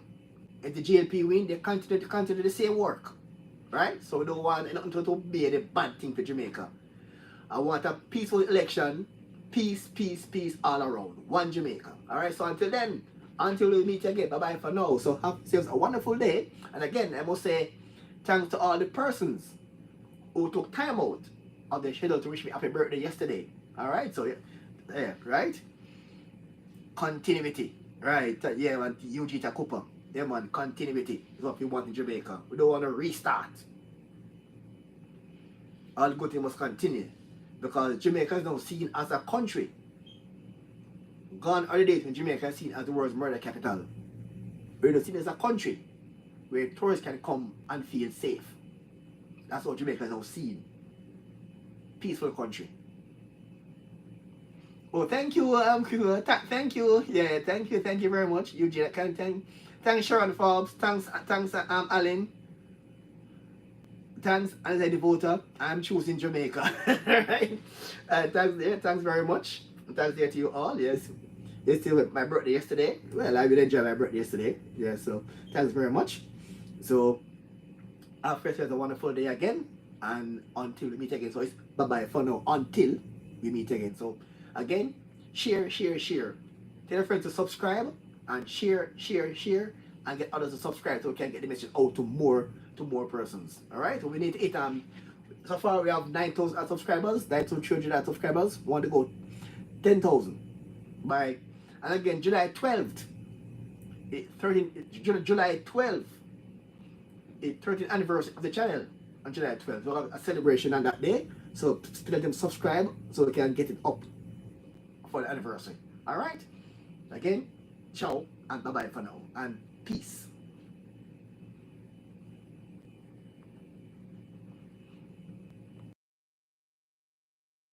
If the GLP win, they continue the same work. Right? So we don't want nothing to be the bad thing for Jamaica. I want a peaceful election. Peace all around. One Jamaica. Alright, so until then, until we meet again, bye-bye for now. So have yourselves a wonderful day. And again, I must say thanks to all the persons who took time out of their schedule to wish me happy birthday yesterday. Alright, so yeah, right? Continuity. Right, yeah, man, Eugita Cooper. Yeah, man, continuity is what we want in Jamaica. We don't want to restart. All good things must continue. Because Jamaica is now seen as a country. Gone are the days when Jamaica is seen as the world's murder capital. We're now seen as a country where tourists can come and feel safe. That's what Jamaica is now seen. Peaceful country. Oh, thank you, thank you. Yeah, thank you very much, Eugene. Thanks, Sharon Forbes. Thanks, Alan. Thanks, as a voter. I'm choosing Jamaica. Right? Thanks very much. Thanks there to you all. Yes. It's still my birthday yesterday. Well, I really enjoyed my birthday yesterday. Yeah, so thanks very much. So, after it's a wonderful day again. And until we meet again. So, it's bye-bye for now. Until we meet again. So, again, share. Tell your friends to subscribe. And share. And get others to subscribe so we can get the message out to more persons. Alright, so we need to hit so far we have 9,000 subscribers, 9,200 subscribers. We want to go 10,000 by, and again July 12th, July 12th, the 13th anniversary of the channel on July 12th. We'll have a celebration on that day, so let them subscribe so we can get it up for the anniversary. Alright, again, ciao and bye bye for now, and peace.